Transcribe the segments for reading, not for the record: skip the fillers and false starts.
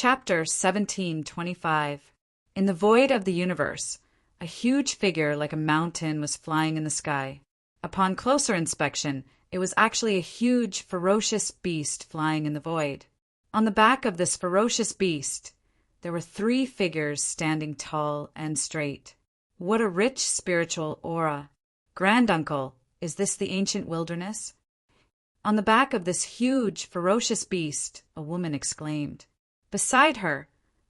Chapter 1725. In the void of the universe, a huge figure like a mountain was flying in the sky. Upon closer inspection, it was actually a huge, ferocious beast flying in the void. On the back of this ferocious beast, there were three figures standing tall and straight. What a rich spiritual aura! Granduncle, is this the ancient wilderness? On the back of this huge, ferocious beast, a woman exclaimed. Beside her,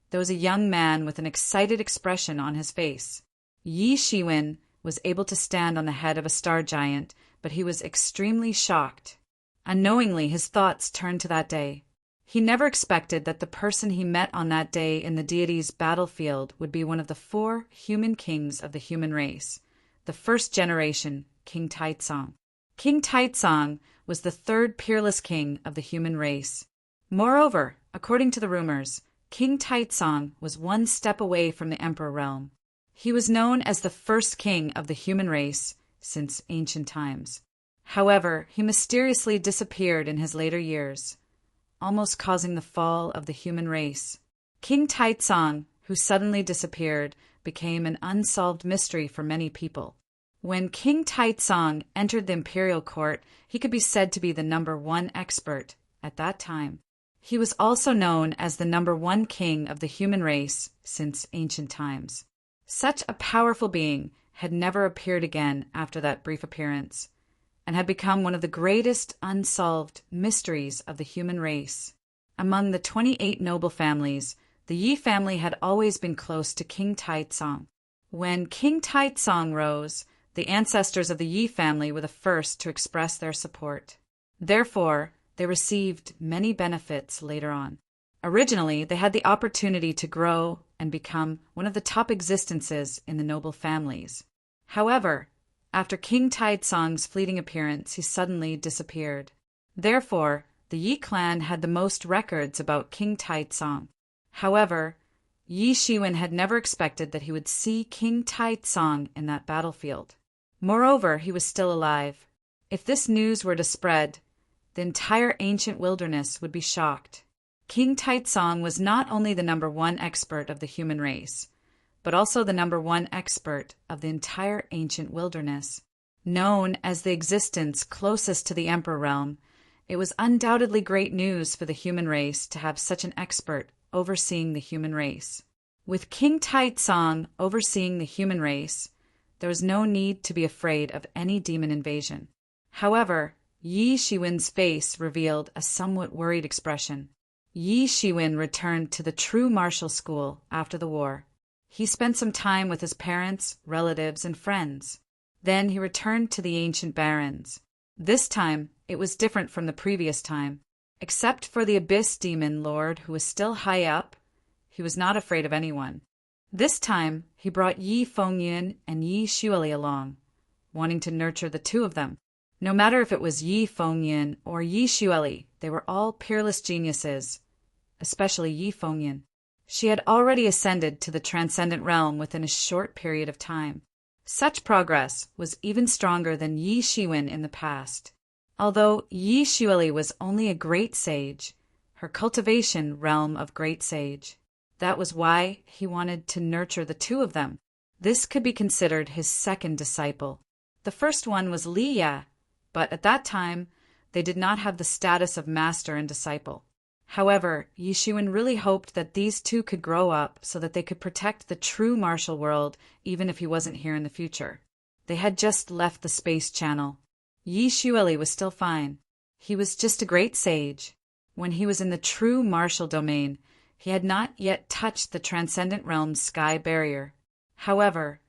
there was a young man with an excited expression on his face. Yi Shiwen was able to stand on the head of a star giant, but he was extremely shocked. Unknowingly, his thoughts turned to that day. He never expected that the person he met on that day in the deity's battlefield would be one of the 4 human kings of the human race, the first generation, King Taizong. King Taizong was the 3rd peerless king of the human race. Moreover, according to the rumors, King Taizong was 1 step away from the emperor realm. He was known as the first king of the human race since ancient times. However, he mysteriously disappeared in his later years, almost causing the fall of the human race. King Taizong, who suddenly disappeared, became an unsolved mystery for many people. When King Taizong entered the imperial court, he could be said to be the #1 expert at that time. He was also known as the #1 king of the human race since ancient times. Such a powerful being had never appeared again after that brief appearance, and had become one of the greatest unsolved mysteries of the human race. Among the 28 noble families, the Yi family had always been close to King Taizong. When King Taizong rose, the ancestors of the Yi family were the first to express their support. Therefore, they received many benefits later on. Originally, they had the opportunity to grow and become one of the top existences in the noble families. However, after King Taizong's fleeting appearance, he suddenly disappeared. Therefore, the Yi clan had the most records about King Taizong. However, Yi Shiwen had never expected that he would see King Taizong in that battlefield. Moreover, he was still alive. If this news were to spread, the entire ancient wilderness would be shocked. King Taizong was not only the #1 expert of the human race, but also the #1 expert of the entire ancient wilderness. Known as the existence closest to the emperor realm, it was undoubtedly great news for the human race to have such an expert overseeing the human race. With King Taizong overseeing the human race, there was no need to be afraid of any demon invasion. However, Yi Shiwen's face revealed a somewhat worried expression. Yi Shiwen returned to the true martial school after the war. He spent some time with his parents, relatives, and friends. Then he returned to the ancient barrens. This time, it was different from the previous time. Except for the Abyss Demon Lord, who was still high up, he was not afraid of anyone. This time, he brought Yi Fengyan and Yi Xueli along, wanting to nurture the 2 of them. No matter if it was Yi Fengyan or Yi Xueli, they were all peerless geniuses, especially Yi Fengyan. She had already ascended to the transcendent realm within a short period of time. Such progress was even stronger than Yi Shiwen in the past. Although Yi Xueli was only a great sage, her cultivation realm of great sage. That was why he wanted to nurture the 2 of them. This could be considered his second disciple. The first one was Li Ya, but at that time, they did not have the status of master and disciple. However, Yi Shiwen really hoped that these 2 could grow up so that they could protect the true martial world even if he wasn't here in the future. They had just left the space channel. Yi Xueli was still fine. He was just a great sage. When he was in the true martial domain, he had not yet touched the transcendent realm's sky barrier. However,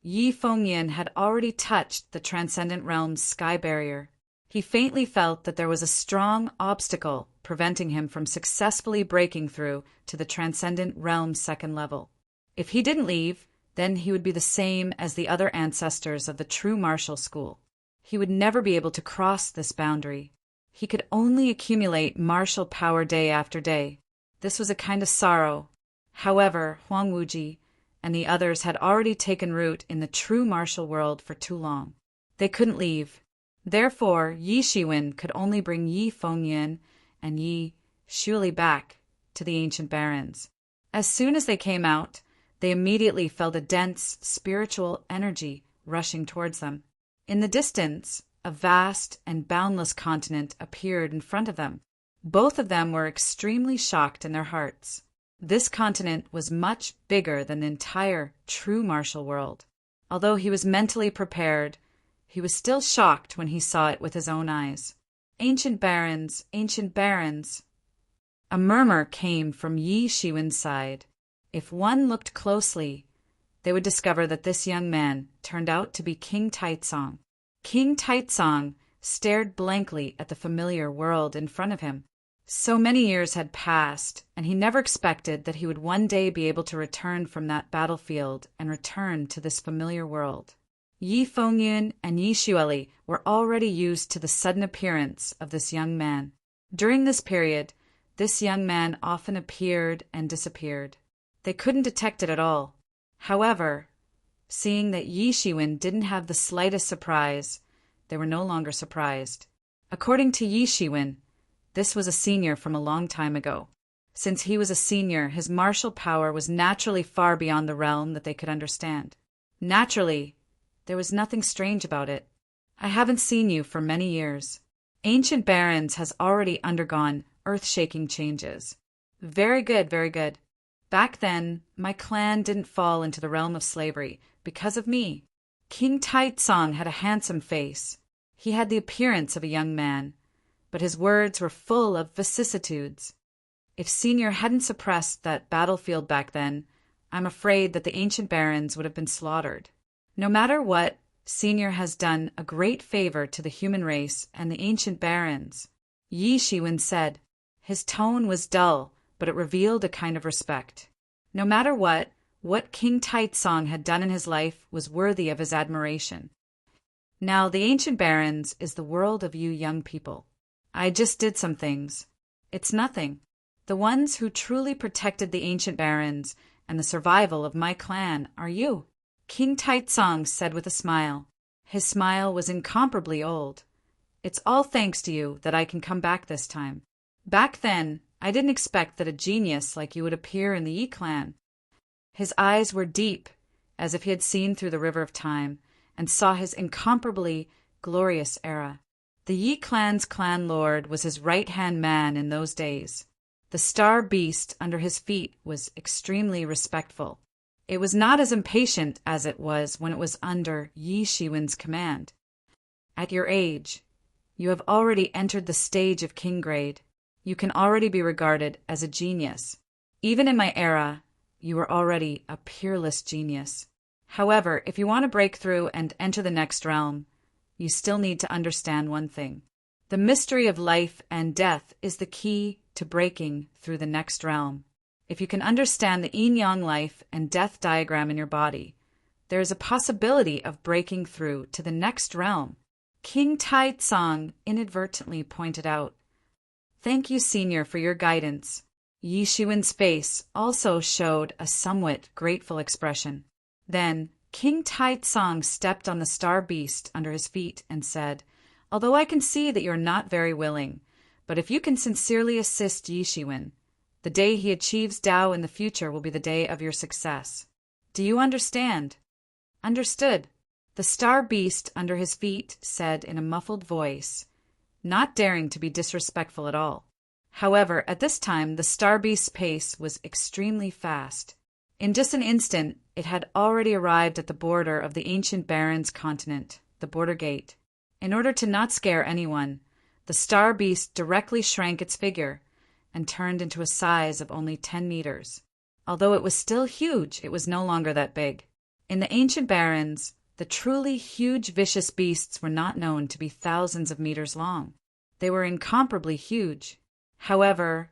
Yi Fengyan had already touched the transcendent realm's sky barrier. He faintly felt that there was a strong obstacle preventing him from successfully breaking through to the transcendent realm's 2nd level. If he didn't leave, then he would be the same as the other ancestors of the true martial school. He would never be able to cross this boundary. He could only accumulate martial power day after day. This was a kind of sorrow. However, Huang Wuji and the others had already taken root in the true martial world for too long. They couldn't leave. Therefore, Yi Shiwen could only bring Yi Fengyan and Yi Xueli back to the ancient barons. As soon as they came out, they immediately felt a dense spiritual energy rushing towards them. In the distance, a vast and boundless continent appeared in front of them. Both of them were extremely shocked in their hearts. This continent was much bigger than the entire true martial world. Although he was mentally prepared, he was still shocked when he saw it with his own eyes. Ancient barons, ancient barons. A murmur came from Yi Shiwen's side. If one looked closely, they would discover that this young man turned out to be King Taitsong. King Taitsong stared blankly at the familiar world in front of him. So many years had passed, and he never expected that he would one day be able to return from that battlefield and return to this familiar world. Yi Fengyun and Yi Xueli were already used to the sudden appearance of this young man. During this period, this young man often appeared and disappeared. They couldn't detect it at all. However, seeing that Yi Shiwen didn't have the slightest surprise, they were no longer surprised. According to Yi Shiwen, this was a senior from a long time ago. Since he was a senior, his martial power was naturally far beyond the realm that they could understand. Naturally, there was nothing strange about it. I haven't seen you for many years. Ancient Barons has already undergone earth-shaking changes. Very good, very good. Back then, my clan didn't fall into the realm of slavery because of me. King Taitsong had a handsome face. He had the appearance of a young man, but his words were full of vicissitudes. If Senior hadn't suppressed that battlefield back then, I'm afraid that the ancient barons would have been slaughtered. No matter what, Senior has done a great favor to the human race and the ancient barons, Yi Shiwen said. His tone was dull, but it revealed a kind of respect. No matter what King Taitsong had done in his life was worthy of his admiration. Now, the ancient barons is the world of you young people. I just did some things. It's nothing. The ones who truly protected the ancient barons and the survival of my clan are you. King Taitsong said with a smile. His smile was incomparably old. It's all thanks to you that I can come back this time. Back then, I didn't expect that a genius like you would appear in the Yi clan. His eyes were deep, as if he had seen through the river of time, and saw his incomparably glorious era. The Yi clan's clan lord was his right-hand man in those days. The star beast under his feet was extremely respectful. It was not as impatient as it was when it was under Yi Shiwen's command. At your age, you have already entered the stage of king grade. You can already be regarded as a genius. Even in my era, you were already a peerless genius. However, if you want to break through and enter the next realm, you still need to understand one thing. The mystery of life and death is the key to breaking through the next realm. If you can understand the yin-yang life and death diagram in your body, there is a possibility of breaking through to the next realm. King Taitsong inadvertently pointed out. Thank you, Senior, for your guidance. Yi Shiwen's face also showed a somewhat grateful expression. Then, King Taitsong stepped on the star beast under his feet and said, Although I can see that you are not very willing, but if you can sincerely assist Yi Shiwen, the day he achieves Tao in the future will be the day of your success. Do you understand? Understood. The star beast under his feet said in a muffled voice, not daring to be disrespectful at all. However, at this time, the star beast's pace was extremely fast. In just an instant, it had already arrived at the border of the ancient barons' continent, the border gate. In order to not scare anyone, the star beast directly shrank its figure and turned into a size of only 10 meters. Although it was still huge, it was no longer that big. In the ancient barons, the truly huge vicious beasts were not known to be thousands of meters long. They were incomparably huge. However,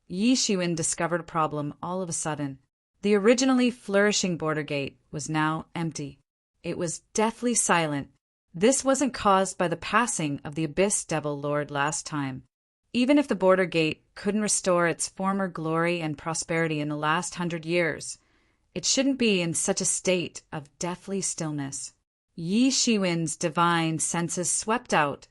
Yi Shiwen discovered a problem all of a sudden. The originally flourishing border gate was now empty. It was deathly silent. This wasn't caused by the passing of the Abyss Devil Lord last time. Even if the border gate couldn't restore its former glory and prosperity in the last 100 years, it shouldn't be in such a state of deathly stillness. Yi Shiwen's divine senses swept out,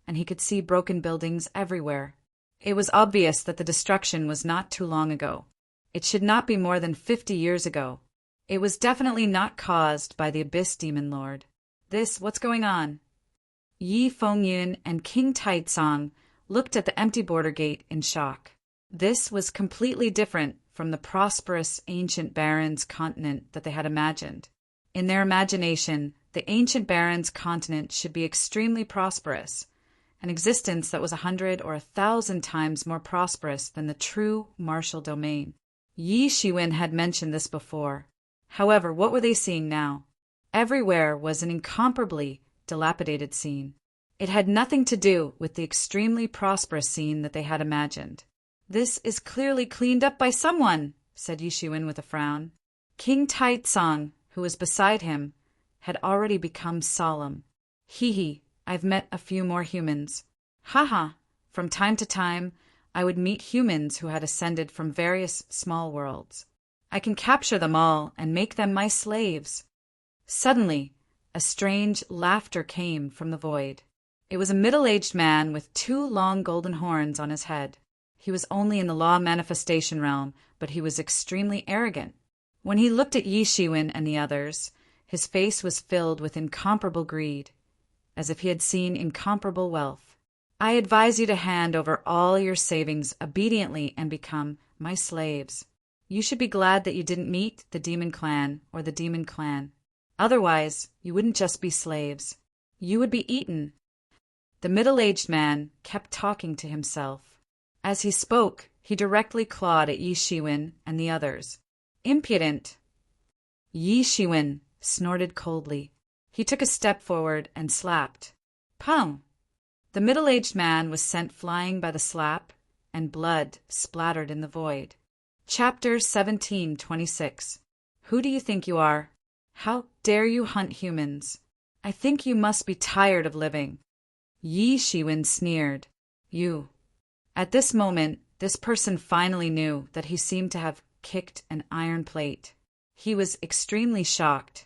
and he could see broken buildings everywhere. It was obvious that the destruction was not too long ago. It should not be more than 50 years ago. It was definitely not caused by the Abyss Demon Lord. What's going on? Yi Fengyun and King Taizong looked at the empty border gate in shock. This was completely different from the prosperous ancient barons' continent that they had imagined. In their imagination, the ancient barons' continent should be extremely prosperous, an existence that was 100 or 1,000 times more prosperous than the true martial domain. Yi Shiwen had mentioned this before. However, what were they seeing now? Everywhere was an incomparably dilapidated scene. It had nothing to do with the extremely prosperous scene that they had imagined. "This is clearly cleaned up by someone," said Yi Shiwen with a frown. King Taizong, who was beside him, had already become solemn. I've met a few more humans. Haha, from time to time, I would meet humans who had ascended from various small worlds. I can capture them all and make them my slaves. Suddenly, a strange laughter came from the void. It was a middle-aged man with 2 long golden horns on his head. He was only in the law manifestation realm, but he was extremely arrogant. When he looked at Yi Shiwen and the others, his face was filled with incomparable greed, as if he had seen incomparable wealth. "I advise you to hand over all your savings obediently and become my slaves. You should be glad that you didn't meet the Demon Clan or the Demon Clan. Otherwise, you wouldn't just be slaves. You would be eaten." The middle-aged man kept talking to himself. As he spoke, he directly clawed at Yi Shiwen and the others. "Impudent!" Yi Shiwen snorted coldly. He took a step forward and slapped. Pum! The middle-aged man was sent flying by the slap, and blood splattered in the void. Chapter 1726. Who do you think you are? How dare you hunt humans? I think you must be tired of living. Yi Shiwen sneered. You. At this moment, this person finally knew that he seemed to have kicked an iron plate. He was extremely shocked.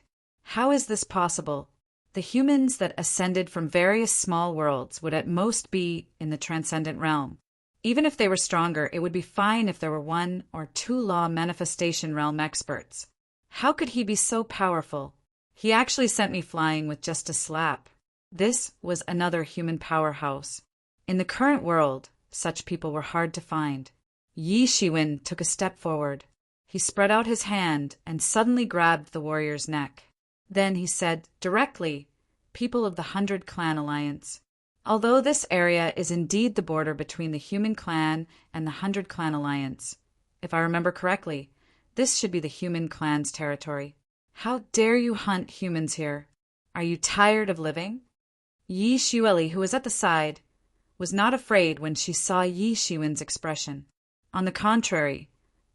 How is this possible? The humans that ascended from various small worlds would at most be in the transcendent realm. Even if they were stronger, it would be fine if there were 1 or 2 law manifestation realm experts. How could he be so powerful? He actually sent me flying with just a slap. This was another human powerhouse. In the current world, such people were hard to find. Yi Shiwen took a step forward. He spread out his hand and suddenly grabbed the warrior's neck. Then he said directly, "People of the 100 Clan Alliance, although this area is indeed the border between the Human Clan and the 100 Clan Alliance, if I remember correctly, this should be the Human Clan's territory. How dare you hunt humans here? Are you tired of living?" Yi Xueli, who was at the side, was not afraid when she saw Yi Shiwen's expression. On the contrary,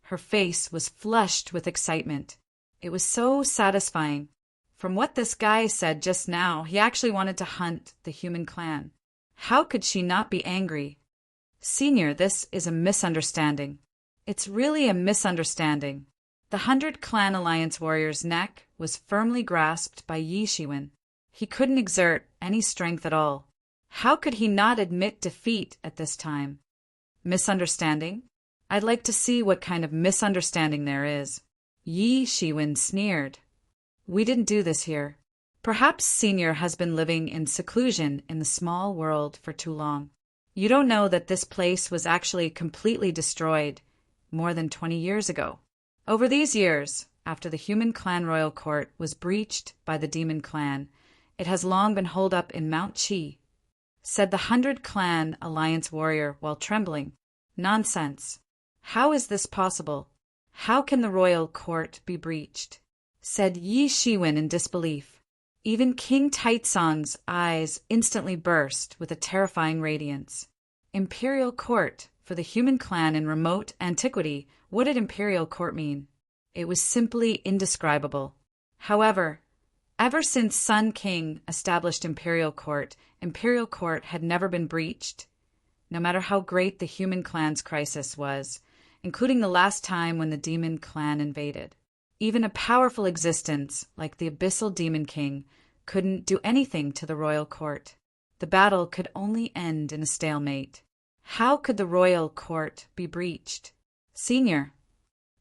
her face was flushed with excitement. It was so satisfying. From what this guy said just now, he actually wanted to hunt the Human Clan. How could she not be angry? "Senior, this is a misunderstanding." "It's really a misunderstanding." The 100 Clan Alliance warrior's neck was firmly grasped by Yi Shiwen. He couldn't exert any strength at all. How could he not admit defeat at this time? Misunderstanding? I'd like to see what kind of misunderstanding there is. Yi Shiwen sneered. "We didn't do this here. Perhaps Senior has been living in seclusion in the small world for too long. You don't know that this place was actually completely destroyed more than 20 years ago. Over these years, after the Human Clan Royal Court was breached by the Demon Clan, it has long been holed up in Mount Qi," said the 100 Clan Alliance warrior while trembling. "Nonsense. How is this possible? How can the Royal Court be breached?" said Yi Shiwen in disbelief. Even King Taizong's eyes instantly burst with a terrifying radiance. Imperial Court for the Human Clan in remote antiquity. What did Imperial Court mean? It was simply indescribable. However, ever since Sun King established Imperial Court had never been breached, no matter how great the Human Clan's crisis was, including the last time when the Demon Clan invaded. Even a powerful existence like the Abyssal Demon King couldn't do anything to the Royal Court. The battle could only end in a stalemate. How could the royal court be breached? Senior,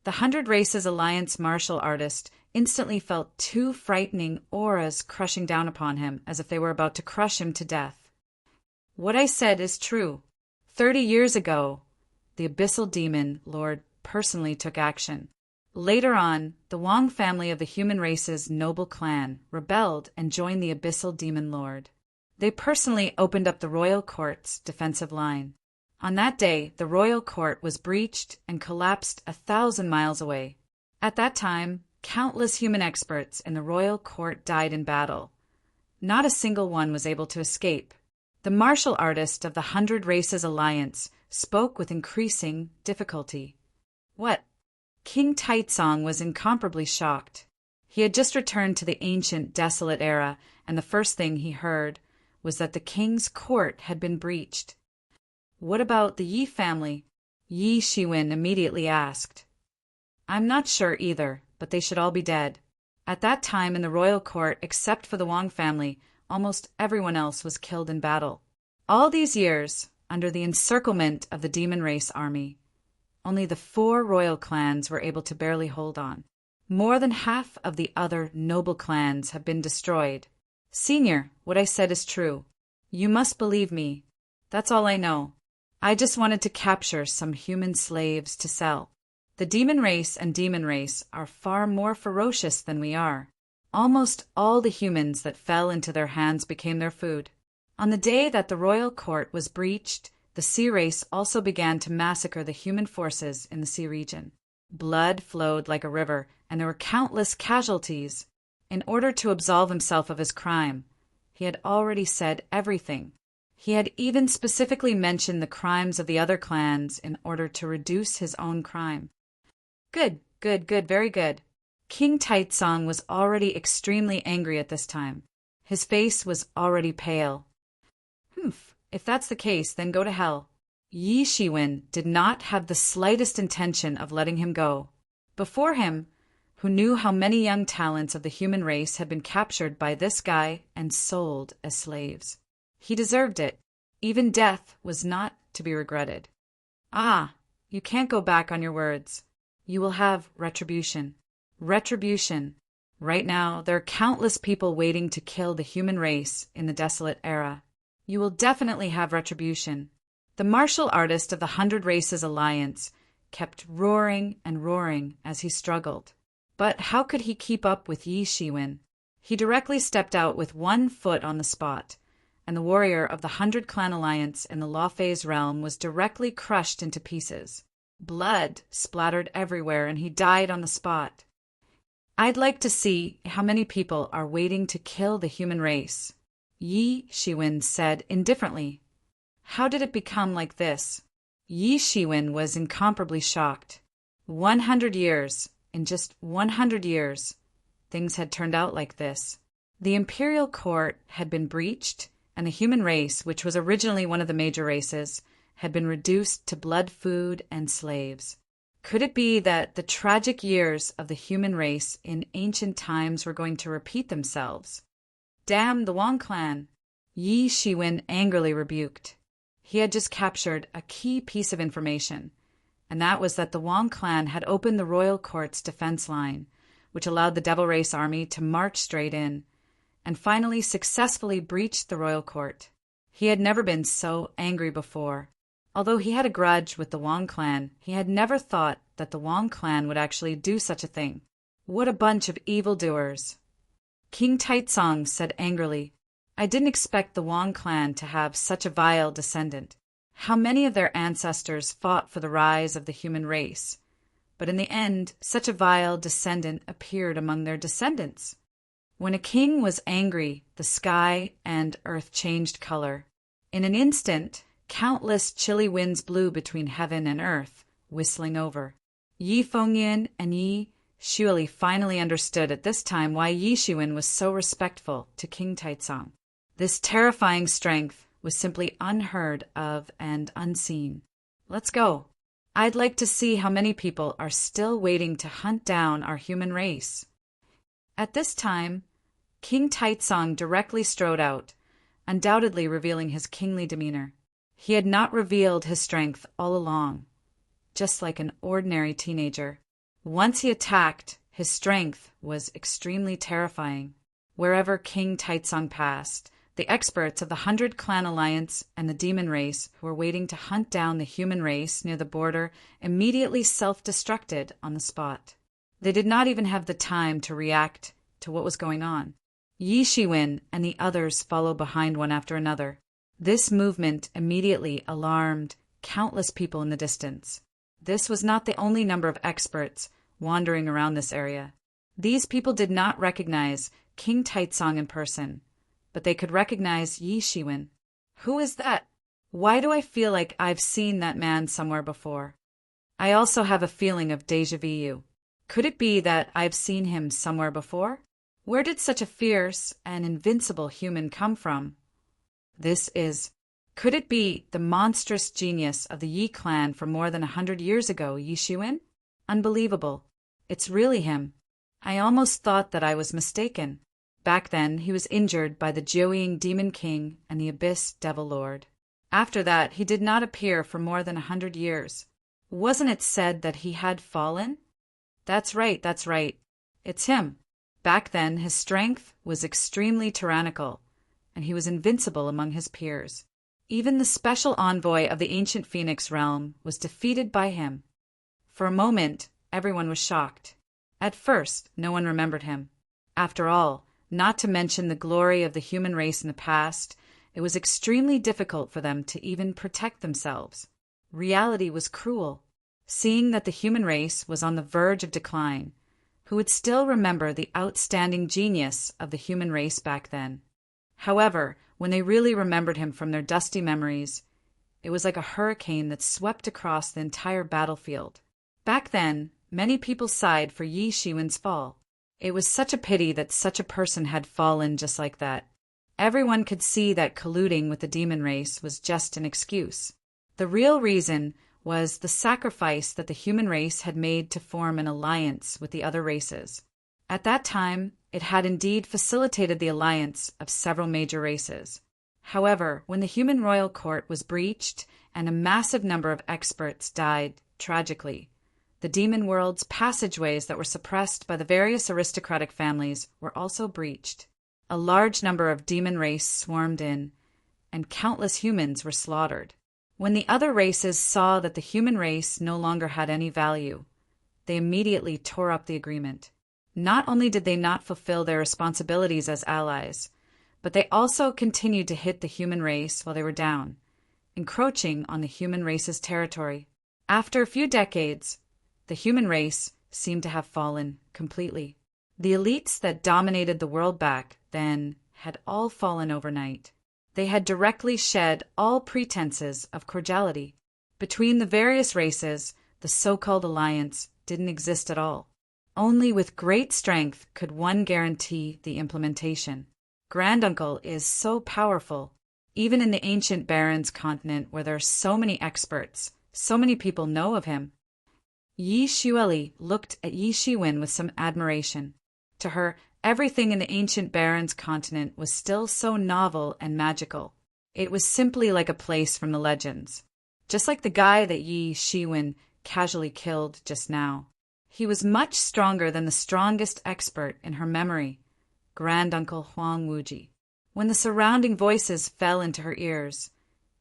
the Hundred Races Alliance martial artist, instantly felt two frightening auras crushing down upon him as if they were about to crush him to death. What I said is true. 30 years ago, the Abyssal Demon Lord personally took action. Later on, the Wong family of the human race's noble clan rebelled and joined the Abyssal Demon Lord. They personally opened up the royal court's defensive line. On that day, the royal court was breached and collapsed 1,000 miles away. At that time, countless human experts in the royal court died in battle. Not a single one was able to escape. The martial artist of the Hundred Races Alliance spoke with increasing difficulty. What? King Taitsong was incomparably shocked. He had just returned to the ancient, desolate era, and the first thing he heard was that the king's court had been breached. What about the Yi family? Yi Shiwen immediately asked. I'm not sure either, but they should all be dead. At that time in the royal court, except for the Wong family, almost everyone else was killed in battle. All these years, under the encirclement of the demon race army, only the 4 royal clans were able to barely hold on. More than half of the other noble clans have been destroyed. Senior, what I said is true. You must believe me. That's all I know. I just wanted to capture some human slaves to sell. The demon race and demon race are far more ferocious than we are. Almost all the humans that fell into their hands became their food. On the day that the royal court was breached, the sea race also began to massacre the human forces in the sea region. Blood flowed like a river, and there were countless casualties. In order to absolve himself of his crime, he had already said everything. He had even specifically mentioned the crimes of the other clans in order to reduce his own crime. Good, very good. King Taitsong was already extremely angry at this time. His face was already pale. If that's the case, then go to hell. Yi Shiwen did not have the slightest intention of letting him go. Before him, who knew how many young talents of the human race had been captured by this guy and sold as slaves. He deserved it. Even death was not to be regretted. You can't go back on your words. You will have retribution. Retribution. Right now, there are countless people waiting to kill the human race in the desolate era. You will definitely have retribution. The martial artist of the Hundred Races Alliance kept roaring and roaring as he struggled. But how could he keep up with Yi Shiwen? He directly stepped out with 1 foot on the spot, and the warrior of the 100 Clan Alliance in the Lawfei's realm was directly crushed into pieces. Blood splattered everywhere, and he died on the spot. I'd like to see how many people are waiting to kill the human race. Yi Shiwen said indifferently. How did it become like this? Yi Shiwen was incomparably shocked. 100 years, in just 100 years, things had turned out like this. The imperial court had been breached, and the human race, which was originally one of the major races, had been reduced to blood food and slaves. Could it be that the tragic years of the human race in ancient times were going to repeat themselves? Damn the Wong clan! Yi Shiwen angrily rebuked. He had just captured a key piece of information, and that was that the Wong clan had opened the royal court's defense line, which allowed the Devil Race army to march straight in, and finally successfully breached the royal court. He had never been so angry before. Although he had a grudge with the Wong clan, he had never thought that the Wong clan would actually do such a thing. What a bunch of evildoers! King Taitsong said angrily, I didn't expect the Wong clan to have such a vile descendant. How many of their ancestors fought for the rise of the human race? But in the end, such a vile descendant appeared among their descendants. When a king was angry, the sky and earth changed color. In an instant, countless chilly winds blew between heaven and earth, whistling over. Yi Fengyin and Yi Shuili finally understood at this time why Yi Shiwen was so respectful to King Taitsong. This terrifying strength was simply unheard of and unseen. Let's go. I'd like to see how many people are still waiting to hunt down our human race. At this time, King Taitsong directly strode out, undoubtedly revealing his kingly demeanor. He had not revealed his strength all along, just like an ordinary teenager. Once he attacked, his strength was extremely terrifying. Wherever King Taitsong passed, the experts of the 100 Clan Alliance and the demon race who were waiting to hunt down the human race near the border immediately self-destructed on the spot. They did not even have the time to react to what was going on. Yi Shiwen and the others followed behind one after another. This movement immediately alarmed countless people in the distance. This was not the only number of experts wandering around this area. These people did not recognize King Taitsong in person, but they could recognize Yi Shiwen. Who is that? Why do I feel like I've seen that man somewhere before? I also have a feeling of déjà vu. Could it be that I've seen him somewhere before? Where did such a fierce and invincible human come from? Could it be the monstrous genius of the Yi clan from more than 100 years ago, Yi Shiwen? Unbelievable. It's really him. I almost thought that I was mistaken. Back then, he was injured by the Jiuying Demon King and the Abyss Devil Lord. After that, he did not appear for more than 100 years. Wasn't it said that he had fallen? That's right. It's him. Back then, his strength was extremely tyrannical, and he was invincible among his peers. Even the special envoy of the ancient Phoenix realm was defeated by him. For a moment, everyone was shocked. At first, no one remembered him. After all, not to mention the glory of the human race in the past, it was extremely difficult for them to even protect themselves. Reality was cruel. Seeing that the human race was on the verge of decline, who would still remember the outstanding genius of the human race back then? However, when they really remembered him from their dusty memories, it was like a hurricane that swept across the entire battlefield. Back then, many people sighed for Yi Shiwen's fall. It was such a pity that such a person had fallen just like that. Everyone could see that colluding with the demon race was just an excuse. The real reason was the sacrifice that the human race had made to form an alliance with the other races. At that time, it had indeed facilitated the alliance of several major races. However, when the human royal court was breached and a massive number of experts died tragically, the demon world's passageways that were suppressed by the various aristocratic families were also breached. A large number of demon race swarmed in, and countless humans were slaughtered. When the other races saw that the human race no longer had any value, they immediately tore up the agreement. Not only did they not fulfill their responsibilities as allies, but they also continued to hit the human race while they were down, encroaching on the human race's territory. After a few decades, the human race seemed to have fallen completely. The elites that dominated the world back then had all fallen overnight. They had directly shed all pretenses of cordiality. Between the various races, the so-called alliance didn't exist at all. Only with great strength could one guarantee the implementation. Granduncle is so powerful. Even in the ancient Barrens continent where there are so many experts, so many people know of him. Yi Xueli looked at Yi Shiwen with some admiration. To her, everything in the ancient Barrens continent was still so novel and magical. It was simply like a place from the legends. Just like the guy that Yi Shiwen casually killed just now. He was much stronger than the strongest expert in her memory, Granduncle Huang Wuji. When the surrounding voices fell into her ears,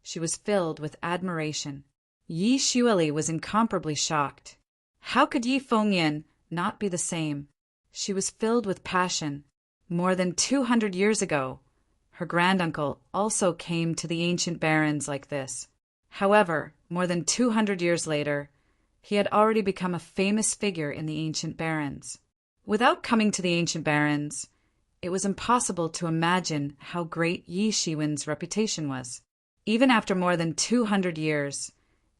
she was filled with admiration. Yi Xueli was incomparably shocked. How could Yi Fengyan not be the same? She was filled with passion. More than 200 years ago, her granduncle also came to the ancient barons like this. However, more than 200 years later, he had already become a famous figure in the ancient barons. Without coming to the ancient barons, it was impossible to imagine how great Yi Shiwen's reputation was. Even after more than 200 years,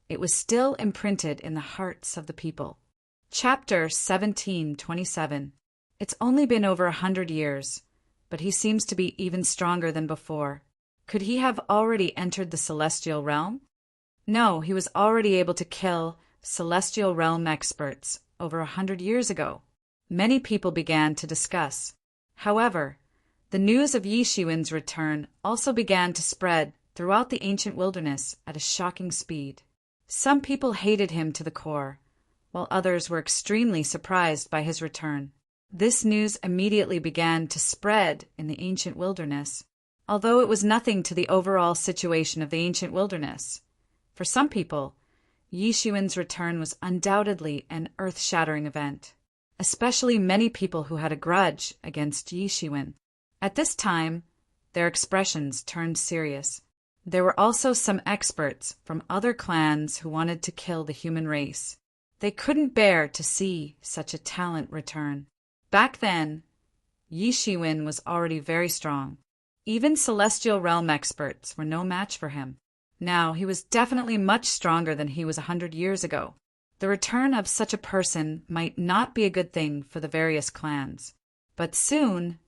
it was still imprinted in the hearts of the people. Chapter 1727. It's only been over 100 years, but he seems to be even stronger than before. Could he have already entered the celestial realm? No, he was already able to kill celestial realm experts over 100 years ago. Many people began to discuss. However, the news of Yi Shiwen's return also began to spread throughout the ancient wilderness at a shocking speed. Some people hated him to the core, while others were extremely surprised by his return. This news immediately began to spread in the ancient wilderness, although it was nothing to the overall situation of the ancient wilderness. For some people, Yi Shiwen's return was undoubtedly an earth-shattering event, especially many people who had a grudge against Yi Shiwen. At this time, their expressions turned serious. There were also some experts from other clans who wanted to kill the human race. They couldn't bear to see such a talent return. Back then, Yi Shiwen was already very strong. Even Celestial Realm experts were no match for him. Now, he was definitely much stronger than he was 100 years ago. The return of such a person might not be a good thing for the various clans. But soon,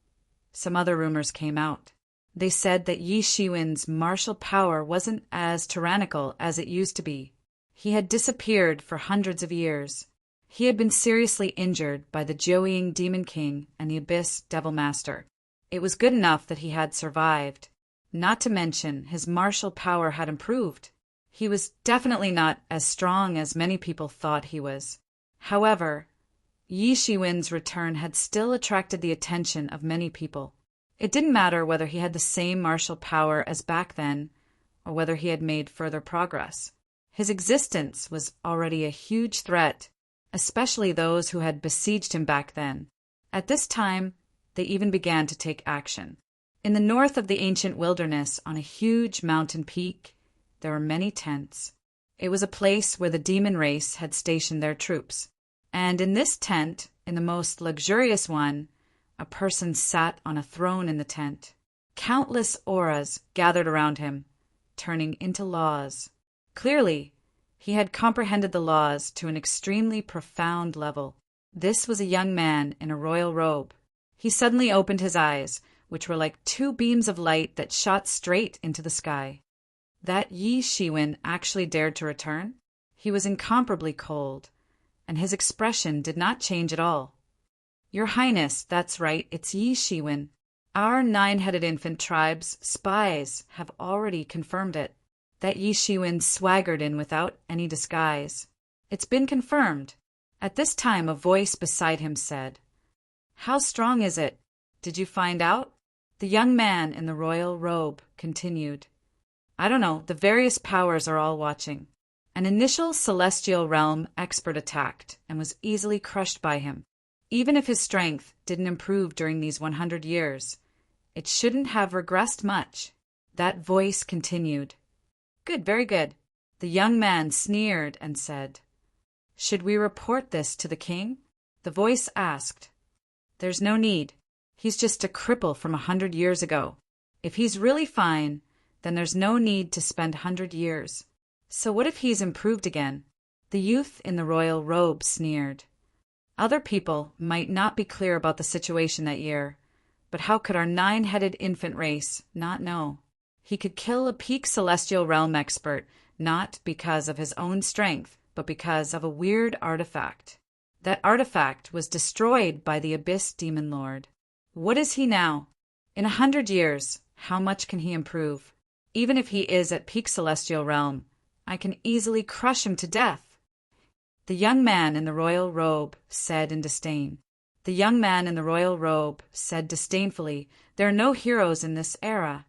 some other rumors came out. They said that Yi Shiwen's martial power wasn't as tyrannical as it used to be. He had disappeared for hundreds of years. He had been seriously injured by the Joeying Demon King and the Abyss Devil Master. It was good enough that he had survived. Not to mention, his martial power had improved. He was definitely not as strong as many people thought he was. However, Yi Shiwen's return had still attracted the attention of many people. It didn't matter whether he had the same martial power as back then, or whether he had made further progress. His existence was already a huge threat, especially those who had besieged him back then. At this time, they even began to take action. In the north of the ancient wilderness, on a huge mountain peak, there were many tents. It was a place where the demon race had stationed their troops. And in this tent, in the most luxurious one, a person sat on a throne in the tent. Countless auras gathered around him, turning into laws. Clearly, he had comprehended the laws to an extremely profound level. This was a young man in a royal robe. He suddenly opened his eyes, which were like two beams of light that shot straight into the sky. That Yi Shiwen actually dared to return? He was incomparably cold, and his expression did not change at all. Your Highness, that's right, it's Yi Shiwen. Our nine-headed infant tribe's spies have already confirmed it. That Yi Shiwen swaggered in without any disguise. It's been confirmed. At this time, a voice beside him said, "How strong is it? Did you find out?" The young man in the royal robe continued, "I don't know, the various powers are all watching." An initial Celestial Realm expert attacked and was easily crushed by him. Even if his strength didn't improve during these 100 years, it shouldn't have regressed much. That voice continued, "Good, very good." The young man sneered and said, "Should we report this to the king?" The voice asked, "There's no need. He's just a cripple from 100 years ago. If he's really fine, then there's no need to spend 100 years. So what if he's improved again?" The youth in the royal robe sneered. Other people might not be clear about the situation that year, but how could our nine-headed infant race not know? He could kill a peak Celestial Realm expert, not because of his own strength, but because of a weird artifact. That artifact was destroyed by the Abyss Demon Lord. What is he now? In 100 years, how much can he improve? Even if he is at peak Celestial Realm, I can easily crush him to death. The young man in the royal robe said in disdain. The young man in the royal robe said disdainfully, "There are no heroes in this era.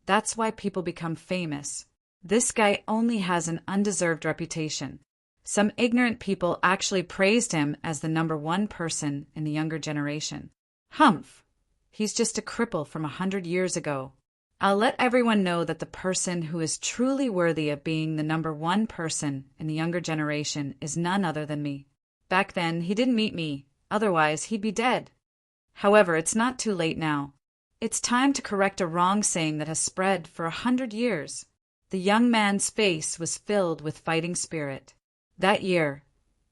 That's why people become famous. This guy only has an undeserved reputation." Some ignorant people actually praised him as the #1 person in the younger generation. Humph! He's just a cripple from 100 years ago. I'll let everyone know that the person who is truly worthy of being the #1 person in the younger generation is none other than me. Back then, he didn't meet me, otherwise he'd be dead. However, it's not too late now. It's time to correct a wrong saying that has spread for 100 years. The young man's face was filled with fighting spirit. That year,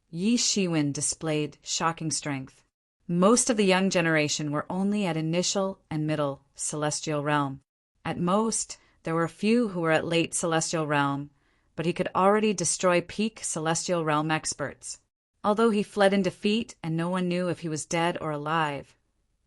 Yi Shiwen displayed shocking strength. Most of the young generation were only at initial and middle Celestial Realm. At most, there were a few who were at late Celestial Realm, but he could already destroy peak Celestial Realm experts. Although he fled in defeat and no one knew if he was dead or alive.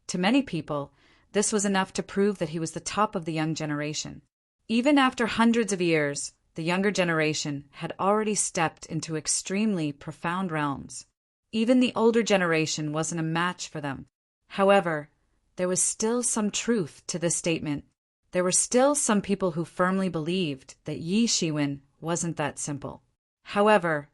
To many people, this was enough to prove that he was the top of the young generation. Even after hundreds of years, the younger generation had already stepped into extremely profound realms. Even the older generation wasn't a match for them. However, there was still some truth to this statement. There were still some people who firmly believed that Yi Shiwen wasn't that simple. However,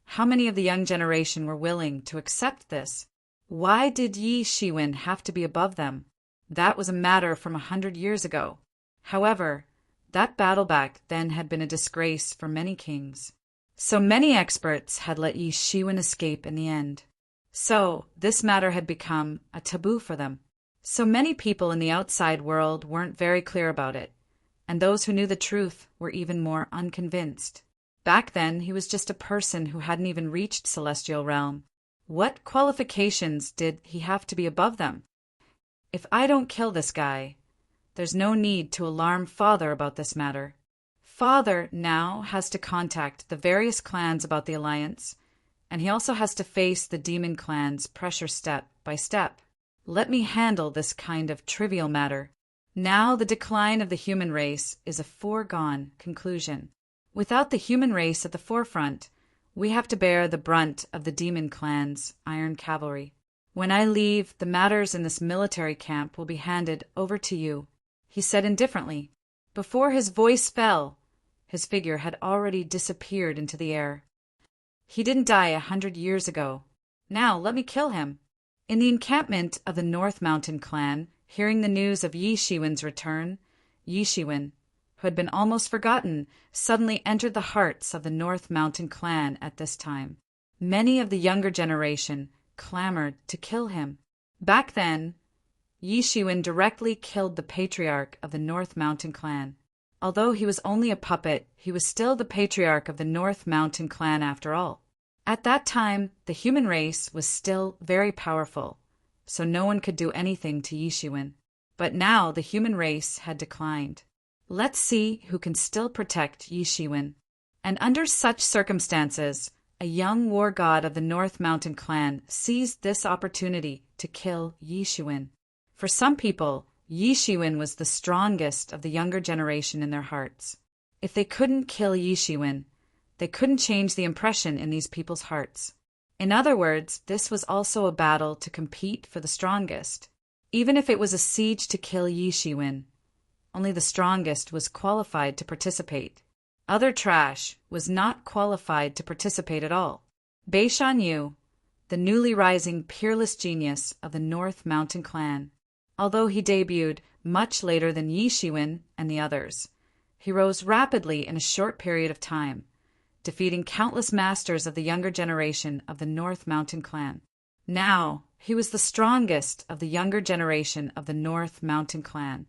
how many of the young generation were willing to accept this? Why did Yi Shiwen have to be above them? That was a matter from 100 years ago. However, that battle back then had been a disgrace for many kings. So many experts had let Yi Shiwen escape in the end. So this matter had become a taboo for them. So many people in the outside world weren't very clear about it, and those who knew the truth were even more unconvinced. Back then, he was just a person who hadn't even reached celestial realm. What qualifications did he have to be above them? If I don't kill this guy, there's no need to alarm Father about this matter. Father now has to contact the various clans about the alliance, and he also has to face the demon clan's pressure step by step. Let me handle this kind of trivial matter. Now the decline of the human race is a foregone conclusion. Without the human race at the forefront, we have to bear the brunt of the demon clan's iron cavalry. When I leave, the matters in this military camp will be handed over to you, he said indifferently. Before his voice fell, his figure had already disappeared into the air. He didn't die 100 years ago. Now let me kill him. In the encampment of the North Mountain clan, hearing the news of Yi Shiwen's return, Yi Shiwen, who had been almost forgotten, suddenly entered the hearts of the North Mountain clan at this time. Many of the younger generation clamored to kill him. Back then, Yi Shiwen directly killed the patriarch of the North Mountain clan. Although he was only a puppet, he was still the patriarch of the North Mountain clan after all. At that time, the human race was still very powerful, so no one could do anything to Yi Shiwen. But now the human race had declined. Let's see who can still protect Yi Shiwen. And under such circumstances, a young war god of the North Mountain clan seized this opportunity to kill Yi Shiwen. For some people, Yi Shiwen was the strongest of the younger generation in their hearts. If they couldn't kill Yi Shiwen, they couldn't change the impression in these people's hearts. In other words, this was also a battle to compete for the strongest. Even if it was a siege to kill Yi Shiwen, only the strongest was qualified to participate. Other trash was not qualified to participate at all. Bei Shan Yu, the newly rising peerless genius of the North Mountain clan. Although he debuted much later than Yi Shiwen and the others, he rose rapidly in a short period of time, defeating countless masters of the younger generation of the North Mountain clan. Now, he was the strongest of the younger generation of the North Mountain clan.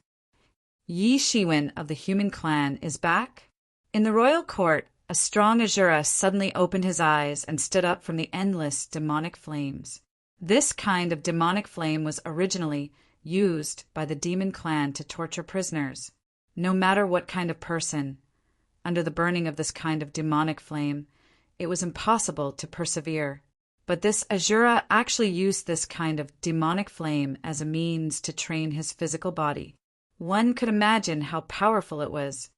Yi Shiwen of the human clan is back? In the royal court, a strong Asura suddenly opened his eyes and stood up from the endless demonic flames. This kind of demonic flame was originally used by the demon clan to torture prisoners. No matter what kind of person, under the burning of this kind of demonic flame, it was impossible to persevere. But this Asura actually used this kind of demonic flame as a means to train his physical body. One could imagine how powerful it was.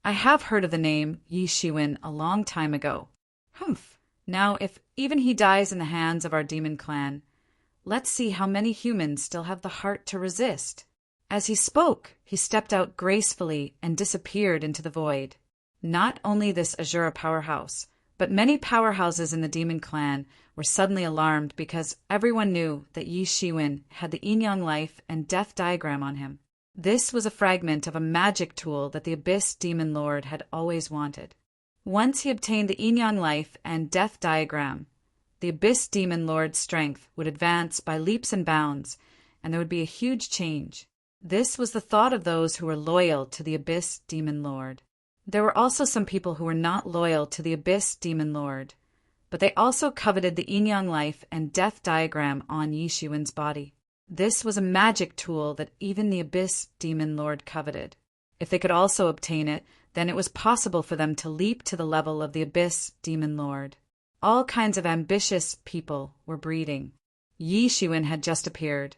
I have heard of the name Yi Shiwen a long time ago. Humph! Now, if even he dies in the hands of our demon clan, let's see how many humans still have the heart to resist. As he spoke, he stepped out gracefully and disappeared into the void. Not only this Asura powerhouse, but many powerhouses in the demon clan were suddenly alarmed because everyone knew that Yi Shiwen had the yin-yang life and death diagram on him. This was a fragment of a magic tool that the Abyss Demon Lord had always wanted. Once he obtained the yin-yang life and death diagram, the Abyss Demon Lord's strength would advance by leaps and bounds, and there would be a huge change. This was the thought of those who were loyal to the Abyss Demon Lord. There were also some people who were not loyal to the Abyss Demon Lord, but they also coveted the yin-yang life and death diagram on Yi Shiwen's body. This was a magic tool that even the Abyss Demon Lord coveted. If they could also obtain it, then it was possible for them to leap to the level of the Abyss Demon Lord. All kinds of ambitious people were breeding. Yi Shiwen had just appeared,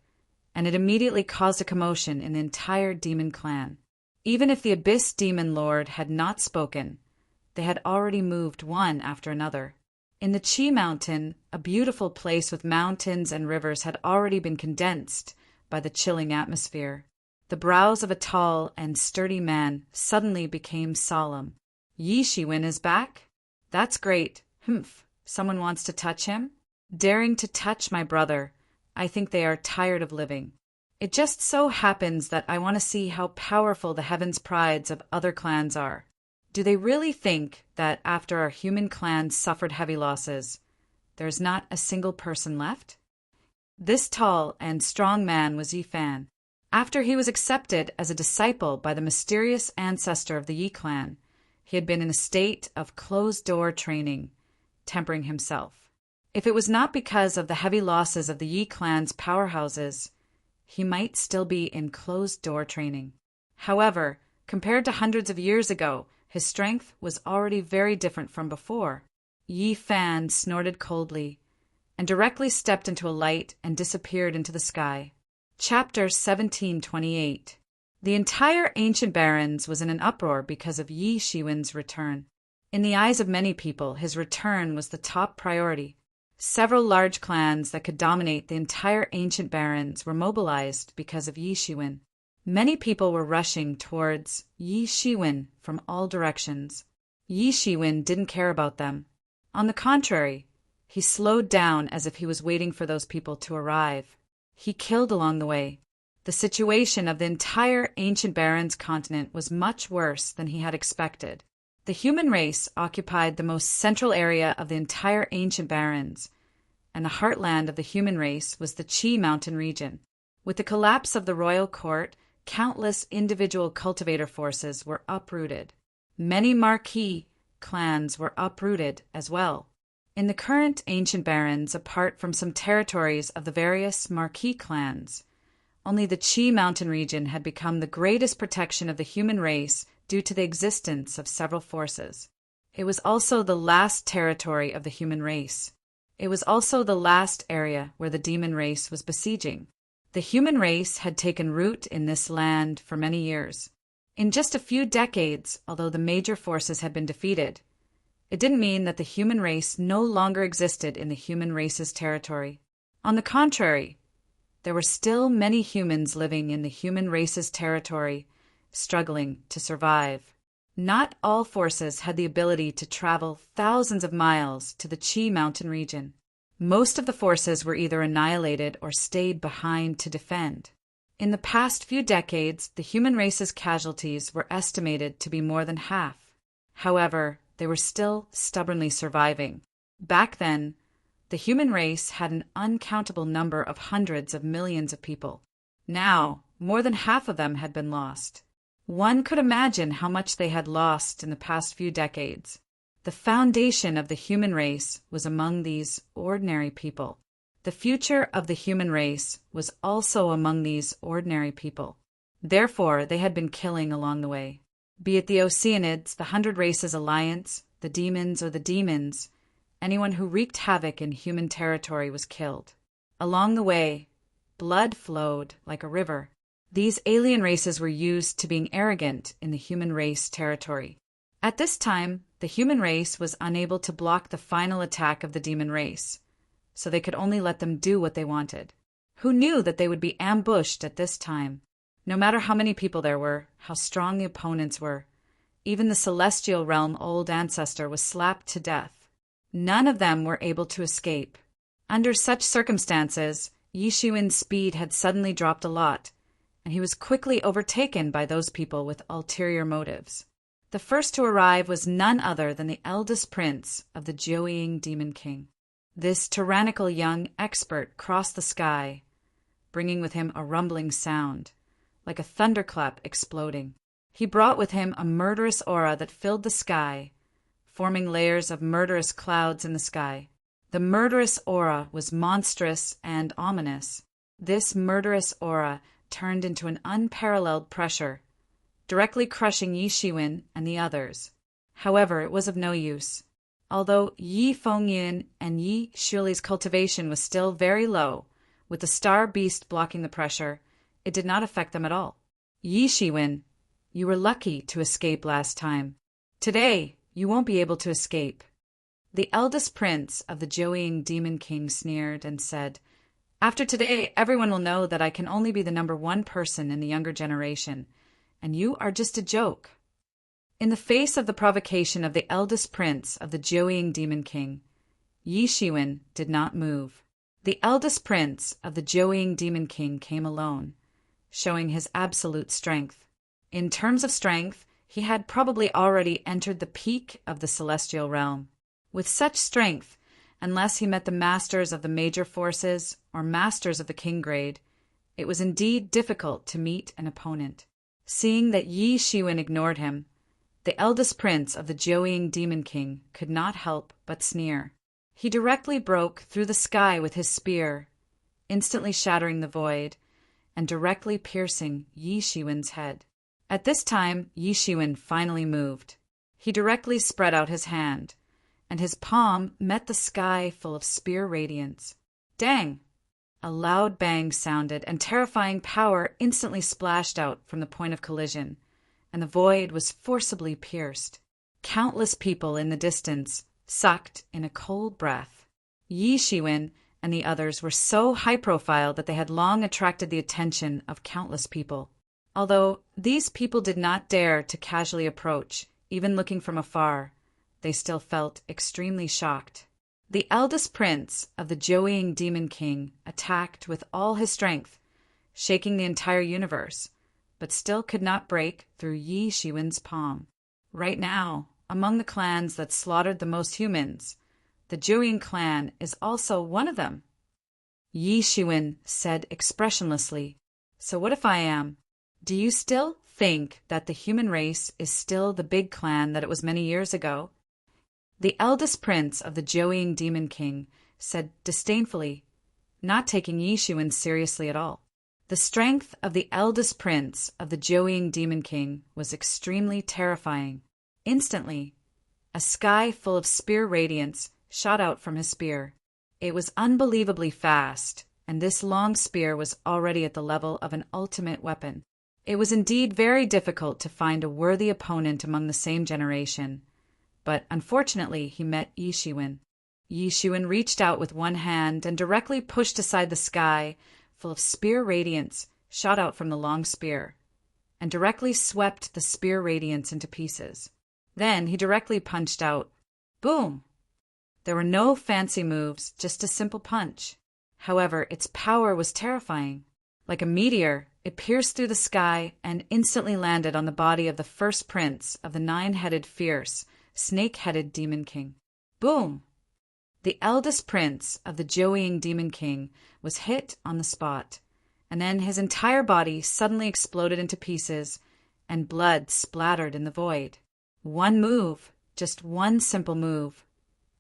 and it immediately caused a commotion in the entire demon clan. Even if the Abyss Demon Lord had not spoken, they had already moved one after another. In the Chi Mountain, a beautiful place with mountains and rivers had already been condensed by the chilling atmosphere. The brows of a tall and sturdy man suddenly became solemn. Yi Shiwen is back? That's great. Humph. Someone wants to touch him? Daring to touch my brother. I think they are tired of living. It just so happens that I want to see how powerful the Heaven's Prides of other clans are. Do they really think that after our human clan suffered heavy losses, there's not a single person left? This tall and strong man was Yi Fan. After he was accepted as a disciple by the mysterious ancestor of the Yi clan, he had been in a state of closed-door training, tempering himself. If it was not because of the heavy losses of the Yi clan's powerhouses, he might still be in closed-door training. However, compared to hundreds of years ago, his strength was already very different from before. Yi Fan snorted coldly and directly stepped into a light and disappeared into the sky. Chapter 1728. The entire ancient barrens was in an uproar because of Yi Shiwen's return. In the eyes of many people, his return was the top priority. Several large clans that could dominate the entire ancient barrens were mobilized because of Yi Shiwen. Many people were rushing towards Yi Shiwen from all directions. Yi Shiwen didn't care about them. On the contrary, he slowed down as if he was waiting for those people to arrive. He killed along the way. The situation of the entire ancient barrens continent was much worse than he had expected. The human race occupied the most central area of the entire ancient barrens, and the heartland of the human race was the Chi Mountain region. With the collapse of the royal court, countless individual cultivator forces were uprooted. Many marquis clans were uprooted as well. In the current ancient barrens, apart from some territories of the various marquis clans, only the Chi Mountain region had become the greatest protection of the human race due to the existence of several forces. It was also the last territory of the human race. It was also the last area where the demon race was besieging. The human race had taken root in this land for many years. In just a few decades, although the major forces had been defeated, it didn't mean that the human race no longer existed in the human race's territory. On the contrary, there were still many humans living in the human race's territory, struggling to survive. Not all forces had the ability to travel thousands of miles to the Chi Mountain region. Most of the forces were either annihilated or stayed behind to defend. In the past few decades, the human race's casualties were estimated to be more than half. However, they were still stubbornly surviving. Back then, the human race had an uncountable number of hundreds of millions of people. Now, more than half of them had been lost. One could imagine how much they had lost in the past few decades. The foundation of the human race was among these ordinary people. The future of the human race was also among these ordinary people. Therefore, they had been killing along the way. Be it the Oceanids, the Hundred Races Alliance, the demons, or the demons, anyone who wreaked havoc in human territory was killed. Along the way, blood flowed like a river. These alien races were used to being arrogant in the human race territory. At this time, the human race was unable to block the final attack of the demon race, so they could only let them do what they wanted. Who knew that they would be ambushed at this time? No matter how many people there were, how strong the opponents were, even the celestial realm old ancestor was slapped to death. None of them were able to escape. Under such circumstances, Yi Shiwen's speed had suddenly dropped a lot, and he was quickly overtaken by those people with ulterior motives. The first to arrive was none other than the eldest prince of the Jiuying Demon King. This tyrannical young expert crossed the sky, bringing with him a rumbling sound, like a thunderclap exploding. He brought with him a murderous aura that filled the sky, forming layers of murderous clouds in the sky. The murderous aura was monstrous and ominous. This murderous aura turned into an unparalleled pressure, directly crushing Yi Shiwen and the others. However, it was of no use. Although Yi Fengyin and Yi Shuli's cultivation was still very low, with the star beast blocking the pressure, it did not affect them at all. Yi Shiwen, You were lucky to escape last time. Today, you won't be able to escape." The eldest prince of the Joeying Demon King sneered and said, "After today, everyone will know that I can only be the number one person in the younger generation, and you are just a joke." In the face of the provocation of the eldest prince of the Joeying Demon King, Yi Shiwen did not move. The eldest prince of the Joeying Demon King came alone, showing his absolute strength. In terms of strength, he had probably already entered the peak of the celestial realm. With such strength, unless he met the masters of the major forces or masters of the king grade, it was indeed difficult to meet an opponent. Seeing that Yi Shiwen ignored him, the eldest prince of the Joeying Demon King could not help but sneer. He directly broke through the sky with his spear, instantly shattering the void and directly piercing Yi Shiwen's head. At this time, Yi Shiwen finally moved. He directly spread out his hand, and his palm met the sky full of spear radiance. Dang! A loud bang sounded, and terrifying power instantly splashed out from the point of collision, and the void was forcibly pierced. Countless people in the distance sucked in a cold breath. Yi Shiwen and the others were so high-profile that they had long attracted the attention of countless people. Although these people did not dare to casually approach, even looking from afar, they still felt extremely shocked. The eldest prince of the Joeying Demon King attacked with all his strength, shaking the entire universe, but still could not break through Yi Shiwen's palm. Right now, among the clans that slaughtered the most humans, the Joeying clan is also one of them. Yi Shiwen said expressionlessly, "So what if I am? Do you still think that the human race is still the big clan that it was many years ago?" The eldest prince of the Joeying Demon King said disdainfully, not taking Yi Shiwen seriously at all. The strength of the eldest prince of the Joeying Demon King was extremely terrifying. Instantly, a sky full of spear radiance shot out from his spear. It was unbelievably fast, and this long spear was already at the level of an ultimate weapon. It was indeed very difficult to find a worthy opponent among the same generation, but unfortunately he met Yi Shiwen. Yi Shiwen reached out with one hand and directly pushed aside the sky full of spear radiance shot out from the long spear, and directly swept the spear radiance into pieces. Then he directly punched out. Boom! There were no fancy moves, just a simple punch. However, its power was terrifying. Like a meteor, it pierced through the sky and instantly landed on the body of the first prince of the nine-headed fierce, snake-headed Demon King. Boom! The eldest prince of the Joeying Demon King was hit on the spot, and then his entire body suddenly exploded into pieces, and blood splattered in the void. One move, just one simple move,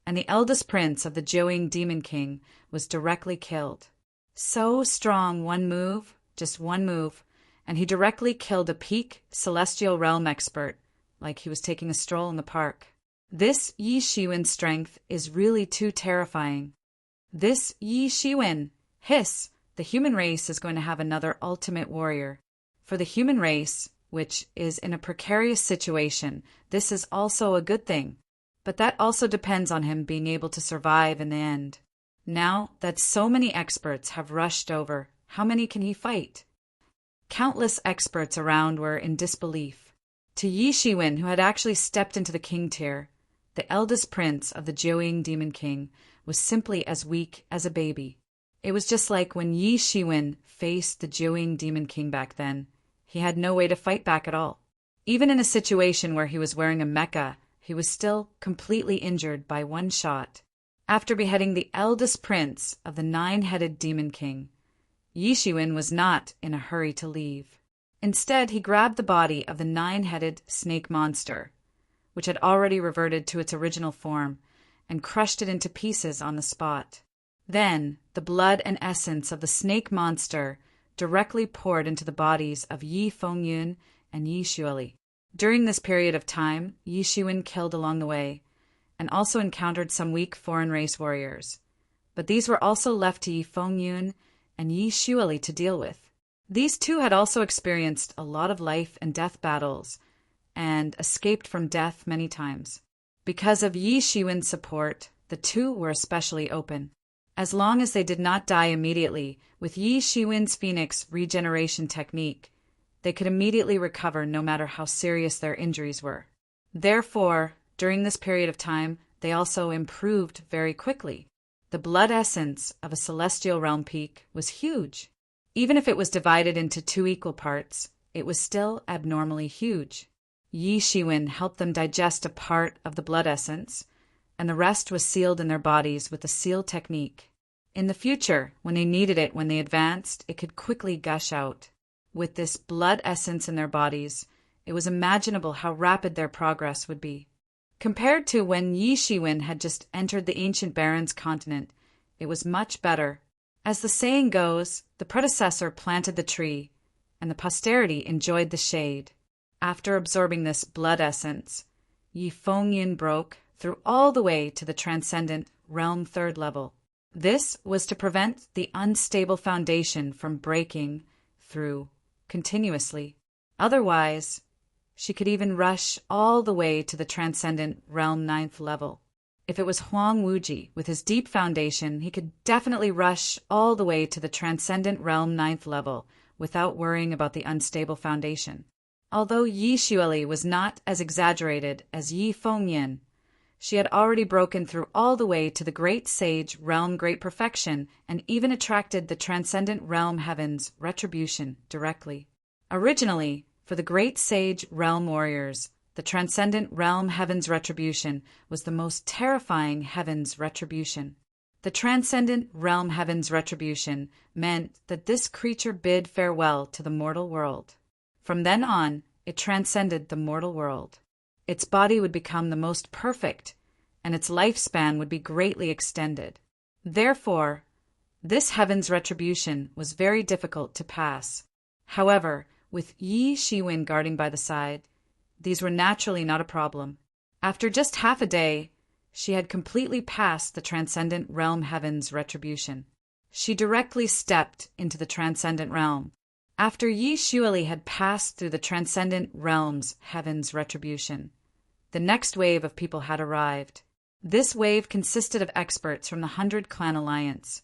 and the eldest prince of the Joeying Demon King was directly killed. So strong, one move, just one move, and he directly killed a peak celestial realm expert, like he was taking a stroll in the park. This Yi Shiwen strength is really too terrifying. This Yi Shiwen, hiss, the human race is going to have another ultimate warrior. For the human race, which is in a precarious situation, this is also a good thing. But that also depends on him being able to survive in the end. Now that so many experts have rushed over, how many can he fight? Countless experts around were in disbelief. To Yi Shiwen, who had actually stepped into the king tier, the eldest prince of the Joeying Demon King was simply as weak as a baby. It was just like when Yi Shiwen faced the Joeying Demon King back then. He had no way to fight back at all. Even in a situation where he was wearing a mecha, he was still completely injured by one shot. After beheading the eldest prince of the nine-headed Demon King, Yi Shiwen was not in a hurry to leave. Instead, he grabbed the body of the nine-headed snake monster, which had already reverted to its original form, and crushed it into pieces on the spot. Then, the blood and essence of the snake monster directly poured into the bodies of Yi Fengyun and Yi Xueli. During this period of time, Yi Shiwen killed along the way, and also encountered some weak foreign race warriors. But these were also left to Yi Fengyun and Yi Xueli to deal with. These two had also experienced a lot of life and death battles and escaped from death many times. Because of Yi Shiwen's support, the two were especially open. As long as they did not die immediately with Yi Shiwen's Phoenix regeneration technique, they could immediately recover no matter how serious their injuries were. Therefore, during this period of time, they also improved very quickly. The blood essence of a celestial realm peak was huge. Even if it was divided into 2 equal parts, it was still abnormally huge. Yi Shiwen helped them digest a part of the blood essence, and the rest was sealed in their bodies with the seal technique. In the future, when they needed it when they advanced, it could quickly gush out. With this blood essence in their bodies, it was imaginable how rapid their progress would be. Compared to when Yi Shiwen had just entered the ancient Baron's continent, it was much better. As the saying goes, the predecessor planted the tree, and the posterity enjoyed the shade. After absorbing this blood essence, Yi Fengyin broke through all the way to the transcendent realm 3rd level. This was to prevent the unstable foundation from breaking through continuously. Otherwise, she could even rush all the way to the transcendent realm 9th level. If it was Huang Wuji with his deep foundation, he could definitely rush all the way to the transcendent realm 9th level without worrying about the unstable foundation. Although Yi Xueli was not as exaggerated as Yi Fengyin, she had already broken through all the way to the Great Sage Realm Great Perfection and even attracted the Transcendent Realm Heaven's retribution directly. Originally, for the Great Sage Realm Warriors, the Transcendent Realm Heaven's retribution was the most terrifying Heaven's retribution. The Transcendent Realm Heaven's retribution meant that this creature bid farewell to the mortal world. From then on, it transcended the mortal world. Its body would become the most perfect, and its lifespan would be greatly extended. Therefore, this Heaven's retribution was very difficult to pass. However, with Yi Shiwen guarding by the side, these were naturally not a problem. After just half a day, she had completely passed the Transcendent Realm Heaven's retribution. She directly stepped into the Transcendent Realm. After Yi Xueli had passed through the Transcendent Realm's Heaven's retribution, the next wave of people had arrived. This wave consisted of experts from the 100 Clan Alliance,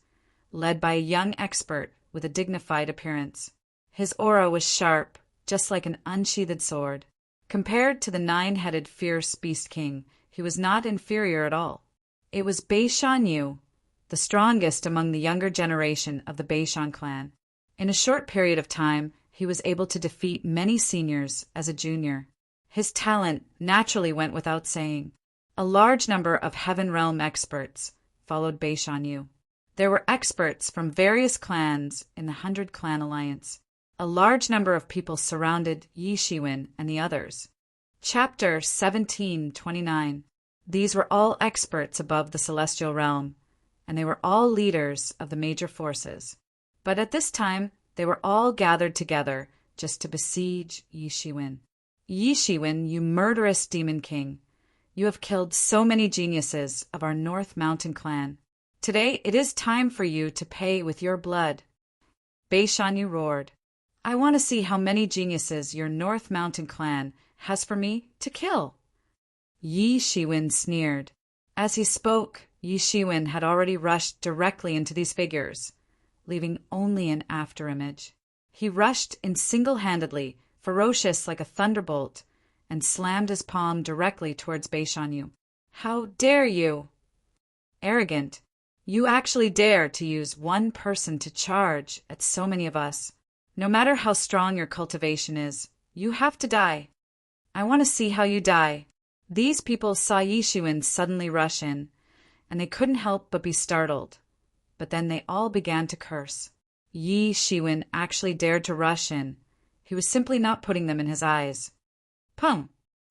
led by a young expert with a dignified appearance. His aura was sharp, just like an unsheathed sword. Compared to the 9-headed fierce Beast King, he was not inferior at all. It was Beishan Yu, the strongest among the younger generation of the Beishan clan. In a short period of time, he was able to defeat many seniors as a junior. His talent naturally went without saying. A large number of Heaven Realm experts followed Beishan Yu. There were experts from various clans in the 100 Clan Alliance. A large number of people surrounded Yi Shiwen and the others. Chapter 1729. These were all experts above the celestial realm, and they were all leaders of the major forces. But at this time, they were all gathered together just to besiege Yi Shiwen. Yi Shiwen, you murderous demon king, you have killed so many geniuses of our North Mountain clan. Today it is time for you to pay with your blood. Beishan Yu roared. I want to see how many geniuses your North Mountain clan has for me to kill. Yi Shiwen sneered. As he spoke, Yi Shiwen had already rushed directly into these figures, leaving only an afterimage. He rushed in single-handedly, ferocious like a thunderbolt, and slammed his palm directly towards Beishan Yu. How dare you? Arrogant. You actually dare to use one person to charge at so many of us. No matter how strong your cultivation is, you have to die. I want to see how you die. These people saw Yi Shiwen suddenly rush in, and they couldn't help but be startled. But then they all began to curse. Yi Shiwen actually dared to rush in. He was simply not putting them in his eyes. Pum!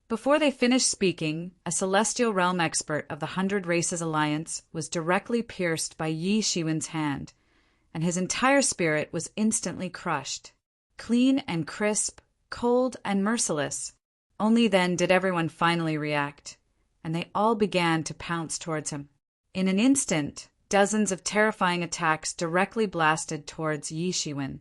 Before they finished speaking, a celestial realm expert of the 100 Races Alliance was directly pierced by Yi Shiwen's hand, and his entire spirit was instantly crushed. Clean and crisp, cold and merciless. Only then did everyone finally react, and they all began to pounce towards him. In an instant, dozens of terrifying attacks directly blasted towards Yi Shiwen.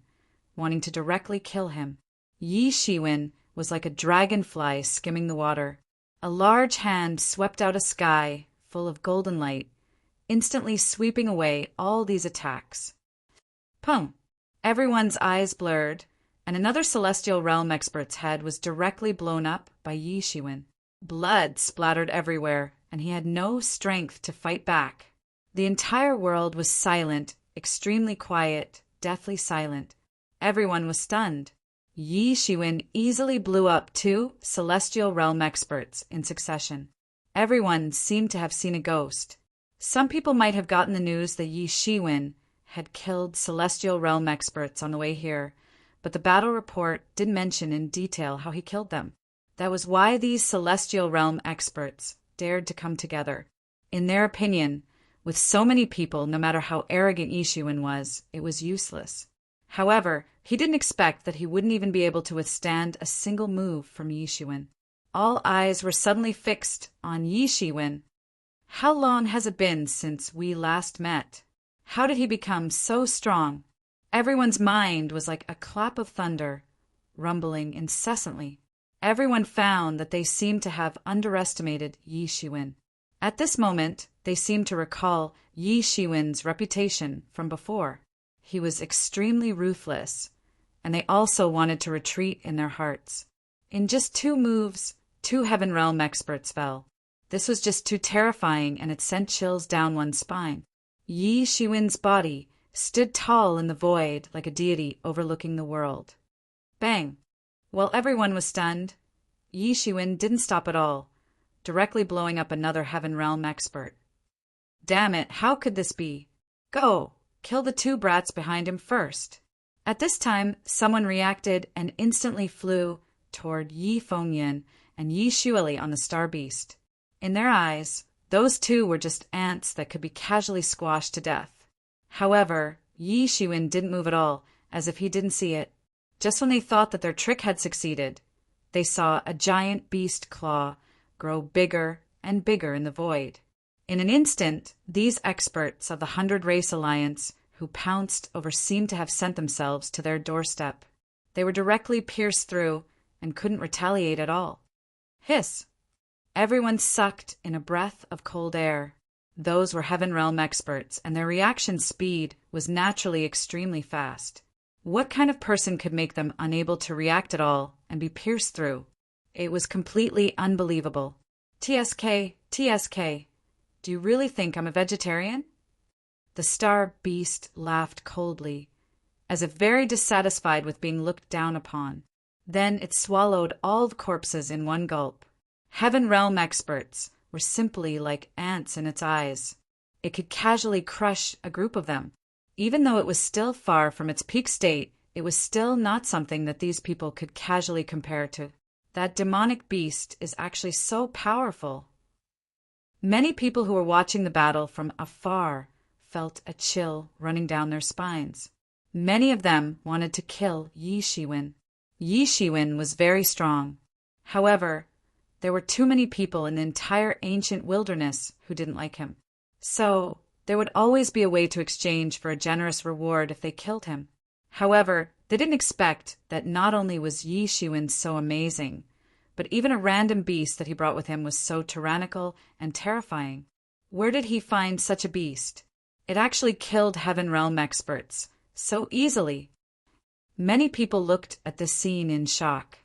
wanting to directly kill him. Yi Shiwen was like a dragonfly skimming the water. A large hand swept out a sky full of golden light, instantly sweeping away all these attacks. Pum! Everyone's eyes blurred, and another celestial realm expert's head was directly blown up by Yi Shiwen. Blood splattered everywhere, and he had no strength to fight back. The entire world was silent, extremely quiet, deathly silent. Everyone was stunned. Yi Shiwen easily blew up 2 celestial realm experts in succession. Everyone seemed to have seen a ghost. Some people might have gotten the news that Yi Shiwen had killed celestial realm experts on the way here, but the battle report didn't mention in detail how he killed them. That was why these celestial realm experts dared to come together. In their opinion, with so many people, no matter how arrogant Yi Shiwen was, it was useless. However, he didn't expect that he wouldn't even be able to withstand a single move from Yi Shiwen. All eyes were suddenly fixed on Yi Shiwen. How long has it been since we last met? How did he become so strong? Everyone's mind was like a clap of thunder, rumbling incessantly. Everyone found that they seemed to have underestimated Yi Shiwen. At this moment, they seemed to recall Yi Shiwen's reputation from before. He was extremely ruthless, and they also wanted to retreat in their hearts. In just 2 moves, 2 Heaven Realm experts fell. This was just too terrifying, and it sent chills down one's spine. Yi Shiwen's body stood tall in the void like a deity overlooking the world. Bang! While everyone was stunned, Yi Shiwen didn't stop at all, directly blowing up another Heaven Realm expert. Damn it, how could this be? Go! Kill the 2 brats behind him first. At this time, someone reacted and instantly flew toward Yi Fengyan and Yi Xueli on the Star Beast. In their eyes, those 2 were just ants that could be casually squashed to death. However, Yi Shiwen didn't move at all, as if he didn't see it. Just when they thought that their trick had succeeded, they saw a giant beast claw grow bigger and bigger in the void. In an instant, these experts of the 100 Race Alliance who pounced over seemed to have sent themselves to their doorstep. They were directly pierced through and couldn't retaliate at all. Hiss! Everyone sucked in a breath of cold air. Those were Heaven Realm experts, and their reaction speed was naturally extremely fast. What kind of person could make them unable to react at all and be pierced through? It was completely unbelievable. TSK, TSK. Do you really think I'm a vegetarian? The Star Beast laughed coldly, as if very dissatisfied with being looked down upon. Then it swallowed all the corpses in one gulp. Heaven Realm experts were simply like ants in its eyes. It could casually crush a group of them. Even though it was still far from its peak state, it was still not something that these people could casually compare to. That demonic beast is actually so powerful. Many people who were watching the battle from afar felt a chill running down their spines. Many of them wanted to kill Yi Shiwen. Yi Shiwen was very strong. However, there were too many people in the entire ancient wilderness who didn't like him. So, there would always be a way to exchange for a generous reward if they killed him. However, they didn't expect that not only was Yi Shiwen so amazing, but even a random beast that he brought with him was so tyrannical and terrifying. Where did he find such a beast? It actually killed Heaven Realm experts so easily. Many people looked at this scene in shock.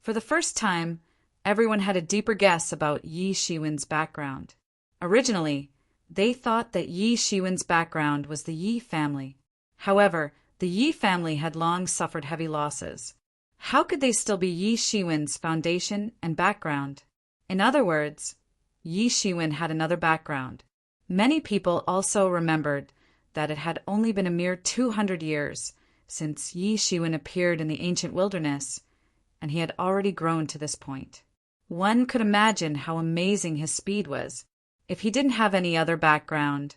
For the first time, everyone had a deeper guess about Yi Shiwen's background. Originally, they thought that Yi Shiwen's background was the Yi family. However, the Yi family had long suffered heavy losses. How could they still be Yi Shiwen's foundation and background? In other words, Yi Shiwen had another background. Many people also remembered that it had only been a mere 200 years since Yi Shiwen appeared in the ancient wilderness, and he had already grown to this point. One could imagine how amazing his speed was. If he didn't have any other background,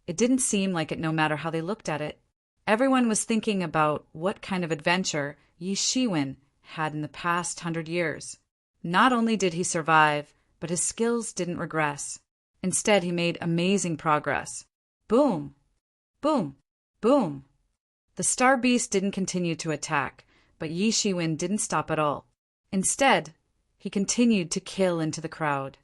it didn't seem like it no matter how they looked at it. Everyone was thinking about what kind of adventure Yi Shiwen had in the past 100 years. Not only did he survive, but his skills didn't regress. Instead, he made amazing progress. Boom! Boom! Boom! The star beast didn't continue to attack, but Yi Shiwen didn't stop at all. Instead, he continued to kill into the crowd.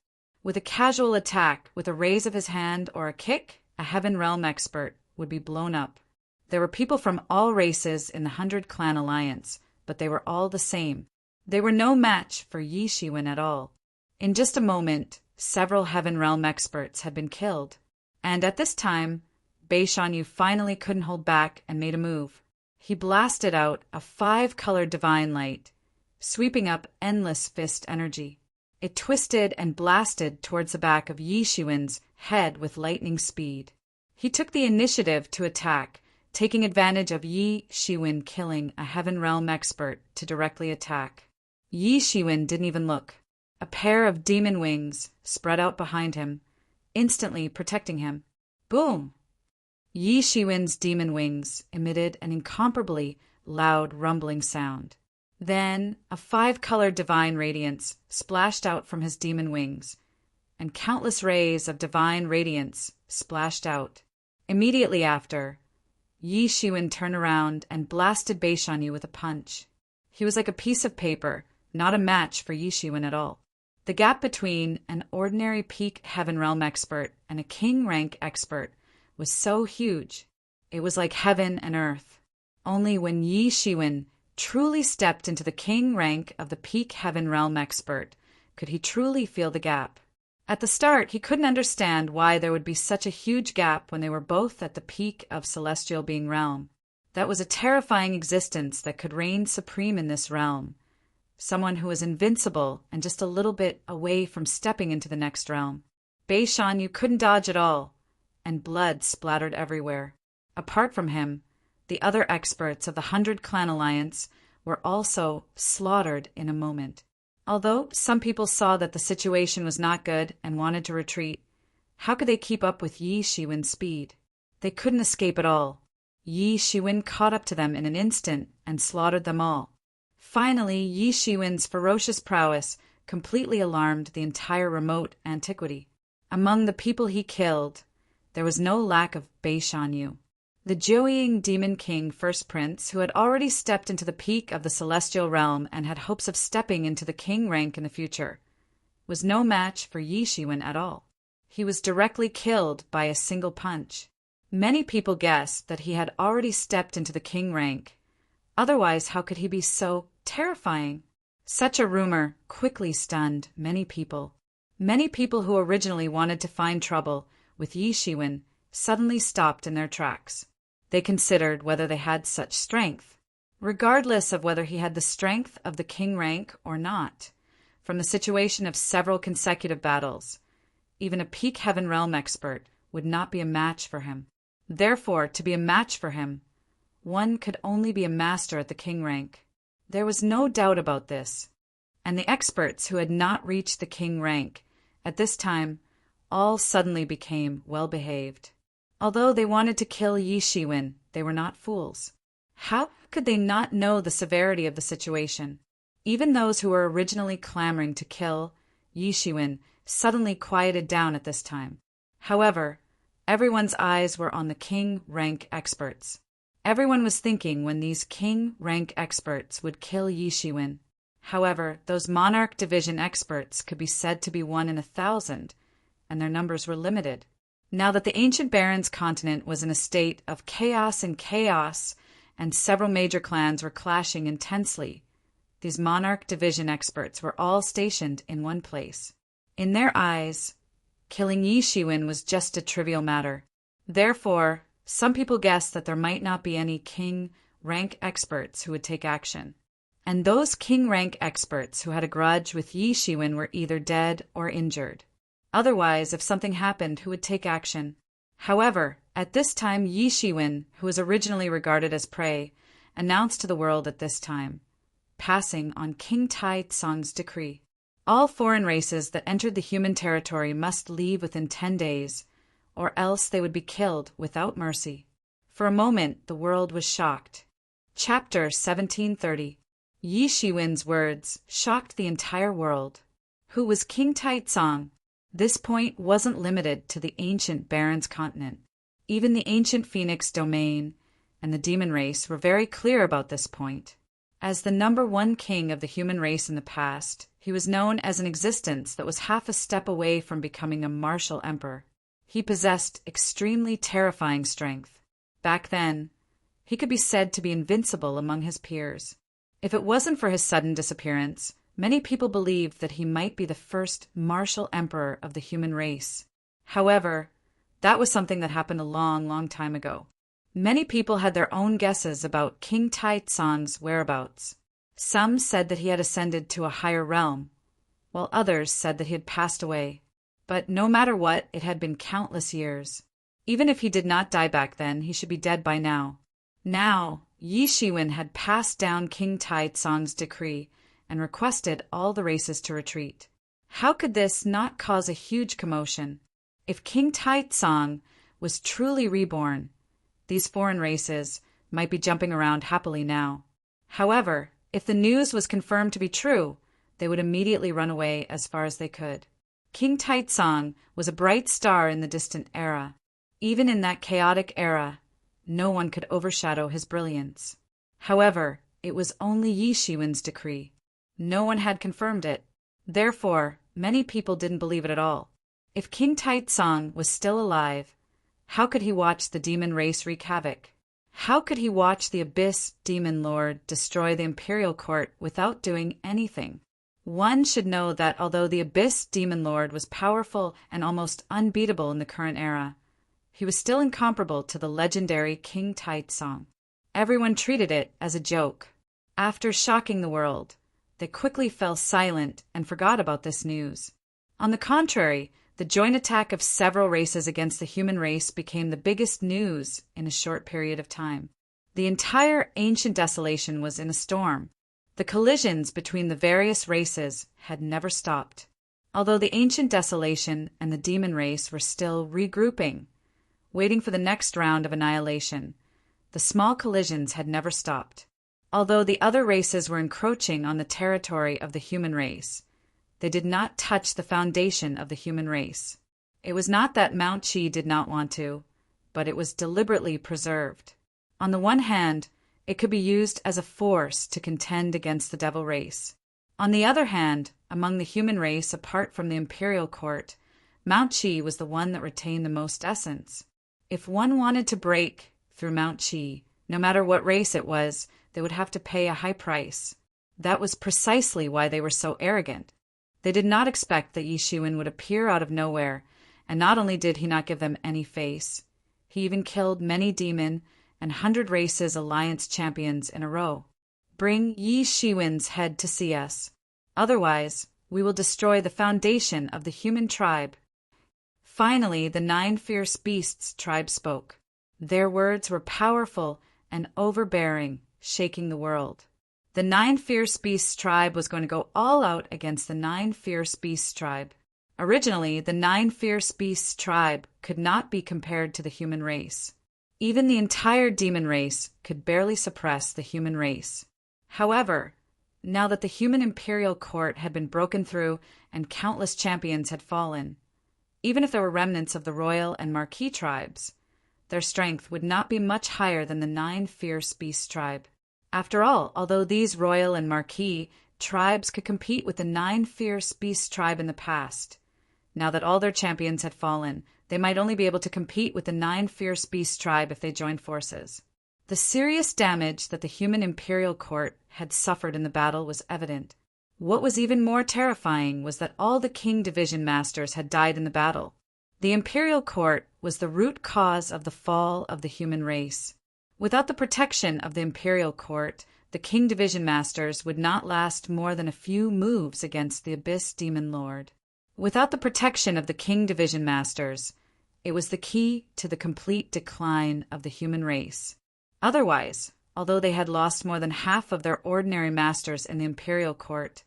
With a casual attack, with a raise of his hand or a kick, a Heaven Realm expert would be blown up. There were people from all races in the 100-clan alliance, but they were all the same. They were no match for Yi Shiwen at all. In just a moment, several Heaven Realm experts had been killed. And at this time, Bei Shan Yu finally couldn't hold back and made a move. He blasted out a 5-colored divine light, sweeping up endless fist energy. It twisted and blasted towards the back of Yi Shiwen's head with lightning speed. He took the initiative to attack, taking advantage of Yi Shiwen killing a Heaven Realm expert to directly attack. Yi Shiwen didn't even look. A pair of demon wings spread out behind him, instantly protecting him. Boom! Yi Shiwen's demon wings emitted an incomparably loud rumbling sound. Then a 5-colored divine radiance splashed out from his demon wings, and countless rays of divine radiance splashed out. Immediately after, Yi Shiwen turned around and blasted Bei Shan Yu with a punch. He was like a piece of paper, not a match for Yi Shiwen at all. The gap between an ordinary peak Heaven Realm expert and a king rank expert was so huge. It was like heaven and earth. Only when Yi Shiwen truly stepped into the king rank of the peak Heaven Realm expert could he truly feel the gap. At the start, he couldn't understand why there would be such a huge gap when they were both at the peak of celestial being realm. That was a terrifying existence that could reign supreme in this realm. Someone who was invincible and just a little bit away from stepping into the next realm. Bei Shan Yu couldn't dodge at all, and blood splattered everywhere. Apart from him, the other experts of the 100-clan alliance were also slaughtered in a moment. Although some people saw that the situation was not good and wanted to retreat, how could they keep up with Yi Shiwen's speed? They couldn't escape at all. Yi Shiwen caught up to them in an instant and slaughtered them all. Finally, Yi Shiwen's ferocious prowess completely alarmed the entire remote antiquity. Among the people he killed, there was no lack of Bei Shan Yu. The Jiuying Demon King First Prince, who had already stepped into the peak of the celestial realm and had hopes of stepping into the king rank in the future, was no match for Yi Shiwen at all. He was directly killed by a single punch. Many people guessed that he had already stepped into the king rank. Otherwise, how could he be so terrifying? Such a rumor quickly stunned many people. Many people who originally wanted to find trouble with Yi Shiwen suddenly stopped in their tracks. They considered whether they had such strength, regardless of whether he had the strength of the king rank or not. From the situation of several consecutive battles, even a peak Heaven Realm expert would not be a match for him. Therefore, to be a match for him, one could only be a master at the king rank. There was no doubt about this. And the experts who had not reached the king rank at this time all suddenly became well-behaved. Although they wanted to kill Yi Shiwen, they were not fools. How could they not know the severity of the situation? Even those who were originally clamoring to kill Yi Shiwen suddenly quieted down at this time. However, everyone's eyes were on the king rank experts. Everyone was thinking when these king rank experts would kill Yi Shiwen. However, those monarch division experts could be said to be 1 in 1,000, and their numbers were limited. Now that the ancient Barrens continent was in a state of chaos and several major clans were clashing intensely, these monarch division experts were all stationed in one place. In their eyes, killing Yi Shiwen was just a trivial matter. Therefore, some people guessed that there might not be any king rank experts who would take action. And those king rank experts who had a grudge with Yi Shiwen were either dead or injured. Otherwise, if something happened, who would take action? However, at this time, Yi Shiwen, who was originally regarded as prey, announced to the world at this time, passing on King Tai Tsong's decree. All foreign races that entered the human territory must leave within 10 days, or else they would be killed without mercy. For a moment, the world was shocked. Chapter 1730. Yi Shiwen's words shocked the entire world. Who was King Tai Tsong? This point wasn't limited to the ancient Barrens continent. Even the ancient Phoenix domain and the demon race were very clear about this point. As the number one king of the human race in the past, he was known as an existence that was half a step away from becoming a martial emperor. He possessed extremely terrifying strength. Back then, he could be said to be invincible among his peers. If it wasn't for his sudden disappearance, many people believed that he might be the first martial emperor of the human race. However, that was something that happened a long, long time ago. Many people had their own guesses about King Taizong's whereabouts. Some said that he had ascended to a higher realm, while others said that he had passed away. But no matter what, it had been countless years. Even if he did not die back then, he should be dead by now. Now, Yi Shiwen had passed down King Taizong's decree and requested all the races to retreat. How could this not cause a huge commotion? If King Taizong was truly reborn, these foreign races might be jumping around happily now. However, if the news was confirmed to be true, they would immediately run away as far as they could. King Taizong was a bright star in the distant era. Even in that chaotic era, no one could overshadow his brilliance. However, it was only Yi Shiwen's decree. No one had confirmed it. Therefore, many people didn't believe it at all. If King Taizong was still alive, how could he watch the demon race wreak havoc? How could he watch the Abyss Demon Lord destroy the imperial court without doing anything? One should know that although the Abyss Demon Lord was powerful and almost unbeatable in the current era, he was still incomparable to the legendary King Taizong. Everyone treated it as a joke. After shocking the world, they quickly fell silent and forgot about this news. On the contrary, the joint attack of several races against the human race became the biggest news in a short period of time. The entire ancient desolation was in a storm. The collisions between the various races had never stopped. Although the ancient desolation and the demon race were still regrouping, waiting for the next round of annihilation, the small collisions had never stopped. Although the other races were encroaching on the territory of the human race, they did not touch the foundation of the human race. It was not that Mount Qi did not want to, but it was deliberately preserved. On the one hand, it could be used as a force to contend against the devil race. On the other hand, among the human race apart from the imperial court, Mount Qi was the one that retained the most essence. If one wanted to break through Mount Qi, no matter what race it was, they would have to pay a high price. That was precisely why they were so arrogant. They did not expect that Yi Shiwen would appear out of nowhere, and not only did he not give them any face, he even killed many demon and 100 races alliance champions in a row. Bring Yi Shiwen's head to see us. Otherwise, we will destroy the foundation of the human tribe. Finally, the 9 fierce beasts tribe spoke. Their words were powerful and overbearing, shaking the world. The 9 fierce beasts tribe was going to go all out against the 9 fierce beasts tribe. Originally, the 9 fierce beasts tribe could not be compared to the human race. Even the entire demon race could barely suppress the human race. However, now that the human imperial court had been broken through and countless champions had fallen, even if there were remnants of the royal and marquis tribes, their strength would not be much higher than the 9 fierce beasts tribe. After all, although these royal and marquis tribes could compete with the 9 fierce beasts tribe in the past, now that all their champions had fallen, they might only be able to compete with the 9 fierce beasts tribe if they joined forces. The serious damage that the human imperial court had suffered in the battle was evident. What was even more terrifying was that all the king division masters had died in the battle. The imperial court was the root cause of the fall of the human race. Without the protection of the imperial court, the king division masters would not last more than a few moves against the Abyss Demon Lord. Without the protection of the king division masters, it was the key to the complete decline of the human race. Otherwise, although they had lost more than half of their ordinary masters in the imperial court,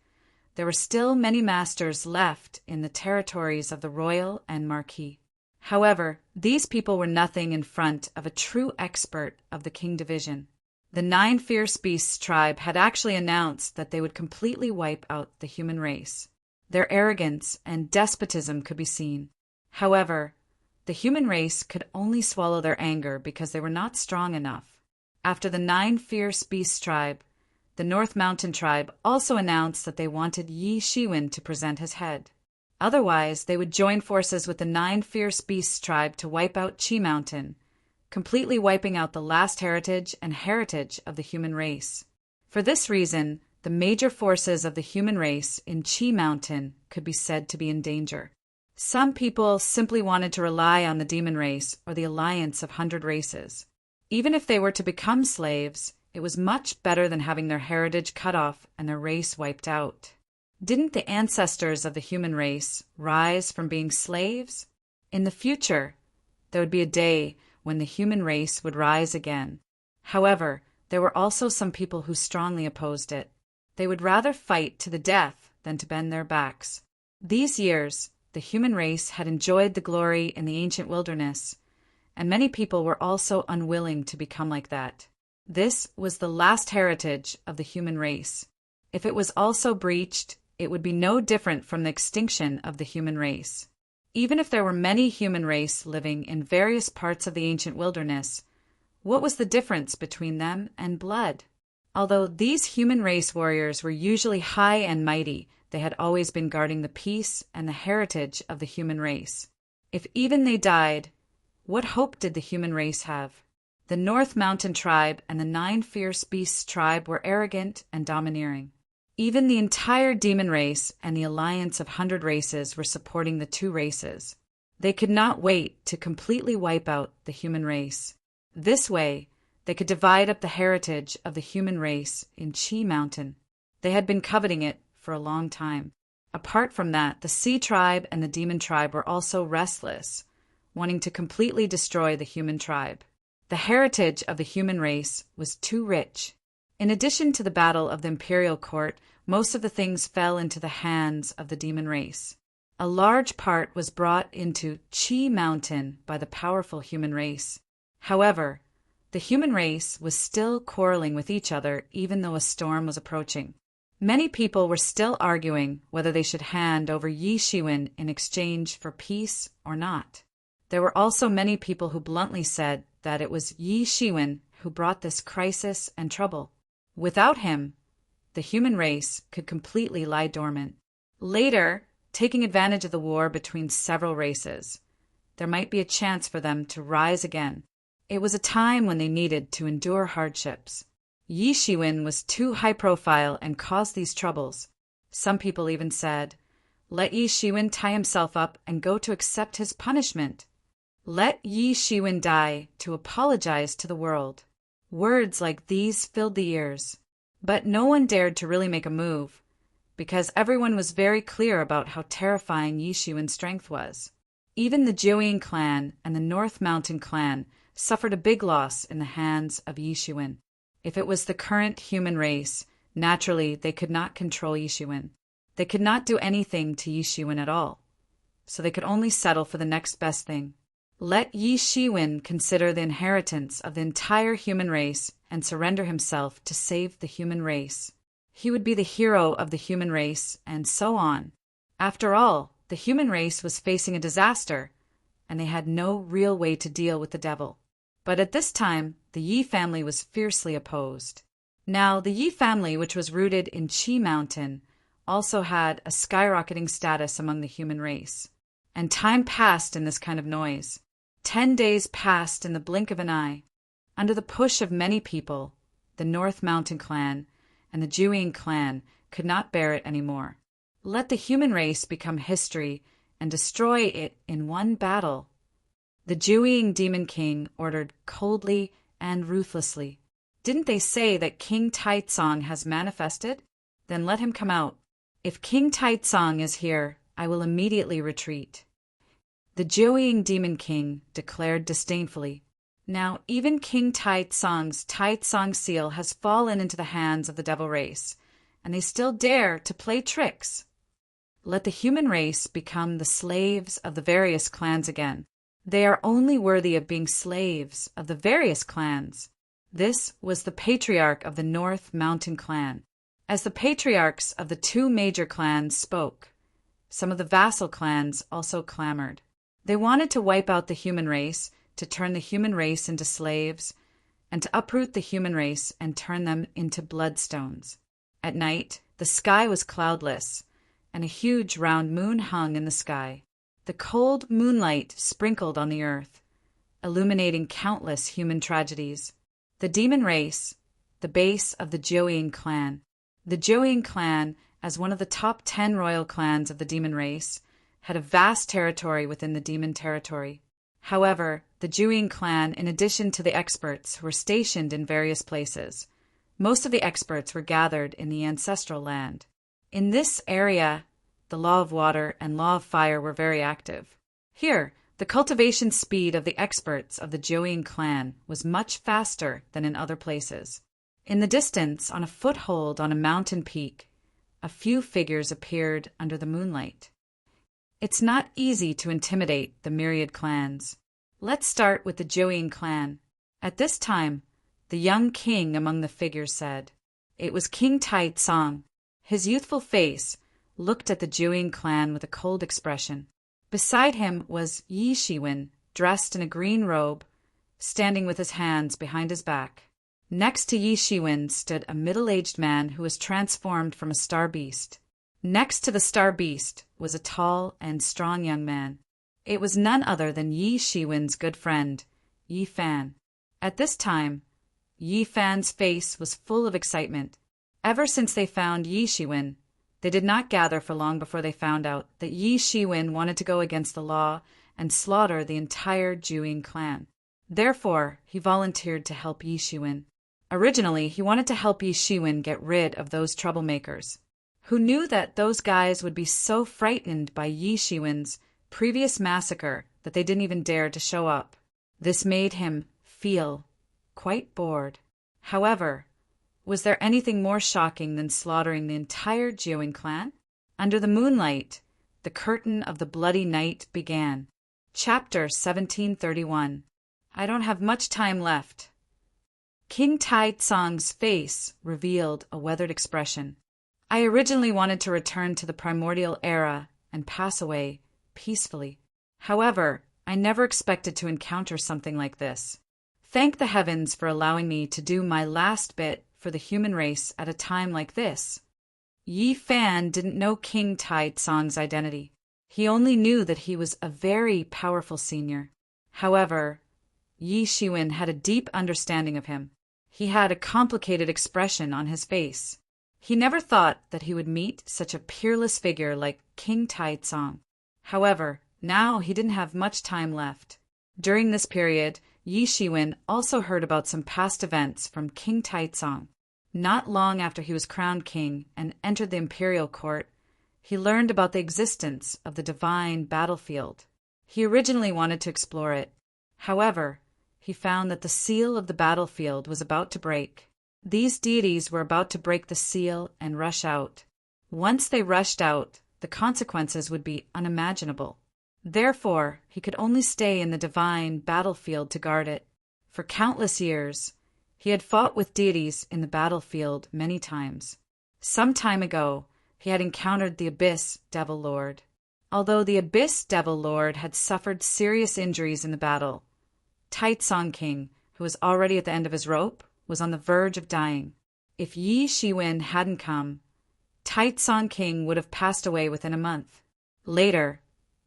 there were still many masters left in the territories of the royal and marquis. However, these people were nothing in front of a true expert of the king division. The 9 fierce beasts tribe had actually announced that they would completely wipe out the human race. Their arrogance and despotism could be seen. However, the human race could only swallow their anger because they were not strong enough. After the 9 Fierce Beast tribe, the North Mountain tribe also announced that they wanted Yi Shiwen to present his head. Otherwise, they would join forces with the 9 Fierce Beasts tribe to wipe out Qi Mountain, completely wiping out the last heritage of the human race. For this reason, the major forces of the human race in Qi Mountain could be said to be in danger. Some people simply wanted to rely on the demon race or the alliance of 100 races. Even if they were to become slaves, it was much better than having their heritage cut off and their race wiped out. Didn't the ancestors of the human race rise from being slaves? In the future, there would be a day when the human race would rise again. However, there were also some people who strongly opposed it. They would rather fight to the death than to bend their backs. These years, the human race had enjoyed the glory in the ancient wilderness, and many people were also unwilling to become like that. This was the last heritage of the human race. If it was also breached, it would be no different from the extinction of the human race. Even if there were many human race living in various parts of the ancient wilderness, what was the difference between them and blood? Although these human race warriors were usually high and mighty, they had always been guarding the peace and the heritage of the human race. If even they died, what hope did the human race have? The North Mountain tribe and the 9 Fierce Beasts tribe were arrogant and domineering. Even the entire demon race and the alliance of 100 races were supporting the 2 races. They could not wait to completely wipe out the human race. This way, they could divide up the heritage of the human race in Qi Mountain. They had been coveting it for a long time. Apart from that, the Sea tribe and the demon tribe were also restless, wanting to completely destroy the human tribe. The heritage of the human race was too rich. In addition to the battle of the imperial court, most of the things fell into the hands of the demon race. A large part was brought into Qi Mountain by the powerful human race. However, the human race was still quarreling with each other even though a storm was approaching. Many people were still arguing whether they should hand over Yi Shiwen in exchange for peace or not. There were also many people who bluntly said that it was Yi Shiwen who brought this crisis and trouble. Without him, the human race could completely lie dormant. Later, taking advantage of the war between several races, there might be a chance for them to rise again. It was a time when they needed to endure hardships. Yi Shiwen was too high profile and caused these troubles. Some people even said, "Let Yi Shiwen tie himself up and go to accept his punishment. Let Yi Shiwen die to apologize to the world." Words like these filled the ears. But no one dared to really make a move, because everyone was very clear about how terrifying Yi Shiwen's strength was. Even the Jiuying clan and the North Mountain clan suffered a big loss in the hands of Yi Shiwen. If it was the current human race, naturally they could not control Yi Shiwen. They could not do anything to Yi Shiwen at all, so they could only settle for the next best thing. Let Yi Shiwen consider the inheritance of the entire human race and surrender himself to save the human race. He would be the hero of the human race, and so on. After all, the human race was facing a disaster, and they had no real way to deal with the devil. But at this time, the Yi family was fiercely opposed. Now, the Yi family, which was rooted in Qi Mountain, also had a skyrocketing status among the human race. And time passed in this kind of noise. 10 days passed in the blink of an eye. Under the push of many people, the North Mountain clan and the Jiuying clan could not bear it anymore. Let the human race become history and destroy it in one battle. The Jiuying demon king ordered coldly and ruthlessly. Didn't they say that King Taitsong has manifested? Then let him come out. If King Taitsong is here, I will immediately retreat. The Jiuying demon king declared disdainfully, "Now even King Taitsong's Taitsong seal has fallen into the hands of the devil race, and they still dare to play tricks. Let the human race become the slaves of the various clans again. They are only worthy of being slaves of the various clans." This was the patriarch of the North Mountain clan. As the patriarchs of the 2 major clans spoke, some of the vassal clans also clamored. They wanted to wipe out the human race, to turn the human race into slaves, and to uproot the human race and turn them into bloodstones. At night, the sky was cloudless, and a huge round moon hung in the sky. The cold moonlight sprinkled on the earth, illuminating countless human tragedies. The demon race, the base of the Joeing clan. The Joeing clan, as one of the top 10 royal clans of the demon race, had a vast territory within the demon territory. However, the Joeing clan, in addition to the experts who were stationed in various places, most of the experts were gathered in the ancestral land. In this area, the law of water and law of fire were very active. Here, the cultivation speed of the experts of the Joeing clan was much faster than in other places. In the distance, on a foothold on a mountain peak, a few figures appeared under the moonlight. It's not easy to intimidate the myriad clans. Let's start with the Joeing clan. At this time, the young king among the figures said. It was King Tai Tsong. His youthful face looked at the Joeing clan with a cold expression. Beside him was Yi Shiwen, dressed in a green robe, standing with his hands behind his back. Next to Yi Shiwen stood a middle-aged man who was transformed from a star beast. Next to the star beast was a tall and strong young man. It was none other than Yi Shiwen's good friend, Yi Fan. At this time, Yi Fan's face was full of excitement. Ever since they found Yi Shiwen, they did not gather for long before they found out that Yi Shiwen wanted to go against the law and slaughter the entire Joeing clan. Therefore, he volunteered to help Yi Shiwen. Originally, he wanted to help Yi Shiwen get rid of those troublemakers, who knew that those guys would be so frightened by Yi Shiwen's previous massacre that they didn't even dare to show up. This made him feel quite bored. However, was there anything more shocking than slaughtering the entire Joeing clan? Under the moonlight, the curtain of the bloody night began. Chapter 1731. I don't have much time left. King Tai Tsong's face revealed a weathered expression. I originally wanted to return to the primordial era and pass away peacefully. However, I never expected to encounter something like this. Thank the heavens for allowing me to do my last bit for the human race at a time like this. Yi Fan didn't know King Tai Tsong's identity. He only knew that he was a very powerful senior. However, Yi Shiwen had a deep understanding of him. He had a complicated expression on his face. He never thought that he would meet such a peerless figure like King Tai Tsong. However, now he didn't have much time left. During this period, Yi Shiwen also heard about some past events from King Tai Tsong. Not long after he was crowned king and entered the imperial court, he learned about the existence of the divine battlefield. He originally wanted to explore it. However, he found that the seal of the battlefield was about to break. These deities were about to break the seal and rush out. Once they rushed out, the consequences would be unimaginable. Therefore, he could only stay in the divine battlefield to guard it. For countless years, he had fought with deities in the battlefield many times. Some time ago, he had encountered the Abyss Devil Lord. Although the Abyss Devil Lord had suffered serious injuries in the battle, Tai Tsong King, who was already at the end of his rope, was on the verge of dying. If Yi Shiwen hadn't come, Tai Tsong King would have passed away within a month. Later,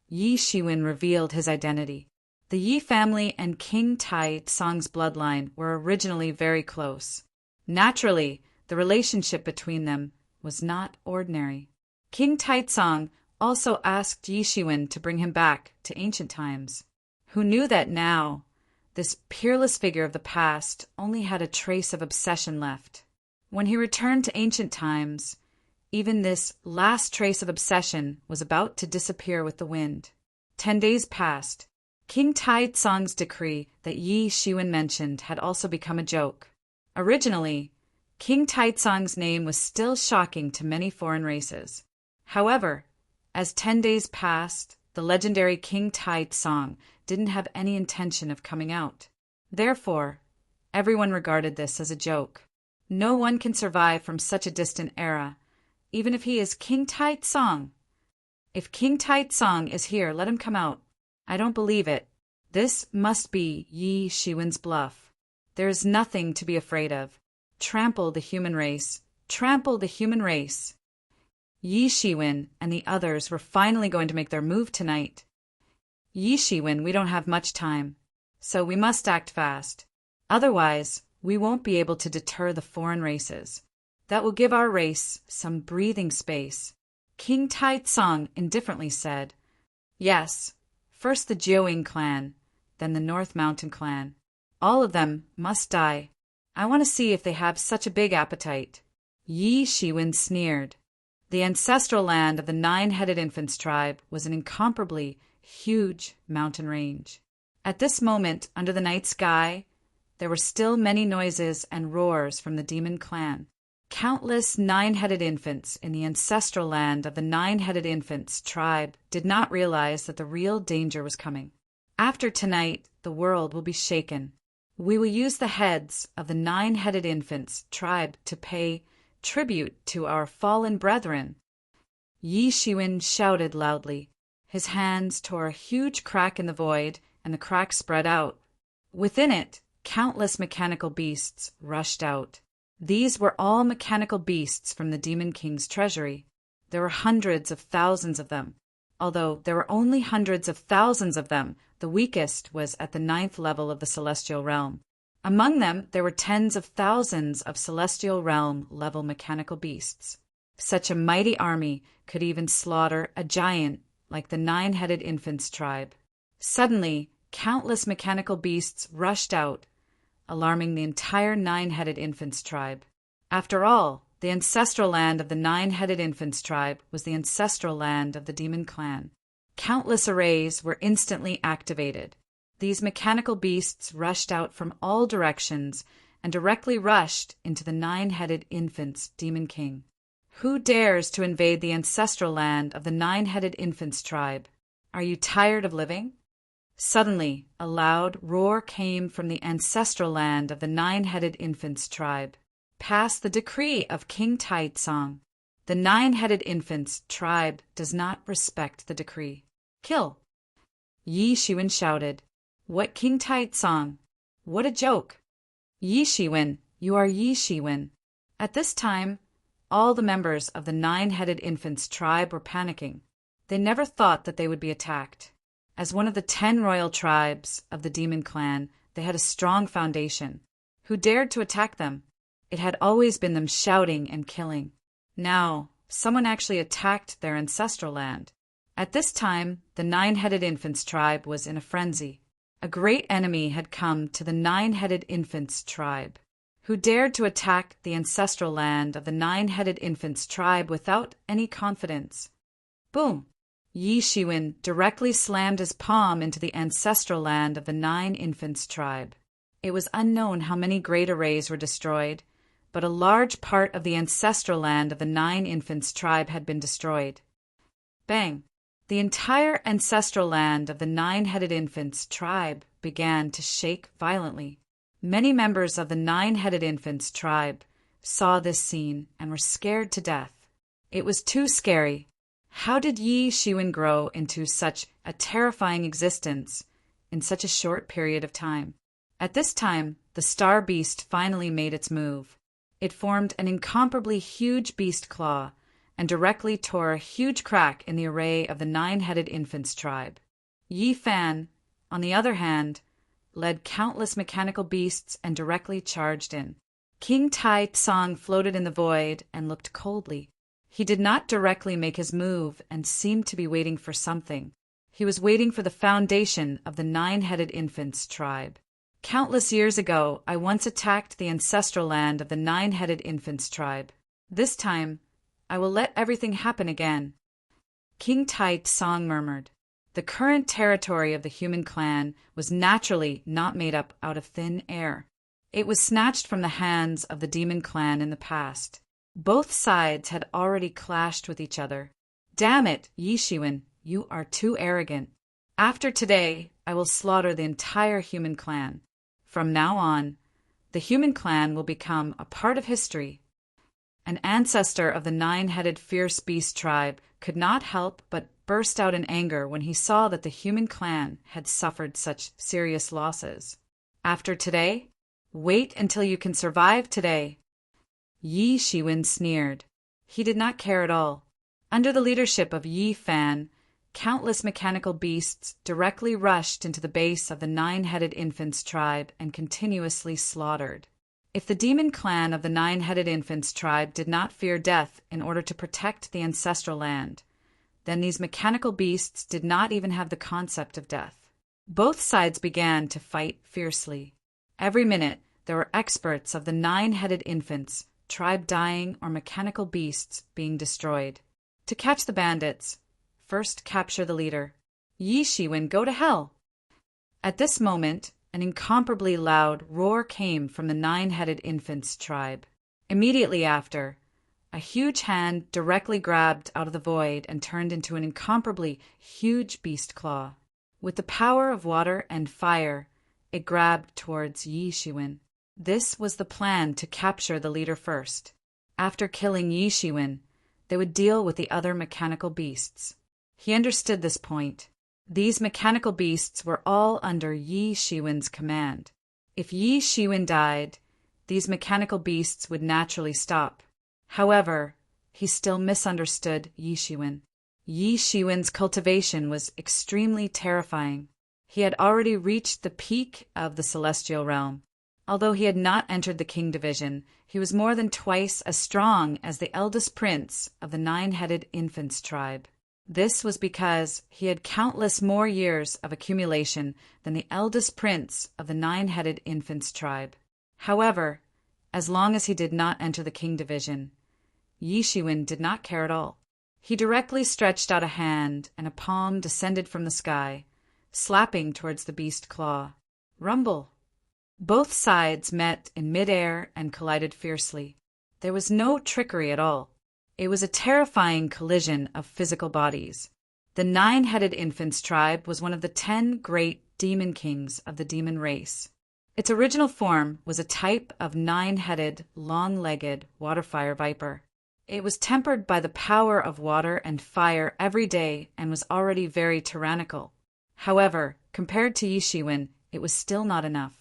Yi Shiwen revealed his identity. The Yi family and King Tai Tsong's bloodline were originally very close. Naturally, the relationship between them was not ordinary. King Tai Tsong also asked Yi Shiwen to bring him back to ancient times. Who knew that now, this peerless figure of the past only had a trace of obsession left. When he returned to ancient times, even this last trace of obsession was about to disappear with the wind. 10 days passed. King Tai Tsong's decree that Yi Shiwen mentioned had also become a joke. Originally, King Tai Tsong's name was still shocking to many foreign races. However, as 10 days passed, the legendary King Tai Tsong didn't have any intention of coming out. Therefore, everyone regarded this as a joke. No one can survive from such a distant era, even if he is King Tai Tsong. If King Tai Tsong is here, let him come out. I don't believe it. This must be Yi Shiwen's bluff. There is nothing to be afraid of. Trample the human race. Trample the human race. Yi Shiwen and the others were finally going to make their move tonight. Yi Shiwen, we don't have much time, so we must act fast. Otherwise, we won't be able to deter the foreign races. That will give our race some breathing space. King Taitsong indifferently said, Yes, first the Jiuying clan, then the North Mountain clan. All of them must die. I want to see if they have such a big appetite. Yi Shiwen sneered. The ancestral land of the nine-headed infants tribe was an incomparably huge mountain range. At this moment, under the night sky, there were still many noises and roars from the demon clan. Countless nine-headed infants in the ancestral land of the nine-headed infants tribe did not realize that the real danger was coming. After tonight, the world will be shaken. We will use the heads of the nine-headed infants tribe to pay tribute to our fallen brethren. Yi Shiwen shouted loudly. His hands tore a huge crack in the void, and the crack spread out. Within it, countless mechanical beasts rushed out. These were all mechanical beasts from the Demon King's treasury. There were hundreds of thousands of them. Although there were only hundreds of thousands of them, the weakest was at the 9th level of the Celestial Realm. Among them, there were tens of thousands of Celestial Realm-level mechanical beasts. Such a mighty army could even slaughter a giant like the nine-headed infants tribe. Suddenly, countless mechanical beasts rushed out, alarming the entire nine-headed infants tribe. After all, the ancestral land of the nine-headed infants tribe was the ancestral land of the demon clan. Countless arrays were instantly activated. These mechanical beasts rushed out from all directions and directly rushed into the nine-headed infants' demon king. Who dares to invade the ancestral land of the nine-headed infants tribe? Are you tired of living? Suddenly, a loud roar came from the ancestral land of the nine-headed infants tribe. Pass the decree of King Taitsong. The nine-headed infants tribe does not respect the decree. Kill! Yi Shiwen shouted. What King Taitsong? What a joke! Yi Shiwen, you are Yi Shiwen. At this time, all the members of the nine-headed infants tribe were panicking. They never thought that they would be attacked. As one of the 10 royal tribes of the demon clan, they had a strong foundation. Who dared to attack them? It had always been them shouting and killing. Now, someone actually attacked their ancestral land. At this time, the nine-headed infants tribe was in a frenzy. A great enemy had come to the nine-headed infants tribe. Who dared to attack the ancestral land of the nine-headed infants tribe without any confidence? Boom! Yi Shiwen directly slammed his palm into the ancestral land of the nine infants tribe. It was unknown how many great arrays were destroyed, but a large part of the ancestral land of the nine infants tribe had been destroyed. Bang! The entire ancestral land of the nine-headed infants tribe began to shake violently. Many members of the nine-headed infants tribe saw this scene and were scared to death. It was too scary. How did Yi Shiwen grow into such a terrifying existence in such a short period of time? At this time, the star beast finally made its move. It formed an incomparably huge beast claw and directly tore a huge crack in the array of the nine-headed infants tribe. Yi Fan, on the other hand, led countless mechanical beasts and directly charged in. King Tai Tsong floated in the void and looked coldly. He did not directly make his move and seemed to be waiting for something. He was waiting for the foundation of the nine-headed infants tribe. Countless years ago, I once attacked the ancestral land of the nine-headed infants tribe. This time, I will let everything happen again. King Tai Tsong murmured. The current territory of the human clan was naturally not made up out of thin air. It was snatched from the hands of the demon clan in the past. Both sides had already clashed with each other. Damn it, Yi Shiwen, you are too arrogant. After today, I will slaughter the entire human clan. From now on, the human clan will become a part of history. An ancestor of the nine-headed fierce beast tribe could not help but burst out in anger when he saw that the human clan had suffered such serious losses. After today, Wait until you can survive today." Yi Shiwen sneered. He did not care at all. Under the leadership of Yi Fan, countless mechanical beasts directly rushed into the base of the nine-headed infants tribe and continuously slaughtered. If the demon clan of the nine-headed infants tribe did not fear death in order to protect the ancestral land, then these mechanical beasts did not even have the concept of death. Both sides began to fight fiercely. Every minute, there were experts of the nine-headed infants tribe dying or mechanical beasts being destroyed. To catch the bandits, first capture the leader. Yi Shiwen, go to hell! At this moment, an incomparably loud roar came from the nine-headed infants tribe. Immediately after, a huge hand directly grabbed out of the void and turned into an incomparably huge beast claw. With the power of water and fire, it grabbed towards Yi Shiwen. This was the plan to capture the leader first. After killing Yi Shiwen, they would deal with the other mechanical beasts. He understood this point. These mechanical beasts were all under Yi Shiwen's command. If Yi Shiwen died, these mechanical beasts would naturally stop. However, he still misunderstood Yi Shiwen. Yi Shiwen's cultivation was extremely terrifying. He had already reached the peak of the celestial realm. Although he had not entered the king division, he was more than twice as strong as the eldest prince of the nine-headed infants tribe. This was because he had countless more years of accumulation than the eldest prince of the nine-headed infants tribe. However, as long as he did not enter the king division, Yi Shiwen did not care at all. He directly stretched out a hand, and a palm descended from the sky, slapping towards the beast claw. Rumble! Both sides met in mid-air and collided fiercely. There was no trickery at all. It was a terrifying collision of physical bodies. The nine-headed infants tribe was one of the 10 great demon kings of the demon race. Its original form was a type of nine-headed, long-legged water-fire viper. It was tempered by the power of water and fire every day and was already very tyrannical. However, compared to Yi Shiwen, it was still not enough.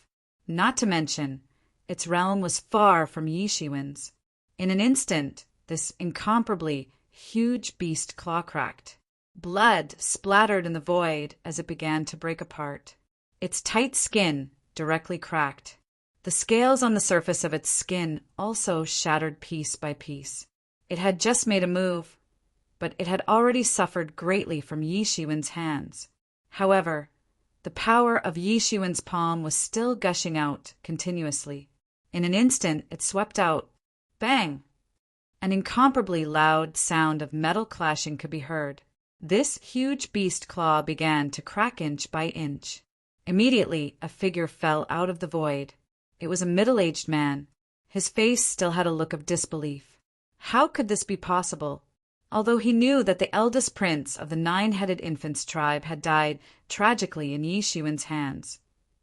Not to mention, its realm was far from Yi Shiwen's. In an instant, this incomparably huge beast claw cracked. Blood splattered in the void as it began to break apart. Its tight skin directly cracked. The scales on the surface of its skin also shattered piece by piece. It had just made a move, but it had already suffered greatly from Yi Shiwen's hands. However, the power of Yi Shiwen's palm was still gushing out continuously. In an instant, it swept out. Bang! An incomparably loud sound of metal clashing could be heard. This huge beast claw began to crack inch by inch. Immediately, a figure fell out of the void. It was a middle-aged man. His face still had a look of disbelief. How could this be possible? Although he knew that the eldest prince of the nine-headed infants tribe had died tragically in Yi Shiwen's hands,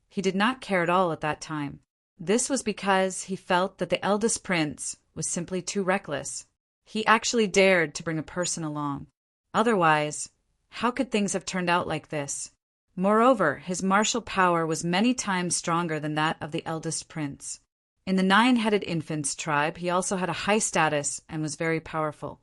he did not care at all at that time. This was because he felt that the eldest prince was simply too reckless. He actually dared to bring a person along. Otherwise, how could things have turned out like this? Moreover, his martial power was many times stronger than that of the eldest prince. In the nine-headed infants tribe, he also had a high status and was very powerful.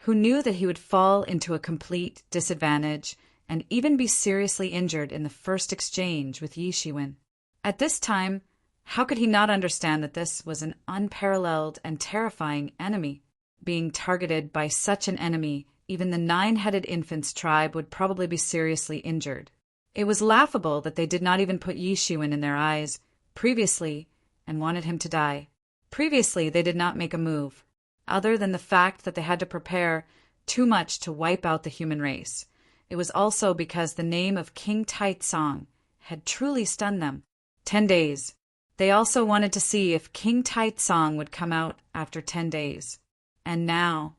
Who knew that he would fall into a complete disadvantage and even be seriously injured in the first exchange with Yi Shiwen? At this time, how could he not understand that this was an unparalleled and terrifying enemy? Being targeted by such an enemy, even the nine-headed infants tribe would probably be seriously injured. It was laughable that they did not even put Yi Shiwen in their eyes previously and wanted him to die. Previously, they did not make a move, other than the fact that they had to prepare too much to wipe out the human race. It was also because the name of King Taitsong had truly stunned them. 10 days. They also wanted to see if King Taitsong would come out after 10 days. And now,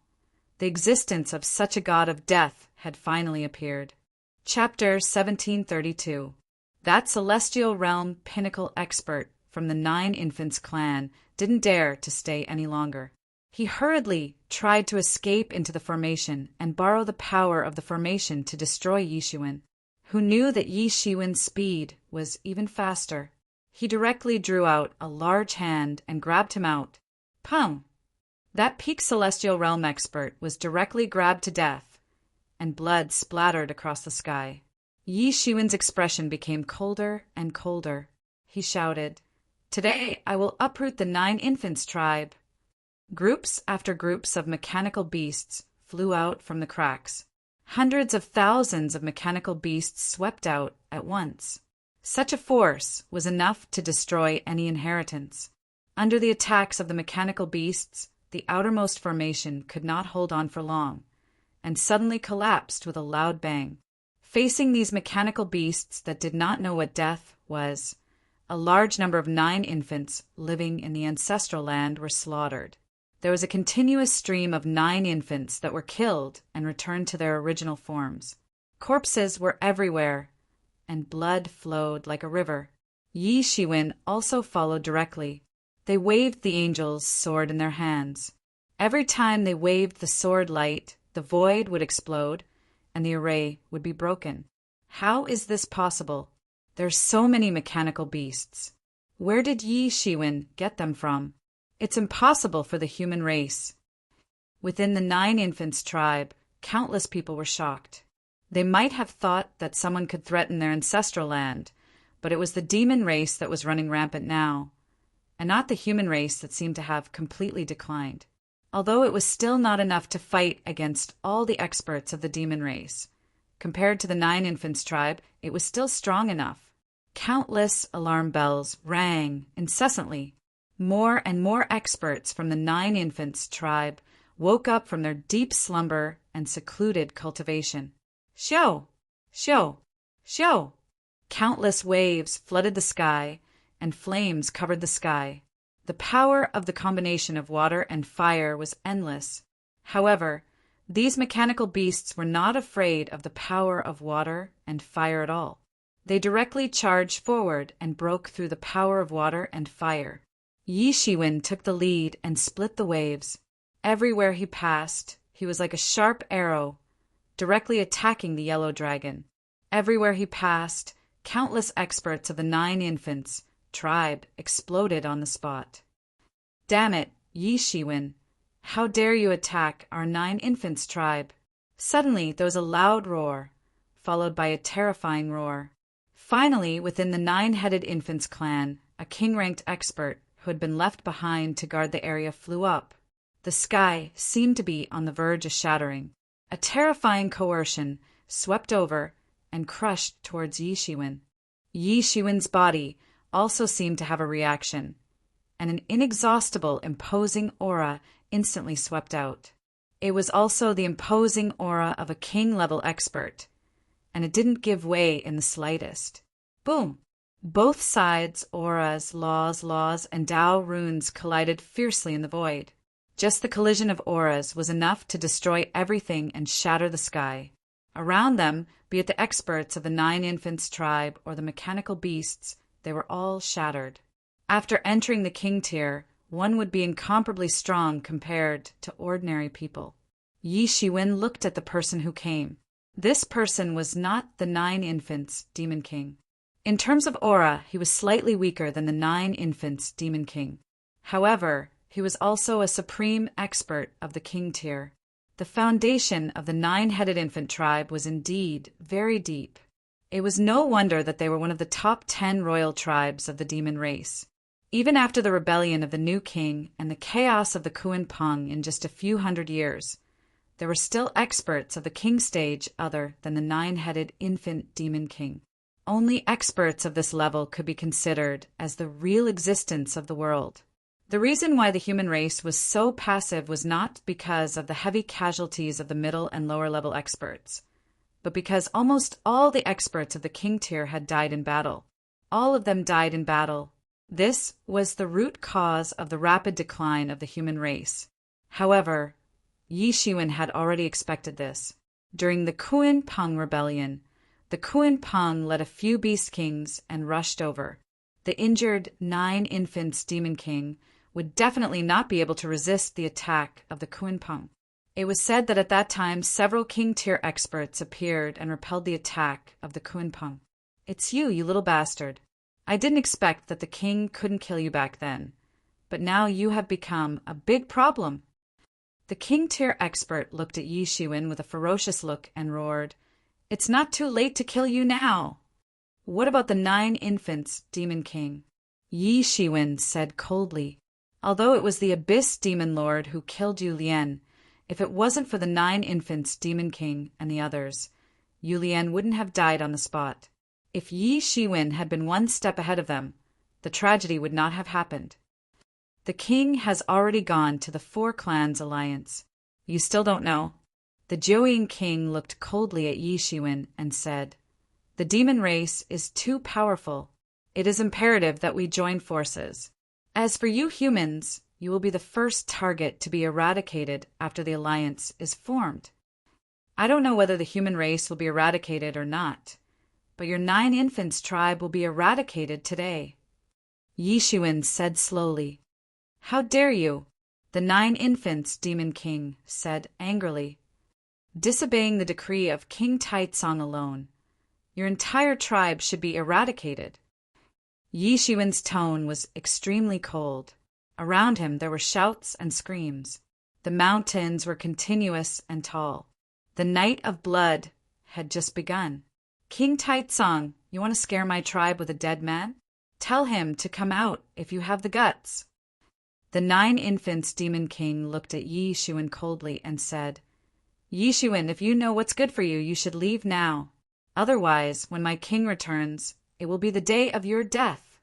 the existence of such a god of death had finally appeared. Chapter 1732. That celestial realm pinnacle expert from the Nine Infants clan didn't dare to stay any longer. He hurriedly tried to escape into the formation and borrow the power of the formation to destroy Yi Shiwen, who knew that Yi Shiwen's speed was even faster. He directly drew out a large hand and grabbed him out. Pum! That peak celestial realm expert was directly grabbed to death, and blood splattered across the sky. Yi Shiwen's expression became colder and colder. He shouted, "Today I will uproot the 9 infants tribe." Groups after groups of mechanical beasts flew out from the cracks. Hundreds of thousands of mechanical beasts swept out at once. Such a force was enough to destroy any inheritance. Under the attacks of the mechanical beasts, the outermost formation could not hold on for long, and suddenly collapsed with a loud bang. Facing these mechanical beasts that did not know what death was, a large number of 9 infants living in the ancestral land were slaughtered. There was a continuous stream of 9 infants that were killed and returned to their original forms. Corpses were everywhere, and blood flowed like a river. Yi Shiwen also followed directly. They waved the angel's sword in their hands. Every time they waved the sword light, the void would explode, and the array would be broken. How is this possible? There are so many mechanical beasts. Where did Yi Shiwen get them from? It's impossible for the human race. Within the 9 infants tribe, countless people were shocked. They might have thought that someone could threaten their ancestral land, but it was the demon race that was running rampant now, and not the human race that seemed to have completely declined. Although it was still not enough to fight against all the experts of the demon race, compared to the 9 infants tribe, it was still strong enough. Countless alarm bells rang incessantly. More and more experts from the 9 infants tribe woke up from their deep slumber and secluded cultivation. Show! Show! Show! Countless waves flooded the sky, and flames covered the sky. The power of the combination of water and fire was endless. However, these mechanical beasts were not afraid of the power of water and fire at all. They directly charged forward and broke through the power of water and fire. Yi Shiwen took the lead and split the waves. Everywhere he passed, he was like a sharp arrow, directly attacking the yellow dragon. Everywhere he passed, countless experts of the 9 infants tribe exploded on the spot. Damn it, Yi Shiwen! How dare you attack our 9 infants tribe? Suddenly there was a loud roar, followed by a terrifying roar. Finally, within the 9-headed infants clan, a king-ranked expert who had been left behind to guard the area flew up. The sky seemed to be on the verge of shattering. A terrifying coercion swept over and crushed towards Yi Shiwen. Yi Shiwen's body also seemed to have a reaction, and an inexhaustible, imposing aura instantly swept out. It was also the imposing aura of a king-level expert, and it didn't give way in the slightest. Boom! Both sides' auras, laws, and Tao runes collided fiercely in the void. Just the collision of auras was enough to destroy everything and shatter the sky. Around them, be it the experts of the 9 infants tribe or the mechanical beasts, they were all shattered. After entering the king tier, one would be incomparably strong compared to ordinary people. Yi Shiwen looked at the person who came. This person was not the 9 infants demon king. In terms of aura, he was slightly weaker than the 9 infants demon king. However, he was also a supreme expert of the king tier. The foundation of the 9-headed infant tribe was indeed very deep. It was no wonder that they were one of the top 10 royal tribes of the demon race. Even after the rebellion of the new king and the chaos of the Kuan Peng in just a few hundred years, there were still experts of the king stage other than the 9-headed infant demon king. Only experts of this level could be considered as the real existence of the world. The reason why the human race was so passive was not because of the heavy casualties of the middle and lower level experts, but because almost all the experts of the king tier had died in battle. All of them died in battle. This was the root cause of the rapid decline of the human race. However, Yi Shiwen had already expected this. During the Kuan Peng rebellion, the Kuan Peng led a few beast kings and rushed over. The injured 9 infants demon king would definitely not be able to resist the attack of the Kuan Peng. It was said that at that time several king-tier experts appeared and repelled the attack of the Kuan Peng. "It's you, you little bastard. I didn't expect that the king couldn't kill you back then, but now you have become a big problem." The king-tier expert looked at Yi Shiwen with a ferocious look and roared, "It's not too late to kill you now." "What about the 9 infants, Demon King?" Yi Shiwen said coldly, "Although it was the Abyss Demon Lord who killed Yu Lian, if it wasn't for the 9 infants, Demon King, and the others, Yu Lian wouldn't have died on the spot. If Yi Shiwen had been 1 step ahead of them, the tragedy would not have happened. The king has already gone to the 4 clans alliance. You still don't know?" The Joeying king looked coldly at Yi Shiwen and said, "The demon race is too powerful. It is imperative that we join forces. As for you humans, you will be the first target to be eradicated after the alliance is formed. I don't know whether the human race will be eradicated or not, but your 9 infants tribe will be eradicated today." Yi Shiwen said slowly, "How dare you?" The 9 infants, Demon King said angrily, "Disobeying the decree of King Taitsong alone. Your entire tribe should be eradicated." Yi Shiwen's tone was extremely cold. Around him there were shouts and screams. The mountains were continuous and tall. The night of blood had just begun. "King Taitsong, you want to scare my tribe with a dead man? Tell him to come out if you have the guts." The 9 infants, Demon King looked at Yi Shiwen coldly and said, "Yi Shiwen, if you know what's good for you, you should leave now. Otherwise, when my king returns, it will be the day of your death."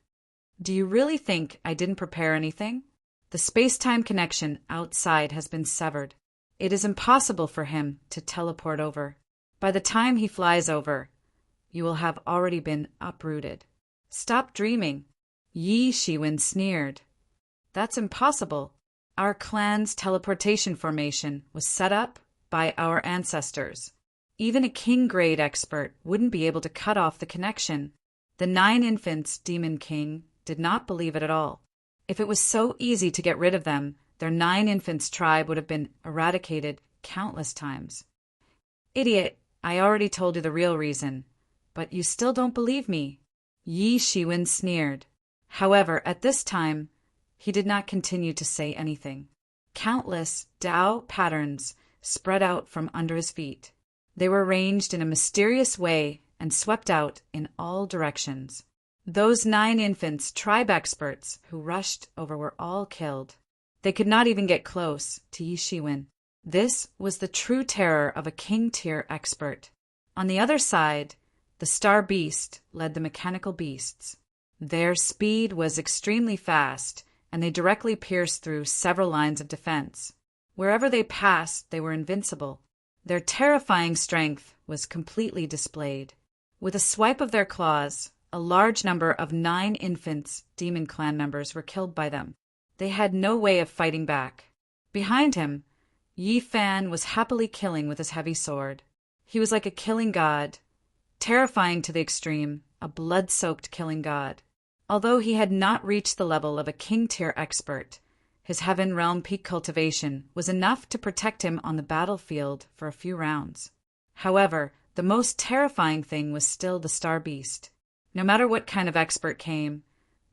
"Do you really think I didn't prepare anything? The space-time connection outside has been severed. It is impossible for him to teleport over. By the time he flies over, you will have already been uprooted. Stop dreaming." Yi Shiwen sneered. "That's impossible. Our clan's teleportation formation was set up by our ancestors. Even a king-grade expert wouldn't be able to cut off the connection." The 9 infants, Demon King, did not believe it at all. If it was so easy to get rid of them, their 9 infants tribe would have been eradicated countless times. "Idiot, I already told you the real reason, but you still don't believe me." Yi Shiwen sneered. However, at this time, he did not continue to say anything. Countless Tao patterns spread out from under his feet. They were arranged in a mysterious way and swept out in all directions. Those 9 infants, tribe experts who rushed over, were all killed. They could not even get close to Yi Shiwen. This was the true terror of a king-tier expert. On the other side, the Star Beast led the mechanical beasts. Their speed was extremely fast, and they directly pierced through several lines of defense. Wherever they passed, they were invincible. Their terrifying strength was completely displayed. With a swipe of their claws, a large number of 9 infants, Demon Clan members, were killed by them. They had no way of fighting back. Behind him, Yi Fan was happily killing with his heavy sword. He was like a killing god, terrifying to the extreme, a blood-soaked killing god. Although he had not reached the level of a king-tier expert, his Heaven Realm peak cultivation was enough to protect him on the battlefield for a few rounds. However, the most terrifying thing was still the Star Beast. No matter what kind of expert came,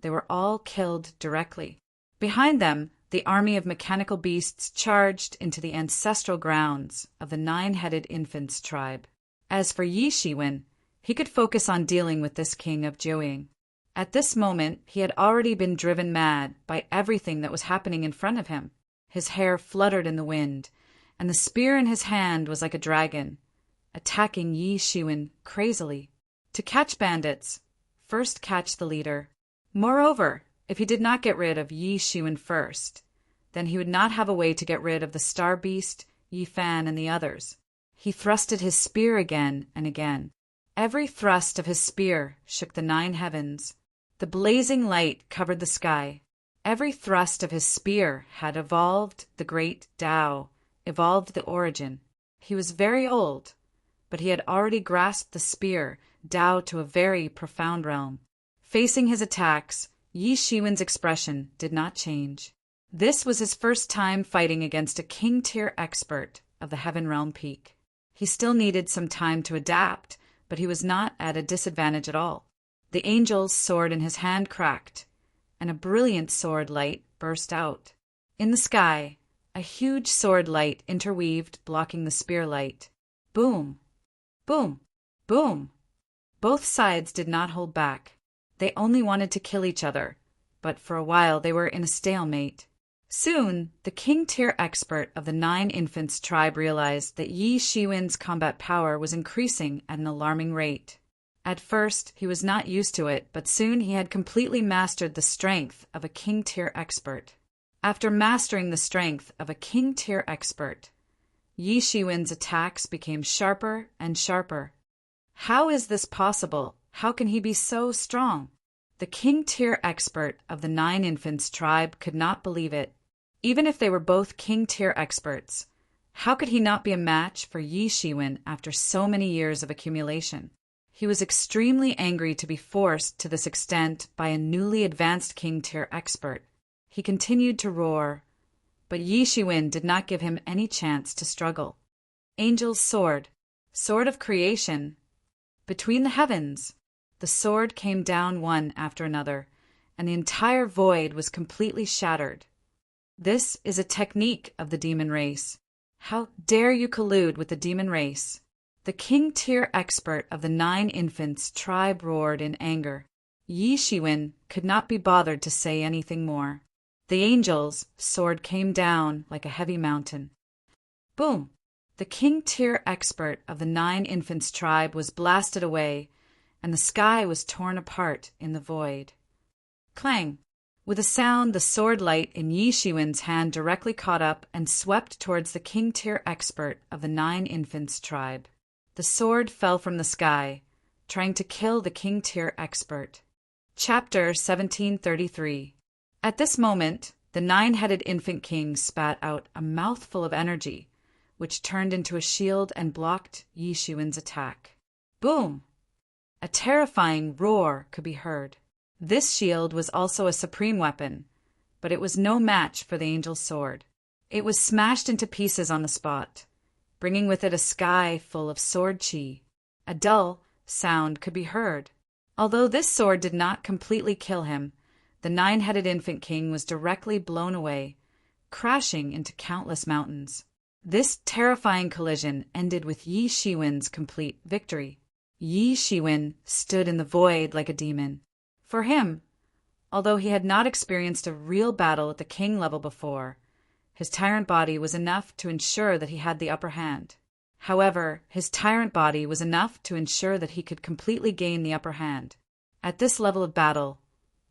they were all killed directly. Behind them, the army of mechanical beasts charged into the ancestral grounds of the 9-headed infants tribe. As for Yi Shiwen, he could focus on dealing with this king of Jiuying. At this moment, he had already been driven mad by everything that was happening in front of him. His hair fluttered in the wind, and the spear in his hand was like a dragon, attacking Yi Shiwen crazily. To catch bandits, first catch the leader. Moreover, if he did not get rid of Yi Shiwen first, then he would not have a way to get rid of the Star Beast, Yi Fan, and the others. He thrusted his spear again and again. Every thrust of his spear shook the 9 heavens. The blazing light covered the sky. Every thrust of his spear had evolved the great Tao, evolved the origin. He was very old, but he had already grasped the spear, Tao, to a very profound realm. Facing his attacks, Yi Shiwen's expression did not change. This was his first time fighting against a king-tier expert of the Heaven Realm Peak. He still needed some time to adapt, but he was not at a disadvantage at all. The angel's sword in his hand cracked, and a brilliant sword light burst out. In the sky, a huge sword light interweaved, blocking the spear light. Boom! Boom! Boom! Both sides did not hold back. They only wanted to kill each other, but for a while they were in a stalemate. Soon, the king-tier expert of the 9 Infants tribe realized that Yi Shiwen's combat power was increasing at an alarming rate. At first, he was not used to it, but soon he had completely mastered the strength of a king-tier expert. After mastering the strength of a king-tier expert, Yi Shiwen's attacks became sharper and sharper. How is this possible? How can he be so strong? The king-tier expert of the 9 Infants tribe could not believe it. Even if they were both king-tier experts, how could he not be a match for Yi Shiwen after so many years of accumulation? He was extremely angry to be forced to this extent by a newly advanced king-tier expert. He continued to roar, but Yi Shiwen did not give him any chance to struggle. Angel's sword, sword of creation. Between the heavens, the sword came down one after another, and the entire void was completely shattered. This is a technique of the demon race. How dare you collude with the demon race? The king-tier expert of the 9 Infants tribe roared in anger. Yi Shiwen could not be bothered to say anything more. The angel's sword came down like a heavy mountain. Boom! The king-tier expert of the 9 Infants tribe was blasted away, and the sky was torn apart in the void. Clang! With a sound, the sword light in Yi Shiwen's hand directly caught up and swept towards the king-tier expert of the 9 Infants tribe. The sword fell from the sky, trying to kill the king-tier expert. Chapter 1733. At this moment, the 9-headed infant king spat out a mouthful of energy, which turned into a shield and blocked Yi Shiwen's attack. Boom! A terrifying roar could be heard. This shield was also a supreme weapon, but it was no match for the angel's sword. It was smashed into pieces on the spot, bringing with it a sky full of sword chi. A dull sound could be heard. Although this sword did not completely kill him, the 9-headed infant king was directly blown away, crashing into countless mountains. This terrifying collision ended with Yi Shiwen's complete victory. Yi Shiwen stood in the void like a demon. For him, although he had not experienced a real battle at the king level before, his tyrant body was enough to ensure that he had the upper hand. However, his tyrant body was enough to ensure that he could completely gain the upper hand. At this level of battle,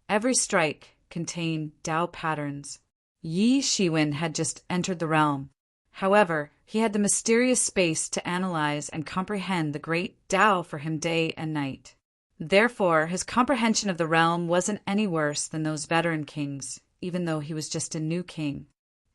every strike contained Tao patterns. Yi Shiwen had just entered the realm. However, he had the mysterious space to analyze and comprehend the great Tao for him day and night. Therefore, his comprehension of the realm wasn't any worse than those veteran kings, even though he was just a new king.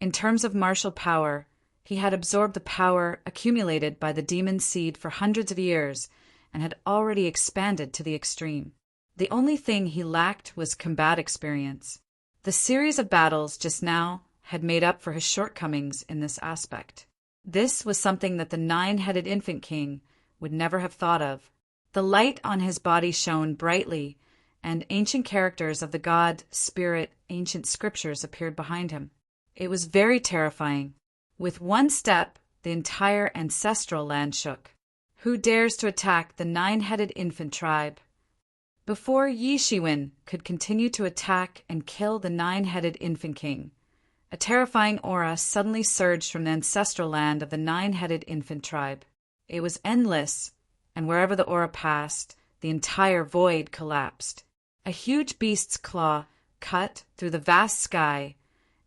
In terms of martial power, he had absorbed the power accumulated by the demon seed for hundreds of years and had already expanded to the extreme. The only thing he lacked was combat experience. The series of battles just now had made up for his shortcomings in this aspect. This was something that the 9-headed infant king would never have thought of. The light on his body shone brightly, and ancient characters of the god, spirit, ancient scriptures appeared behind him. It was very terrifying. With one step, the entire ancestral land shook. Who dares to attack the 9-headed infant tribe? Before Yi Shiwen could continue to attack and kill the 9-headed infant king, a terrifying aura suddenly surged from the ancestral land of the 9-headed infant tribe. It was endless, and wherever the aura passed, the entire void collapsed. A huge beast's claw cut through the vast sky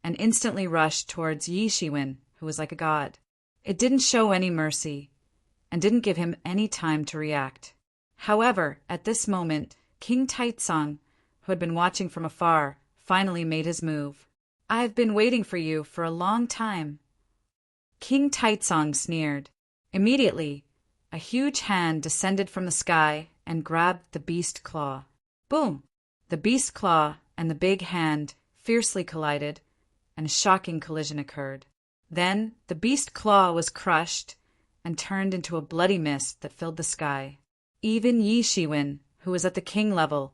and instantly rushed towards Yi Shiwen, who was like a god. It didn't show any mercy, and didn't give him any time to react. However, at this moment, King Taitsong, who had been watching from afar, finally made his move. "I've been waiting for you for a long time." King Taitsong sneered. Immediately, a huge hand descended from the sky and grabbed the beast claw. Boom! The beast claw and the big hand fiercely collided, and a shocking collision occurred. Then the beast claw was crushed and turned into a bloody mist that filled the sky. Even Yi Shiwen, who was at the king level,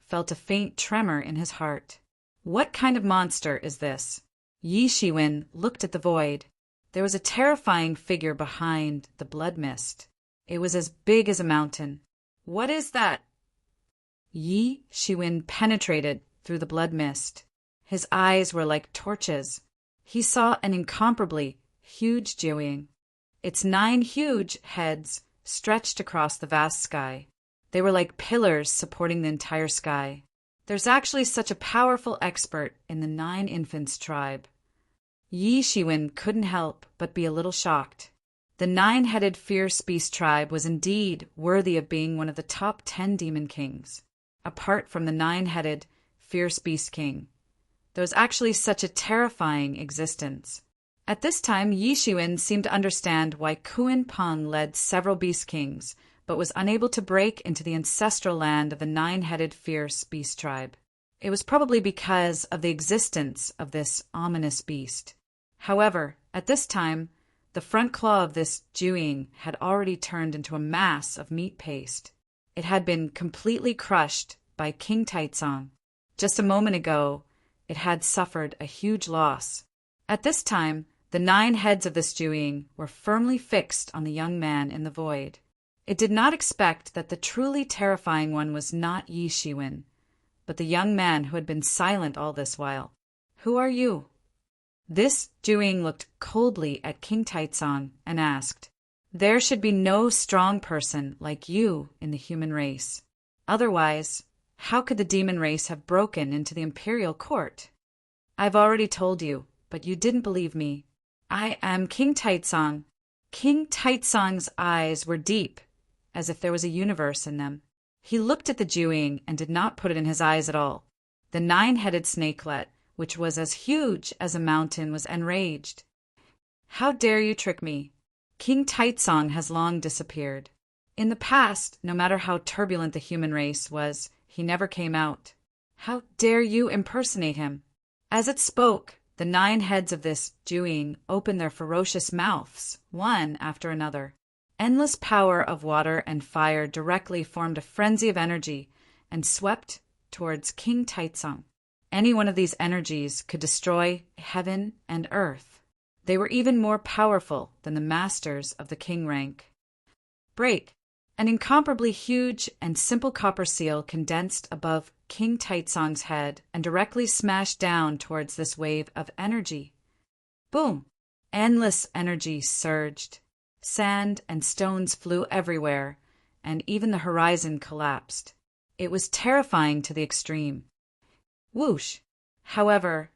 felt a faint tremor in his heart. What kind of monster is this? Yi Shiwen looked at the void. There was a terrifying figure behind the blood mist. It was as big as a mountain. What is that? Yi Shiwen penetrated through the blood mist. His eyes were like torches. He saw an incomparably huge Jiuying. Its 9 huge heads stretched across the vast sky. They were like pillars supporting the entire sky. There's actually such a powerful expert in the 9 Infants tribe. Yi Shiwen couldn't help but be a little shocked. The 9-headed fierce beast tribe was indeed worthy of being one of the top 10 demon kings. Apart from the 9-headed fierce beast king, there was actually such a terrifying existence. At this time, Yi Shiwen seemed to understand why Kuan Peng led several beast kings, but was unable to break into the ancestral land of the 9-headed fierce beast tribe. It was probably because of the existence of this ominous beast. However, at this time, the front claw of this Jiuying had already turned into a mass of meat paste. It had been completely crushed by King Taizong. Just a moment ago, it had suffered a huge loss. At this time, the 9 heads of this Jiuying were firmly fixed on the young man in the void. It did not expect that the truly terrifying one was not Yi Shiwen, but the young man who had been silent all this while. Who are you? This Jiuying looked coldly at King Taizong and asked, There should be no strong person like you in the human race. Otherwise, how could the demon race have broken into the imperial court? I've already told you, but you didn't believe me. I am King Taizong. King Taizong's eyes were deep, as if there was a universe in them. He looked at the Jiuying and did not put it in his eyes at all. The 9-headed snakelet, which was as huge as a mountain, was enraged. How dare you trick me? King Taizong has long disappeared. In the past, no matter how turbulent the human race was, he never came out. How dare you impersonate him? As it spoke, the 9 heads of this Jiuying opened their ferocious mouths, one after another. Endless power of water and fire directly formed a frenzy of energy and swept towards King Taizong. Any one of these energies could destroy heaven and earth. They were even more powerful than the masters of the king rank. Break! An incomparably huge and simple copper seal condensed above King Taizong's head and directly smashed down towards this wave of energy. Boom! Endless energy surged. Sand and stones flew everywhere, and even the horizon collapsed. It was terrifying to the extreme. Whoosh! However,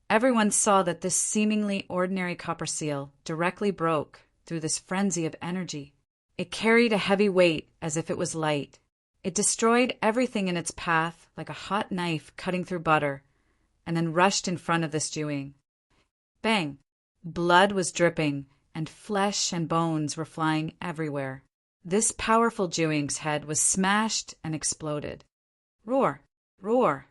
everyone saw that this seemingly ordinary copper seal directly broke through this frenzy of energy. It carried a heavy weight as if it was light. It destroyed everything in its path like a hot knife cutting through butter, and then rushed in front of this Jiuying. Bang! Blood was dripping, and flesh and bones were flying everywhere. This powerful Jiuying's head was smashed and exploded. Roar! Roar!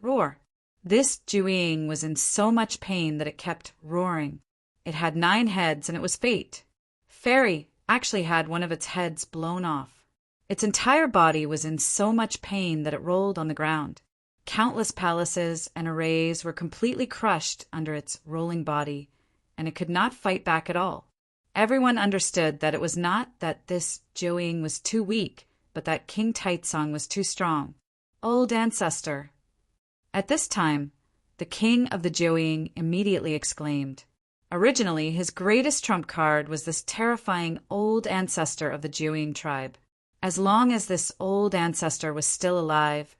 Roar! This Jiuying was in so much pain that it kept roaring. It had 9 heads, and it was fate. Fairy actually had one of its heads blown off. Its entire body was in so much pain that it rolled on the ground. Countless palaces and arrays were completely crushed under its rolling body, and it could not fight back at all. Everyone understood that it was not that this Jiuying was too weak, but that King Taizong was too strong. Old ancestor! At this time, the king of the Jiuying immediately exclaimed. Originally, his greatest trump card was this terrifying old ancestor of the Jiuying tribe. As long as this old ancestor was still alive,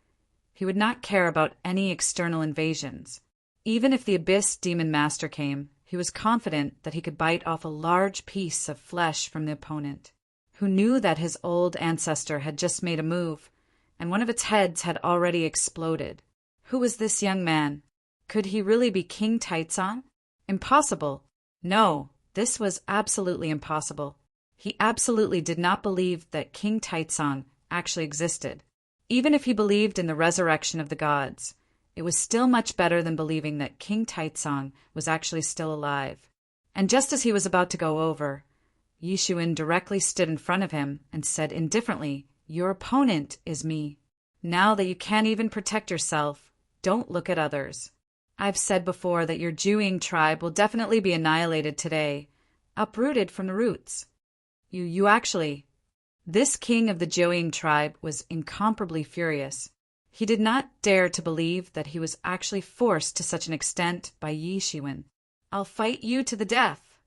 he would not care about any external invasions. Even if the Abyss Demon Master came, he was confident that he could bite off a large piece of flesh from the opponent, who knew that his old ancestor had just made a move, and one of its heads had already exploded. Who was this young man? Could he really be King Taizong? Impossible. No, this was absolutely impossible. He absolutely did not believe that King Taizong actually existed. Even if he believed in the resurrection of the gods, it was still much better than believing that King Taizong was actually still alive. And just as he was about to go over, Yi Shiwen directly stood in front of him and said indifferently, "Your opponent is me." Now that you can't even protect yourself, don't look at others. I've said before that your Jewing tribe will definitely be annihilated today, uprooted from the roots. You actually. This king of the Jewing tribe was incomparably furious. He did not dare to believe that he was actually forced to such an extent by Yi Shiwen. I'll fight you to the death.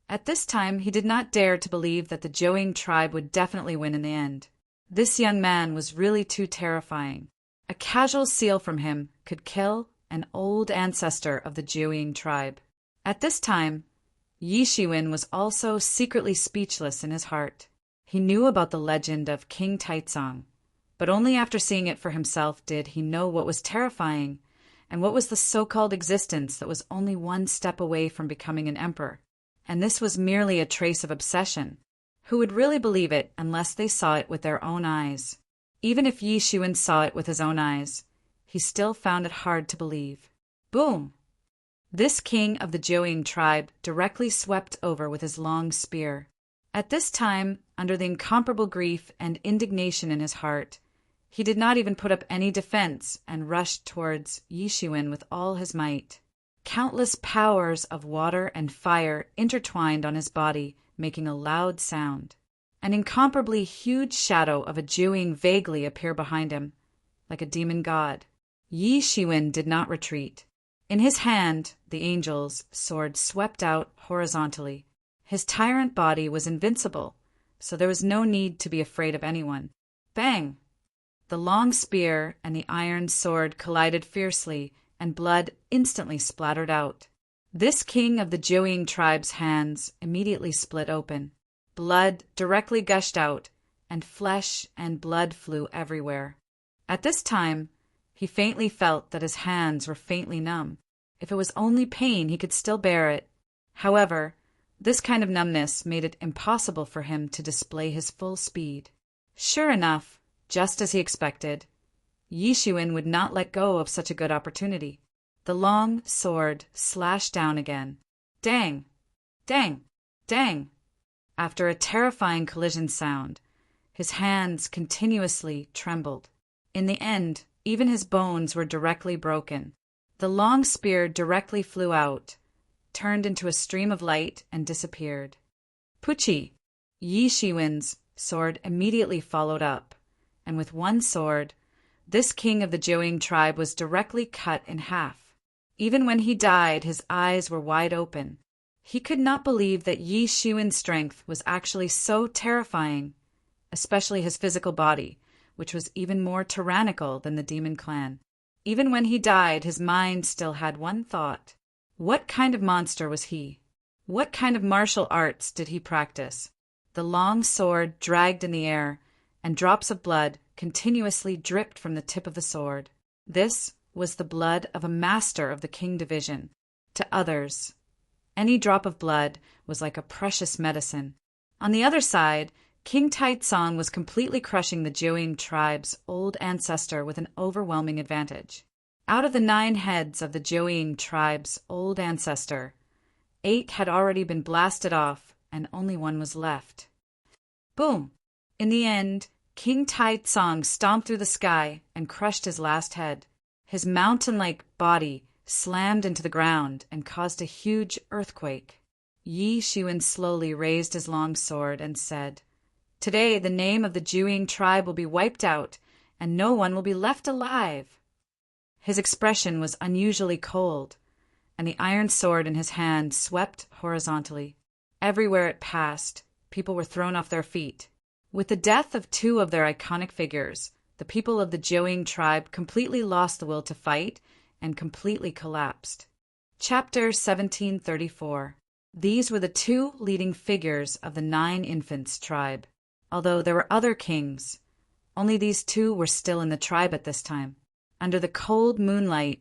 At this time, he did not dare to believe that the Jewing tribe would definitely win in the end. This young man was really too terrifying. A casual seal from him could kill an old ancestor of the Jewing tribe. At this time, Yi Shiwen was also secretly speechless in his heart. He knew about the legend of King Taizong, but only after seeing it for himself did he know what was terrifying and what was the so-called existence that was only one step away from becoming an emperor. And this was merely a trace of obsession. Who would really believe it unless they saw it with their own eyes? Even if Yi Shiwen saw it with his own eyes, he still found it hard to believe. Boom! This king of the Jewing tribe directly swept over with his long spear. At this time, under the incomparable grief and indignation in his heart, he did not even put up any defense and rushed towards Yi Shiwen with all his might. Countless powers of water and fire intertwined on his body, making a loud sound. An incomparably huge shadow of a Jewing vaguely appeared behind him, like a demon god. Yi Shiwen did not retreat. In his hand, the angel's sword swept out horizontally. His tyrant body was invincible, so there was no need to be afraid of anyone. Bang! The long spear and the iron sword collided fiercely, and blood instantly splattered out. This king of the Jewing tribe's hands immediately split open. Blood directly gushed out, and flesh and blood flew everywhere. At this time, he faintly felt that his hands were faintly numb. If it was only pain, he could still bear it. However, this kind of numbness made it impossible for him to display his full speed. Sure enough, just as he expected, Yi Shiwen would not let go of such a good opportunity. The long sword slashed down again. Dang! Dang! Dang! After a terrifying collision sound, his hands continuously trembled. In the end, even his bones were directly broken. The long spear directly flew out, turned into a stream of light, and disappeared. Puchi! Yi Shiwen's sword immediately followed up, and with one sword, this king of the Jewing tribe was directly cut in half. Even when he died, his eyes were wide open. He could not believe that Yi Shiwen's strength was actually so terrifying, especially his physical body, which was even more tyrannical than the demon clan. Even when he died, his mind still had one thought. What kind of monster was he? What kind of martial arts did he practice? The long sword dragged in the air, and drops of blood continuously dripped from the tip of the sword. This was the blood of a master of the King division. To others, any drop of blood was like a precious medicine. On the other side, King Taizong was completely crushing the Jewing tribe's old ancestor with an overwhelming advantage. Out of the 9 heads of the Jewing tribe's old ancestor, 8 had already been blasted off, and only 1 was left. Boom! In the end, King Taizong stomped through the sky and crushed his last head. His mountain-like body slammed into the ground and caused a huge earthquake. Yi Shiwen slowly raised his long sword and said, "Today the name of the Jewing tribe will be wiped out, and no one will be left alive." His expression was unusually cold, and the iron sword in his hand swept horizontally. Everywhere it passed, people were thrown off their feet. With the death of 2 of their iconic figures, the people of the Jewing tribe completely lost the will to fight and completely collapsed. Chapter 1734. These were the 2 leading figures of the 9 Infants tribe. Although there were other kings, only these 2 were still in the tribe at this time. Under the cold moonlight,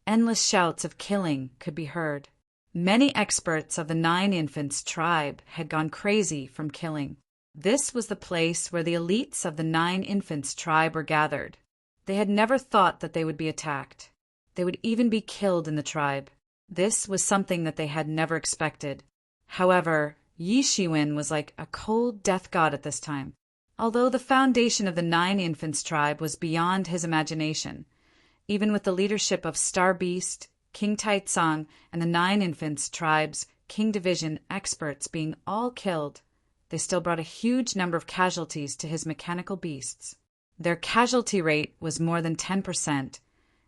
endless shouts of killing could be heard. Many experts of the 9 Infants tribe had gone crazy from killing. This was the place where the elites of the 9 Infants tribe were gathered. They had never thought that they would be attacked. They would even be killed in the tribe. This was something that they had never expected. However, Yi Shiwen was like a cold death god at this time. Although the foundation of the Nine Infants tribe was beyond his imagination, even with the leadership of Star Beast, King Taitsong, and the Nine Infants tribe's King Division experts being all killed, they still brought a huge number of casualties to his mechanical beasts. Their casualty rate was more than 10%,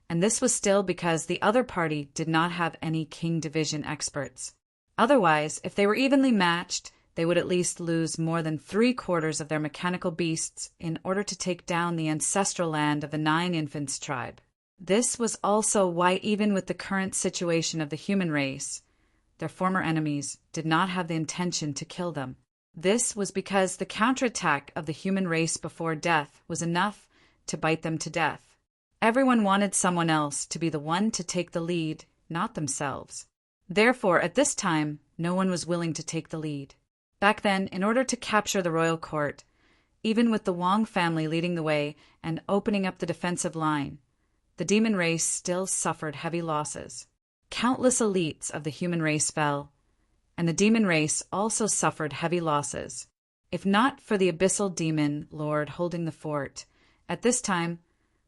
and this was still because the other party did not have any King Division experts. Otherwise, if they were evenly matched, they would at least lose more than 3/4 of their mechanical beasts in order to take down the ancestral land of the Nine Infants tribe. This was also why, even with the current situation of the human race, their former enemies did not have the intention to kill them. This was because the counterattack of the human race before death was enough to bite them to death. Everyone wanted someone else to be the one to take the lead, not themselves. Therefore, at this time, no one was willing to take the lead. Back then, in order to capture the royal court, even with the Wang family leading the way and opening up the defensive line, the demon race still suffered heavy losses. Countless elites of the human race fell, and the demon race also suffered heavy losses. If not for the abyssal demon lord holding the fort, at this time,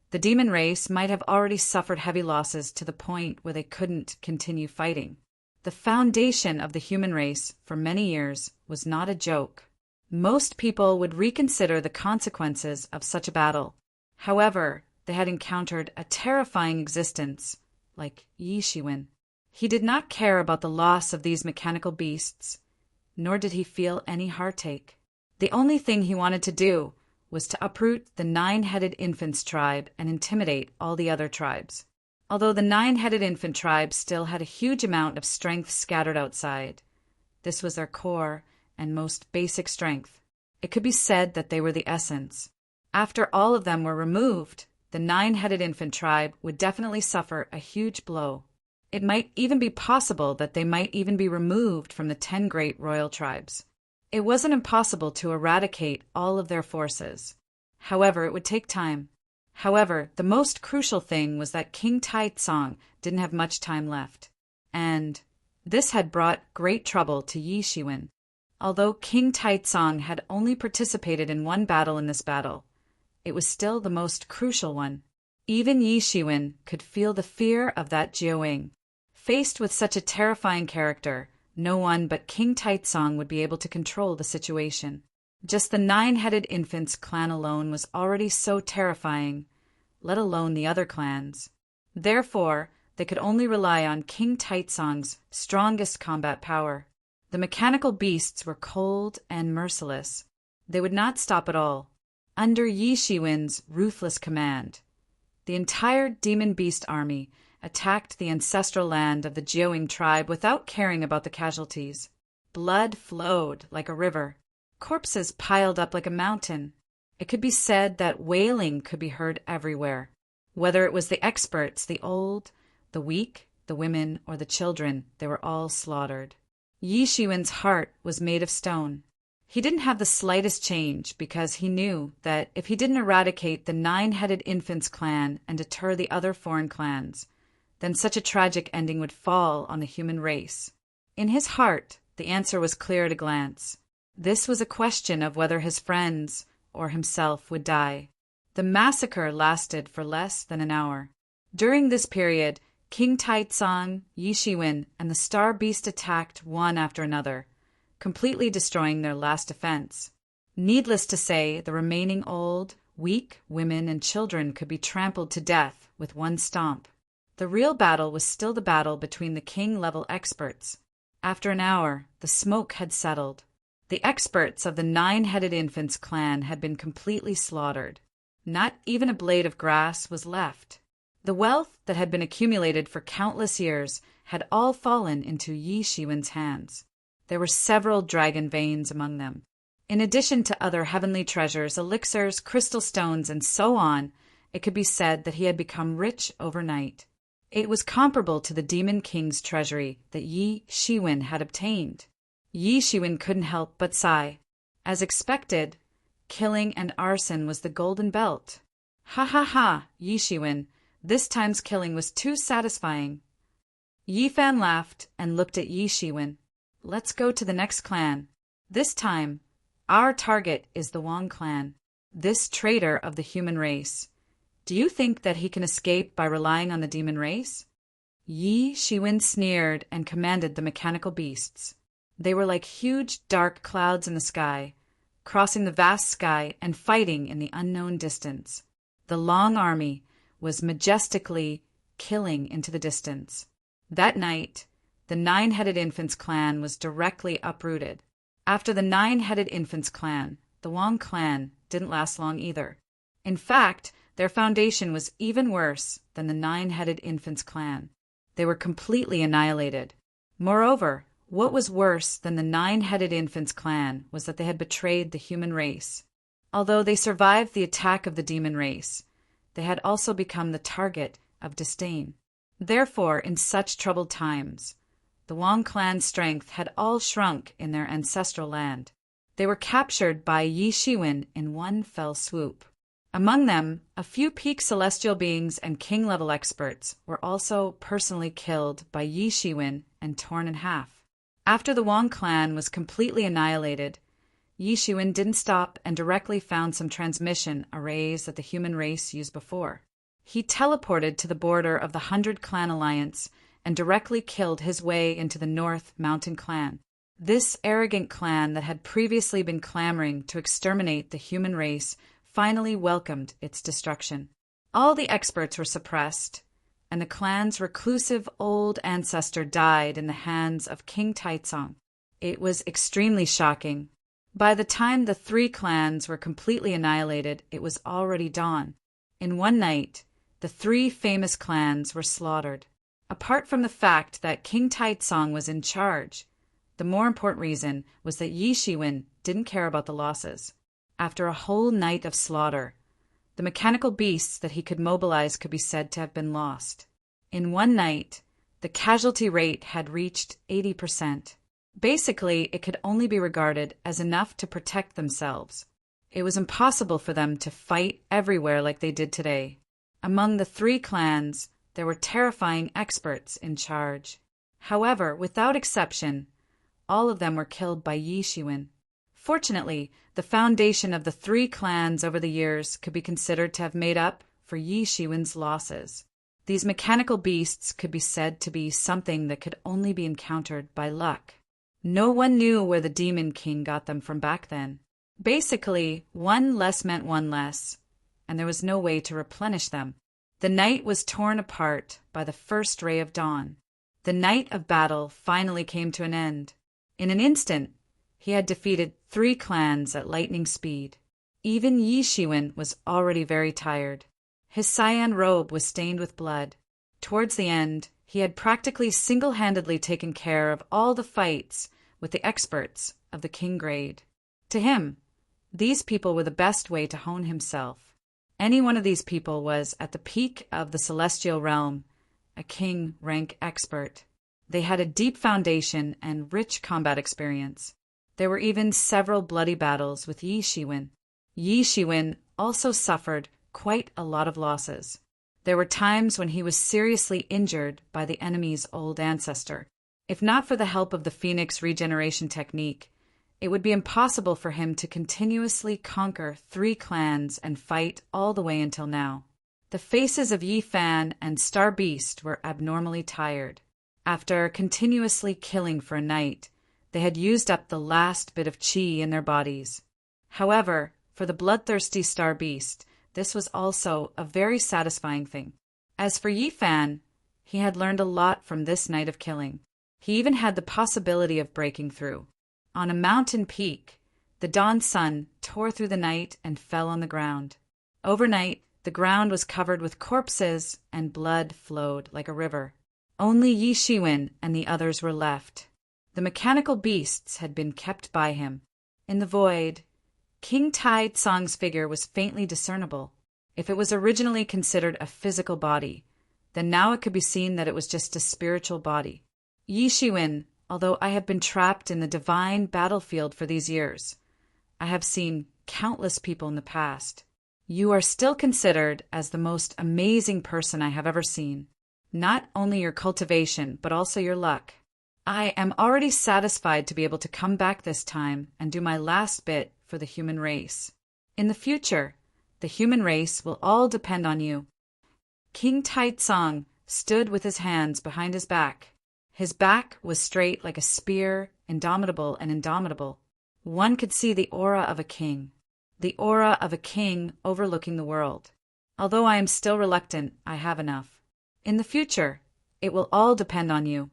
the demon race might have already suffered heavy losses to the point where they couldn't continue fighting. The foundation of the human race for many years was not a joke. Most people would reconsider the consequences of such a battle. However, they had encountered a terrifying existence like Yi Shiwen. He did not care about the loss of these mechanical beasts, nor did he feel any heartache. The only thing he wanted to do was to uproot the Nine-Headed Infants tribe and intimidate all the other tribes. Although the Nine-Headed Infant tribe still had a huge amount of strength scattered outside, this was their core and most basic strength. It could be said that they were the essence. After all of them were removed, the Nine-Headed Infant tribe would definitely suffer a huge blow. It might even be possible that they might even be removed from the 10 great royal tribes. It wasn't impossible to eradicate all of their forces. However, it would take time. However, the most crucial thing was that King Taitsong didn't have much time left, and this had brought great trouble to Yi Shiwen. Although King Taitsong had only participated in one battle in this battle, it was still the most crucial one. Even Yi Shiwen could feel the fear of that Jiawing. Faced with such a terrifying character, no one but King Taitsong would be able to control the situation. Just the Nine-Headed Infants clan alone was already so terrifying, let alone the other clans. Therefore, they could only rely on King Taitsong's strongest combat power. The mechanical beasts were cold and merciless. They would not stop at all. Under Yi Shiwen's ruthless command, the entire demon beast army attacked the ancestral land of the Jiawing tribe without caring about the casualties. Blood flowed like a river. Corpses piled up like a mountain. It could be said that wailing could be heard everywhere. Whether it was the experts, the old, the weak, the women, or the children, they were all slaughtered. Yi Shiwen's heart was made of stone. He didn't have the slightest change because he knew that if he didn't eradicate the Nine-Headed Infants clan and deter the other foreign clans, then such a tragic ending would fall on the human race. In his heart, the answer was clear at a glance. This was a question of whether his friends or himself would die. The massacre lasted for less than an hour. During this period, King Taitsong, Yi Shiwen, and the Star Beast attacked one after another, completely destroying their last defense. Needless to say, the remaining old, weak women and children could be trampled to death with one stomp. The real battle was still the battle between the king-level experts. After an hour, the smoke had settled. The experts of the Nine-Headed Infants clan had been completely slaughtered. Not even a blade of grass was left. The wealth that had been accumulated for countless years had all fallen into Yi Shiwen's hands. There were several dragon veins among them. In addition to other heavenly treasures, elixirs, crystal stones, and so on, it could be said that he had become rich overnight. It was comparable to the Demon King's treasury that Yi Shiwen had obtained. Yi Shiwen couldn't help but sigh. As expected, killing and arson was the golden belt. Ha ha ha, Yi Shiwen, this time's killing was too satisfying. Yi Fan laughed and looked at Yi Shiwen. Let's go to the next clan. This time, Our target is the Wang clan, this traitor of the human race. Do you think that he can escape by relying on the demon race? Yi Shiwen sneered and commanded the mechanical beasts. They were like huge dark clouds in the sky, crossing the vast sky and fighting in the unknown distance. The Long Army was majestically killing into the distance. That night, the Nine-Headed Infants clan was directly uprooted. After the Nine-Headed Infants clan, the Wang clan didn't last long either. In fact, their foundation was even worse than the Nine-Headed Infants clan. They were completely annihilated. Moreover, what was worse than the Nine-Headed Infants clan was that they had betrayed the human race. Although they survived the attack of the demon race, they had also become the target of disdain. Therefore, in such troubled times, the Wang clan's strength had all shrunk in their ancestral land. They were captured by Yi Shiwen in one fell swoop. Among them, a few peak celestial beings and king-level experts were also personally killed by Yi Shiwen and torn in half. After the Wang clan was completely annihilated, Yi Shiwen didn't stop and directly found some transmission arrays that the human race used before. He teleported to the border of the 100 Clan Alliance and directly killed his way into the North Mountain Clan. This arrogant clan that had previously been clamoring to exterminate the human race finally welcomed its destruction. All the experts were suppressed, and the clan's reclusive old ancestor died in the hands of King Taizong. It was extremely shocking. By the time the 3 clans were completely annihilated, it was already dawn. In one night, the 3 famous clans were slaughtered. Apart from the fact that King Taizong was in charge, the more important reason was that Yi Shiwen didn't care about the losses. After a whole night of slaughter, the mechanical beasts that he could mobilize could be said to have been lost. In one night, the casualty rate had reached 80%. Basically, it could only be regarded as enough to protect themselves. It was impossible for them to fight everywhere like they did today. Among the 3 clans, there were terrifying experts in charge. However, without exception, all of them were killed by Yi Shiwen. Fortunately, the foundation of the 3 clans over the years could be considered to have made up for Yi Shiwen's losses. These mechanical beasts could be said to be something that could only be encountered by luck. No one knew where the Demon King got them from back then. Basically, one less meant one less, and there was no way to replenish them. The night was torn apart by the first ray of dawn. The night of battle finally came to an end. In an instant, he had defeated 3 clans at lightning speed. Even Yi Shiwen was already very tired. His cyan robe was stained with blood. Towards the end, he had practically single-handedly taken care of all the fights with the experts of the king grade. To him, these people were the best way to hone himself. Any one of these people was at the peak of the celestial realm, a king rank expert. They had a deep foundation and rich combat experience. There were even several bloody battles with Yi Shiwen. Yi Shiwen also suffered quite a lot of losses. There were times when he was seriously injured by the enemy's old ancestor. If not for the help of the Phoenix regeneration technique, it would be impossible for him to continuously conquer 3 clans and fight all the way until now. The faces of Yi Fan and Star Beast were abnormally tired. After continuously killing for a night, they had used up the last bit of qi in their bodies. However, for the bloodthirsty Star Beast, this was also a very satisfying thing. As for Yi Fan, he had learned a lot from this night of killing. He even had the possibility of breaking through. On a mountain peak, the dawn sun tore through the night and fell on the ground. Overnight, the ground was covered with corpses and blood flowed like a river. Only Yi Shiwen and the others were left. The mechanical beasts had been kept by him. In the void, King Taizong's figure was faintly discernible. If it was originally considered a physical body, then now it could be seen that it was just a spiritual body. Yi Shiwen, although I have been trapped in the divine battlefield for these years, I have seen countless people in the past. You are still considered as the most amazing person I have ever seen. Not only your cultivation, but also your luck. I am already satisfied to be able to come back this time and do my last bit for the human race. In the future, the human race will all depend on you. King Taitsong stood with his hands behind his back. His back was straight like a spear, indomitable and indomitable. One could see the aura of a king overlooking the world. Although I am still reluctant, I have enough. In the future, it will all depend on you.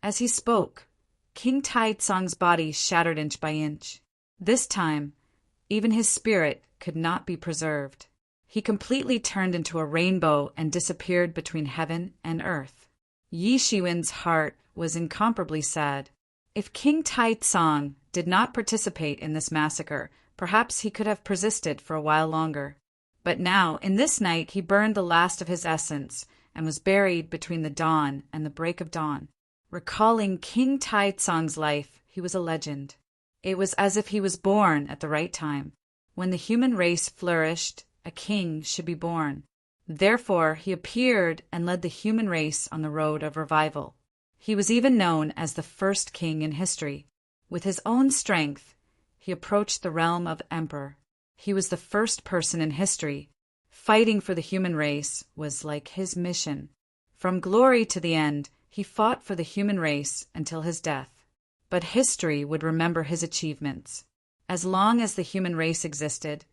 As he spoke, King Taitsong's body shattered inch by inch. This time, even his spirit could not be preserved. He completely turned into a rainbow and disappeared between heaven and earth. Yi Shiwen's heart was incomparably sad. If King Taitsong did not participate in this massacre, perhaps he could have persisted for a while longer. But now, in this night, he burned the last of his essence and was buried between the dawn and the break of dawn. Recalling King Taitsong's life, he was a legend. It was as if he was born at the right time. When the human race flourished, a king should be born. Therefore, he appeared and led the human race on the road of revival. He was even known as the first king in history. With his own strength, he approached the realm of emperor. He was the first person in history. Fighting for the human race was like his mission. From glory to the end, he fought for the human race until his death. But history would remember his achievements. As long as the human race existed,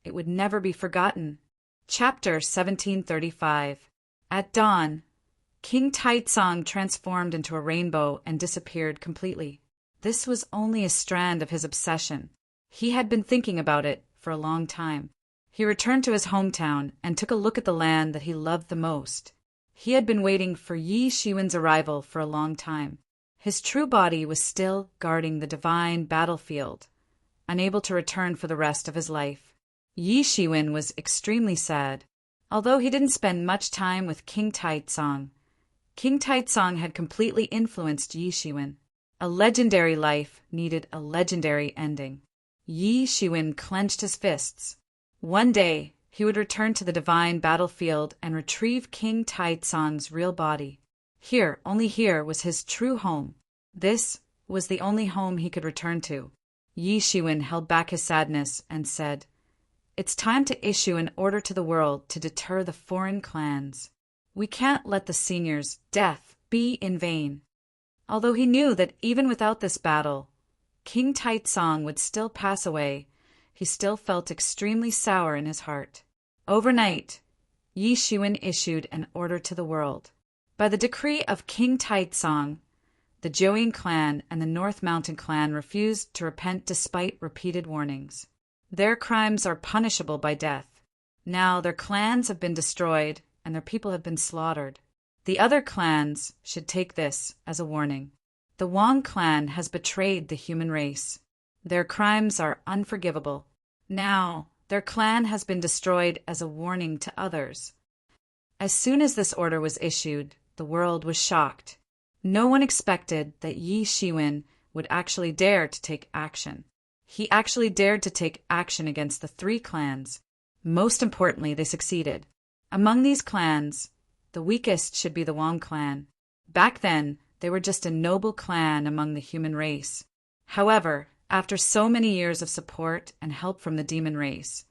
it would never be forgotten. Chapter 1735. At dawn, King Taitsong transformed into a rainbow and disappeared completely. This was only a strand of his obsession. He had been thinking about it for a long time. He returned to his hometown and took a look at the land that he loved the most. He had been waiting for Yi Shiwen's arrival for a long time. His true body was still guarding the divine battlefield, unable to return for the rest of his life. Yi Shiwen was extremely sad. Although he didn't spend much time with King Taitsong, King Taitsong had completely influenced Yi Shiwen. A legendary life needed a legendary ending. Yi Shiwen clenched his fists. One day, he would return to the divine battlefield and retrieve King Taitsong's real body. Here, only here, was his true home. This was the only home he could return to. Yi Shiwen held back his sadness and said, "It's time to issue an order to the world to deter the foreign clans. We can't let the seniors' death be in vain." Although he knew that even without this battle, King Taitsong would still pass away, he still felt extremely sour in his heart. Overnight, Yi Shiwen issued an order to the world. By the decree of King Taitsong, the Joeing clan and the North Mountain clan refused to repent despite repeated warnings. Their crimes are punishable by death. Now their clans have been destroyed and their people have been slaughtered. The other clans should take this as a warning. The Wang clan has betrayed the human race. Their crimes are unforgivable. Now, their clan has been destroyed as a warning to others. As soon as this order was issued, the world was shocked. No one expected that Yi Shiwen would actually dare to take action. He actually dared to take action against the three clans. Most importantly, they succeeded. Among these clans, the weakest should be the Wang clan. Back then, they were just a noble clan among the human race. However, after so many years of support and help from the demon race,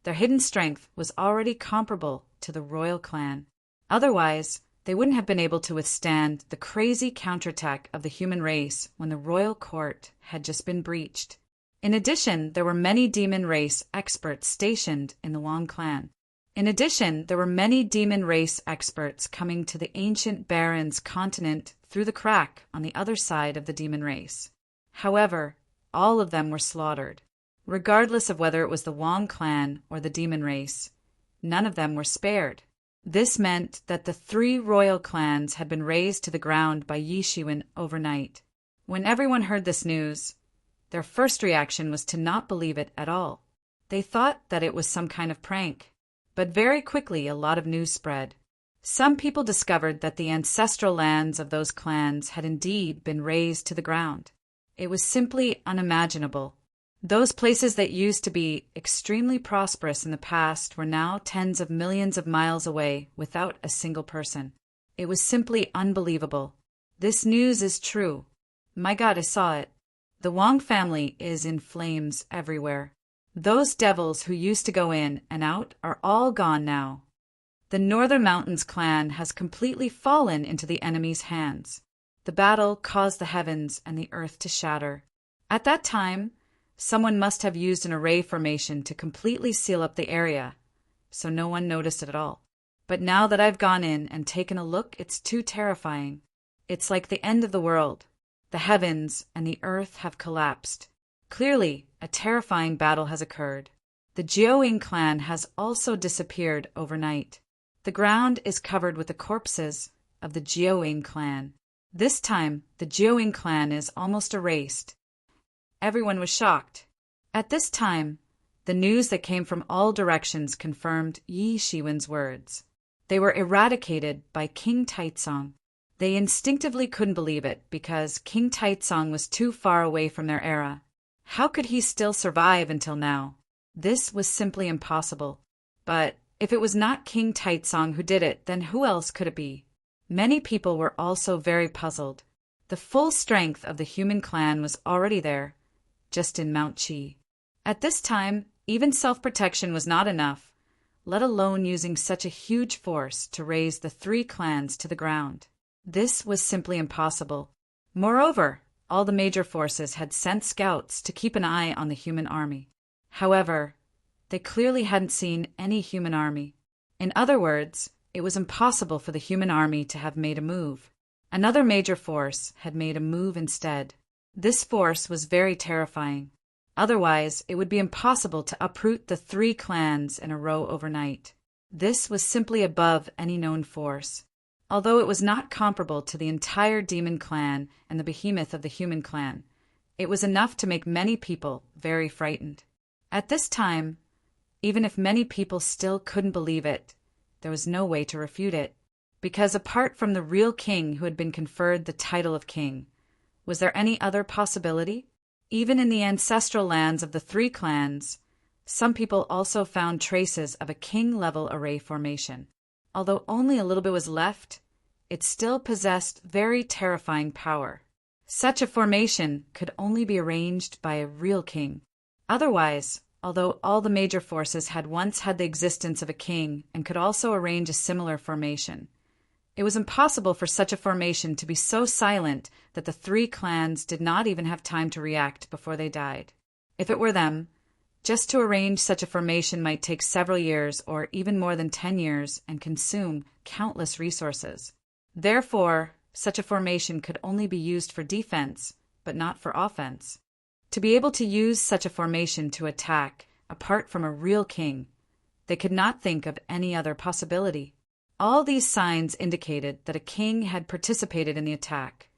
their hidden strength was already comparable to the royal clan. Otherwise, they wouldn't have been able to withstand the crazy counterattack of the human race when the royal court had just been breached. In addition, there were many demon race experts stationed in the Wang clan. Coming to the ancient Baron's continent through the crack on the other side of the demon race. However, all of them were slaughtered. Regardless of whether it was the Wang clan or the demon race, none of them were spared. This meant that the three royal clans had been razed to the ground by Yi Shiwen overnight. When everyone heard this news, their first reaction was to not believe it at all. They thought that it was some kind of prank. But very quickly a lot of news spread. Some people discovered that the ancestral lands of those clans had indeed been razed to the ground. It was simply unimaginable. Those places that used to be extremely prosperous in the past were now tens of millions of miles away without a single person. It was simply unbelievable. This news is true. My God, I saw it. The Wong family is in flames everywhere. Those devils who used to go in and out are all gone now. The Northern Mountains clan has completely fallen into the enemy's hands. The battle caused the heavens and the earth to shatter. At that time, someone must have used an array formation to completely seal up the area, so no one noticed it at all. But now that I've gone in and taken a look, it's too terrifying. It's like the end of the world. The heavens and the earth have collapsed. Clearly, a terrifying battle has occurred. The Jiaoying clan has also disappeared overnight. The ground is covered with the corpses of the Jiaoying clan. This time, the Jiaoying clan is almost erased. Everyone was shocked. At this time, the news that came from all directions confirmed Yi Shiwen's words. They were eradicated by King Taizong. They instinctively couldn't believe it because King Taizong was too far away from their era. How could he still survive until now? This was simply impossible. But if it was not King Taizong who did it, then who else could it be? Many people were also very puzzled. The full strength of the human clan was already there, just in Mount Qi. At this time, even self-protection was not enough, let alone using such a huge force to raise the three clans to the ground. This was simply impossible. Moreover, all the major forces had sent scouts to keep an eye on the human army. However, they clearly hadn't seen any human army. In other words, it was impossible for the human army to have made a move. Another major force had made a move instead. This force was very terrifying. Otherwise, it would be impossible to uproot the three clans in a row overnight. This was simply above any known force. Although it was not comparable to the entire demon clan and the behemoth of the human clan, it was enough to make many people very frightened. At this time, even if many people still couldn't believe it, there was no way to refute it, because apart from the real king who had been conferred the title of king, was there any other possibility? Even in the ancestral lands of the three clans, some people also found traces of a king-level array formation. Although only a little bit was left, it still possessed very terrifying power. Such a formation could only be arranged by a real king. Otherwise, although all the major forces had once had the existence of a king and could also arrange a similar formation, it was impossible for such a formation to be so silent that the three clans did not even have time to react before they died. If it were them, just to arrange such a formation might take several years or even more than 10 years and consume countless resources. Therefore, such a formation could only be used for defense, but not for offense. To be able to use such a formation to attack, apart from a real king, they could not think of any other possibility. All these signs indicated that a king had participated in the attack,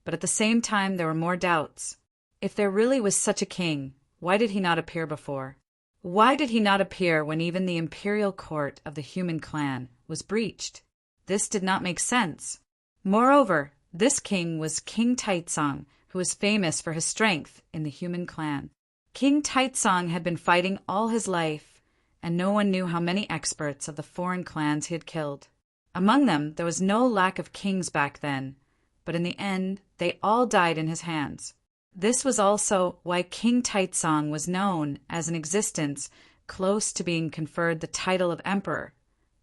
but at the same time there were more doubts. If there really was such a king, why did he not appear before? Why did he not appear when even the imperial court of the human clan was breached? This did not make sense. Moreover, this king was King Taizong, who was famous for his strength in the human clan. King Taizong had been fighting all his life, and no one knew how many experts of the foreign clans he had killed. Among them, there was no lack of kings back then, but in the end, they all died in his hands. This was also why King Taizong was known as an existence close to being conferred the title of emperor,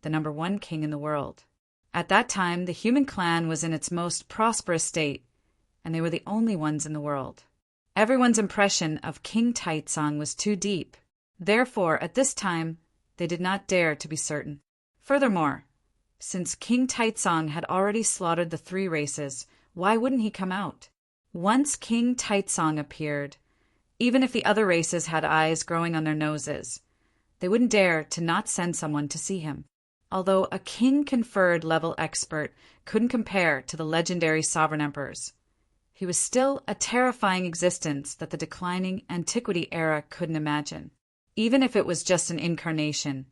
the #1 king in the world. At that time, the human clan was in its most prosperous state, and they were the only ones in the world. Everyone's impression of King Taizong was too deep. Therefore, at this time, they did not dare to be certain. Furthermore, since King Taizong had already slaughtered the three races, why wouldn't he come out? Once King Taizong appeared, even if the other races had eyes growing on their noses, they wouldn't dare to not send someone to see him. Although a king-conferred level expert couldn't compare to the legendary sovereign emperors, he was still a terrifying existence that the declining antiquity era couldn't imagine. Even if it was just an incarnation,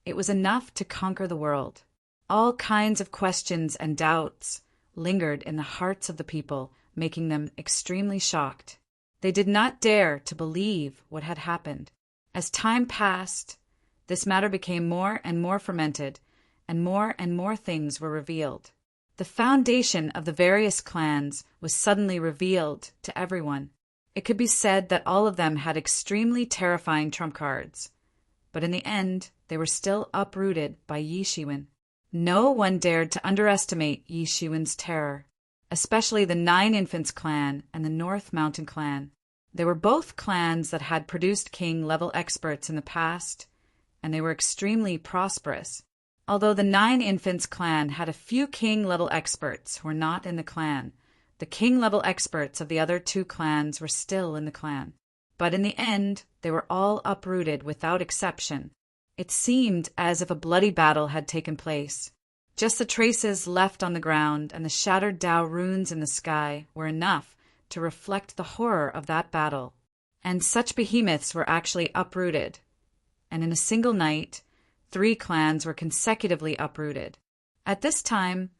it was enough to conquer the world. All kinds of questions and doubts lingered in the hearts of the people, making them extremely shocked. They did not dare to believe what had happened. As time passed, this matter became more and more fermented, and more things were revealed. The foundation of the various clans was suddenly revealed to everyone. It could be said that all of them had extremely terrifying trump cards. But in the end, they were still uprooted by Yi Shiwen. No one dared to underestimate Yi Shiwen's terror, especially the Nine Infants clan and the North Mountain clan. They were both clans that had produced king-level experts in the past, and they were extremely prosperous. Although the Nine Infants clan had a few king-level experts who were not in the clan, the king-level experts of the other two clans were still in the clan. But in the end, they were all uprooted without exception. It seemed as if a bloody battle had taken place. Just the traces left on the ground and the shattered Dao runes in the sky were enough to reflect the horror of that battle. And such behemoths were actually uprooted. And in a single night, 3 clans were consecutively uprooted. At this time,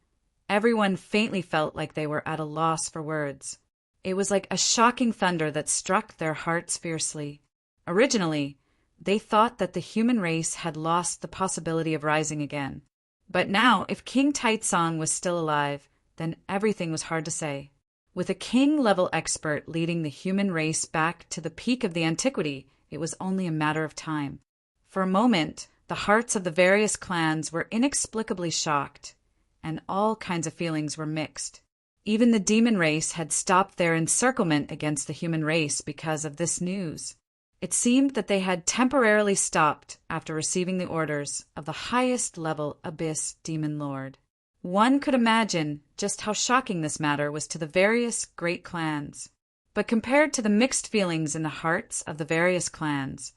everyone faintly felt like they were at a loss for words. It was like a shocking thunder that struck their hearts fiercely. Originally, they thought that the human race had lost the possibility of rising again. But now, if King Taizong was still alive, then everything was hard to say. With a king-level expert leading the human race back to the peak of the antiquity, it was only a matter of time. For a moment, the hearts of the various clans were inexplicably shocked, and all kinds of feelings were mixed. Even the demon race had stopped their encirclement against the human race because of this news. It seemed that they had temporarily stopped after receiving the orders of the highest-level Abyss Demon Lord. One could imagine just how shocking this matter was to the various great clans. But compared to the mixed feelings in the hearts of the various clans,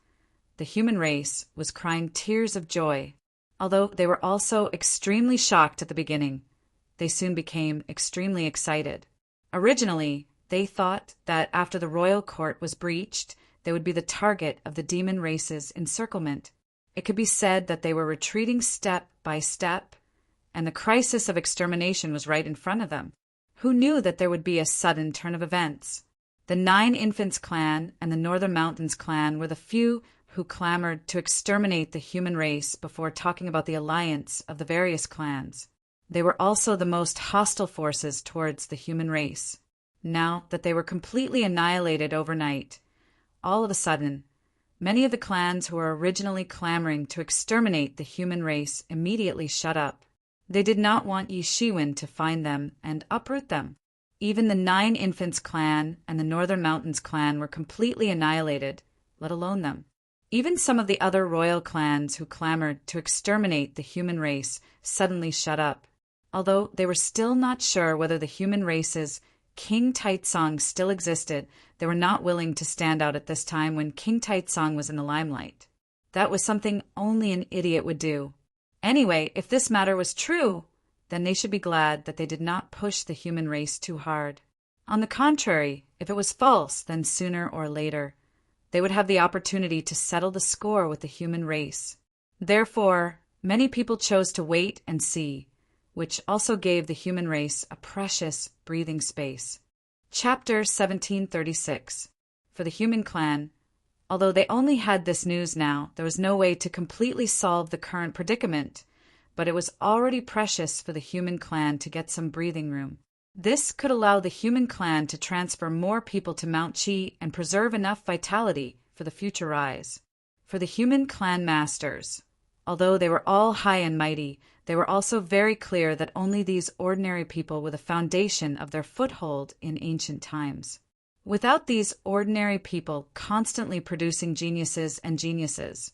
the human race was crying tears of joy. Although they were also extremely shocked at the beginning, they soon became extremely excited. Originally, they thought that after the royal court was breached, they would be the target of the demon race's encirclement. It could be said that they were retreating step by step, and the crisis of extermination was right in front of them. Who knew that there would be a sudden turn of events? The Nine Infants clan and the Northern Mountains clan were the few who clamored to exterminate the human race before talking about the alliance of the various clans. They were also the most hostile forces towards the human race. Now that they were completely annihilated overnight, all of a sudden, many of the clans who were originally clamoring to exterminate the human race immediately shut up. They did not want Yi Shiwen to find them and uproot them. Even the Nine Infants clan and the Northern Mountains clan were completely annihilated, let alone them. Even some of the other royal clans who clamored to exterminate the human race suddenly shut up. Although they were still not sure whether the human race's King Taizong still existed, they were not willing to stand out at this time when King Taizong was in the limelight. That was something only an idiot would do. Anyway, if this matter was true, then they should be glad that they did not push the human race too hard. On the contrary, if it was false, then sooner or later, they would have the opportunity to settle the score with the human race. Therefore, many people chose to wait and see, which also gave the human race a precious breathing space. Chapter 1736. For the human clan, although they only had this news now, there was no way to completely solve the current predicament, but it was already precious for the human clan to get some breathing room. This could allow the human clan to transfer more people to Mount Qi and preserve enough vitality for the future rise. For the human clan masters, although they were all high and mighty, they were also very clear that only these ordinary people were the foundation of their foothold in ancient times. Without these ordinary people constantly producing geniuses and geniuses,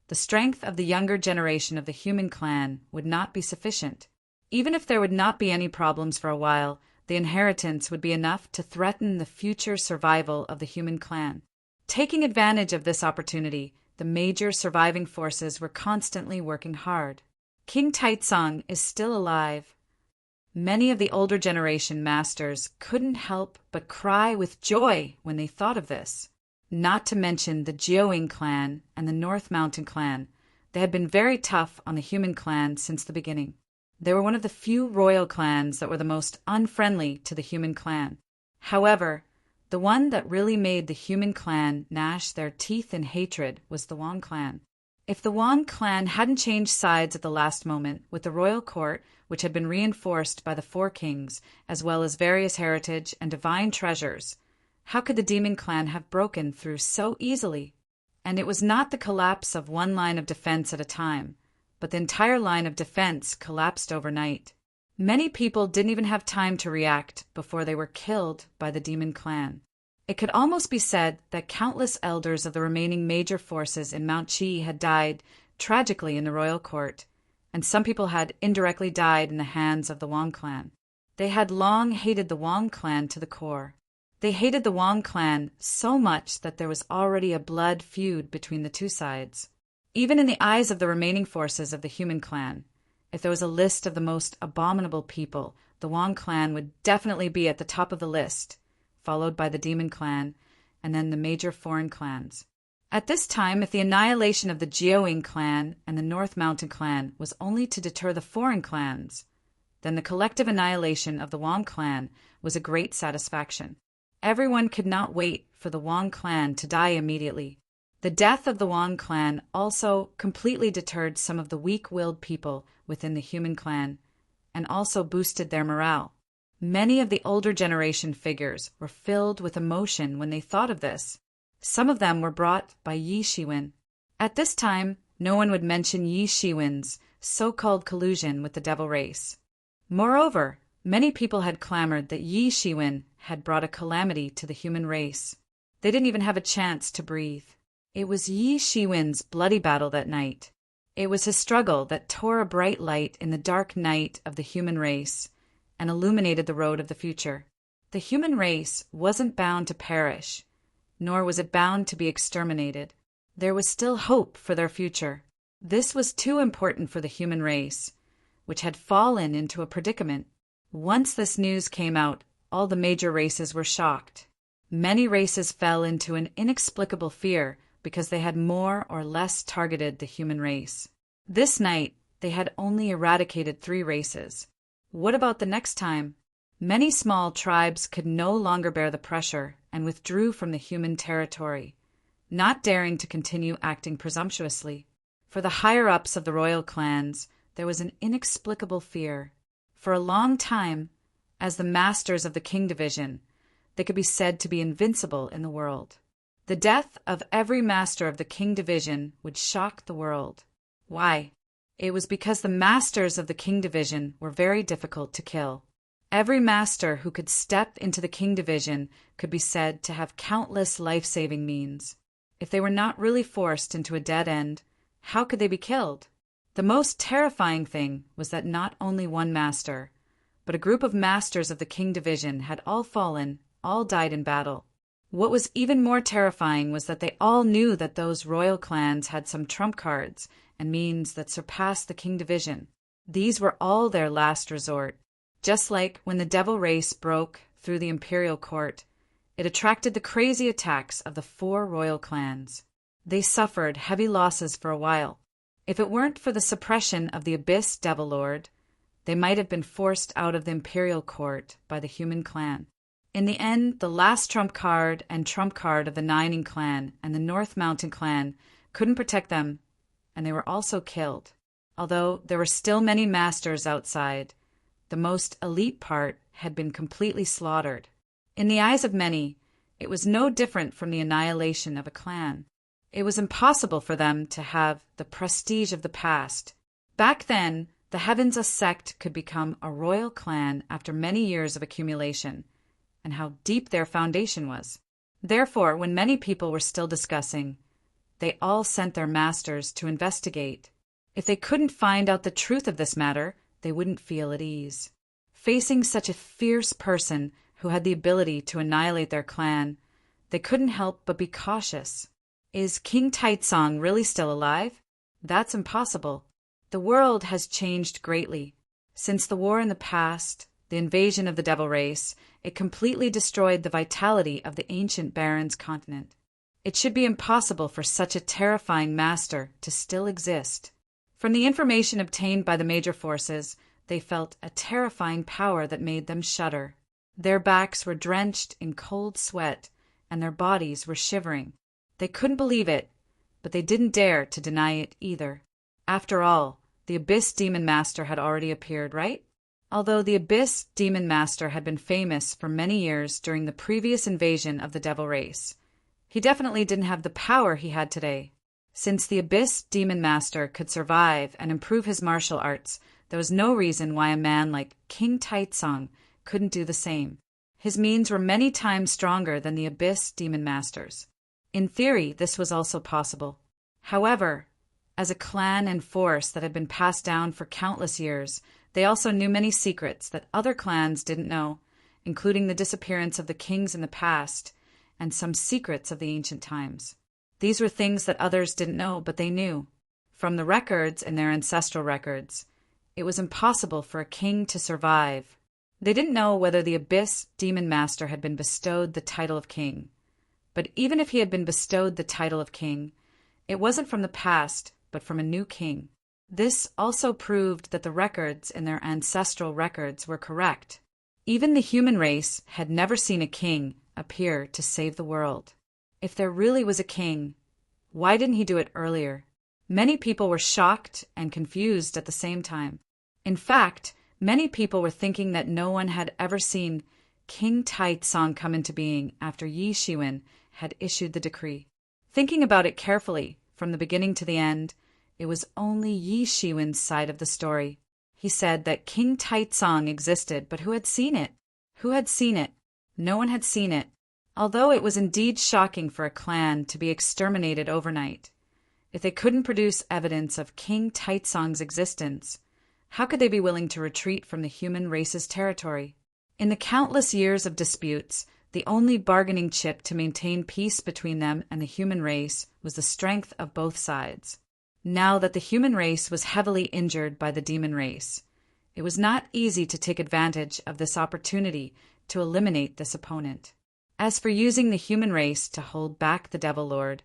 the strength of the younger generation of the human clan would not be sufficient. Even if there would not be any problems for a while, the inheritance would be enough to threaten the future survival of the human clan. Taking advantage of this opportunity, the major surviving forces were constantly working hard. King Taizong is still alive. Many of the older generation masters couldn't help but cry with joy when they thought of this. Not to mention the Jiuying clan and the North Mountain clan. They had been very tough on the human clan since the beginning. They were one of the few royal clans that were the most unfriendly to the human clan. However, the one that really made the human clan gnash their teeth in hatred was the Wang clan. If the Wang clan hadn't changed sides at the last moment, with the royal court, which had been reinforced by the 4 kings, as well as various heritage and divine treasures, How could the demon clan have broken through so easily? And it was not the collapse of one line of defense at a time, but the entire line of defense collapsed overnight. Many people didn't even have time to react before they were killed by the demon clan. It could almost be said that countless elders of the remaining major forces in Mount Chi had died tragically in the royal court, and some people had indirectly died in the hands of the Wang clan. They had long hated the Wang clan to the core. They hated the Wang clan so much that there was already a blood feud between the two sides. Even in the eyes of the remaining forces of the human clan, if there was a list of the most abominable people, the Wang clan would definitely be at the top of the list, followed by the demon clan, and then the major foreign clans. At this time, if the annihilation of the Jiaoying clan and the North Mountain clan was only to deter the foreign clans, then the collective annihilation of the Wang clan was a great satisfaction. Everyone could not wait for the Wang clan to die immediately. The death of the Wang clan also completely deterred some of the weak-willed people within the human clan, and also boosted their morale. Many of the older generation figures were filled with emotion when they thought of this. Some of them were brought by Yi Shiwen. At this time, no one would mention Yi Shiwen's so-called collusion with the devil race. Moreover, many people had clamored that Yi Shiwen had brought a calamity to the human race. They didn't even have a chance to breathe. It was Yi Shiwen's bloody battle that night. It was his struggle that tore a bright light in the dark night of the human race and illuminated the road of the future. The human race wasn't bound to perish, nor was it bound to be exterminated. There was still hope for their future. This was too important for the human race, which had fallen into a predicament. Once this news came out, all the major races were shocked. Many races fell into an inexplicable fear because they had more or less targeted the human race. This night, they had only eradicated 3 races. What about the next time? Many small tribes could no longer bear the pressure and withdrew from the human territory, not daring to continue acting presumptuously. For the higher-ups of the royal clans, there was an inexplicable fear. For a long time, as the masters of the King Division, they could be said to be invincible in the world. The death of every master of the King Division would shock the world. Why? It was because the masters of the King Division were very difficult to kill. Every master who could step into the King Division could be said to have countless life-saving means. If they were not really forced into a dead end, how could they be killed? The most terrifying thing was that not only one master, but a group of masters of the King Division had all fallen, all died in battle. What was even more terrifying was that they all knew that those royal clans had some trump cards and means that surpassed the King Division. These were all their last resort. Just like when the devil race broke through the imperial court, it attracted the crazy attacks of the 4 royal clans. They suffered heavy losses for a while. If it weren't for the suppression of the Abyss Devil Lord, they might have been forced out of the imperial court by the human clan. In the end, the last trump card of the Nining clan and the North Mountain clan couldn't protect them, and they were also killed. Although there were still many masters outside, the most elite part had been completely slaughtered. In the eyes of many, it was no different from the annihilation of a clan. It was impossible for them to have the prestige of the past. Back then, the Heavens a sect could become a royal clan after many years of accumulation, and how deep their foundation was. Therefore, when many people were still discussing, they all sent their masters to investigate. If they couldn't find out the truth of this matter, they wouldn't feel at ease. Facing such a fierce person who had the ability to annihilate their clan, they couldn't help but be cautious. Is King Taitsong really still alive? That's impossible. The world has changed greatly. Since the war in the past, the invasion of the devil race, it completely destroyed the vitality of the ancient Baron's continent. It should be impossible for such a terrifying master to still exist. From the information obtained by the major forces, they felt a terrifying power that made them shudder. Their backs were drenched in cold sweat, and their bodies were shivering. They couldn't believe it, but they didn't dare to deny it either. After all, the Abyss Demon Master had already appeared, right? Although the Abyss Demon Master had been famous for many years during the previous invasion of the Devil race, he definitely didn't have the power he had today. Since the Abyss Demon Master could survive and improve his martial arts, there was no reason why a man like King Taitsong couldn't do the same. His means were many times stronger than the Abyss Demon Master's. In theory, this was also possible. However, as a clan and force that had been passed down for countless years, they also knew many secrets that other clans didn't know, including the disappearance of the kings in the past and some secrets of the ancient times. These were things that others didn't know, but they knew. From the records in their ancestral records, it was impossible for a king to survive. They didn't know whether the Abyss Demon Master had been bestowed the title of king. But even if he had been bestowed the title of king, it wasn't from the past, but from a new king. This also proved that the records in their ancestral records were correct. Even the human race had never seen a king appear to save the world. If there really was a king, why didn't he do it earlier? Many people were shocked and confused at the same time. In fact, many people were thinking that no one had ever seen King Taitsong come into being after Yi Shiwen had issued the decree. Thinking about it carefully, from the beginning to the end, it was only Yi Shiwen's side of the story. He said that King Taitsong existed, but who had seen it? Who had seen it? No one had seen it. Although it was indeed shocking for a clan to be exterminated overnight, if they couldn't produce evidence of King Taitsong's existence, how could they be willing to retreat from the human race's territory? In the countless years of disputes, the only bargaining chip to maintain peace between them and the human race was the strength of both sides. Now that the human race was heavily injured by the demon race, it was not easy to take advantage of this opportunity to eliminate this opponent. As for using the human race to hold back the Devil Lord,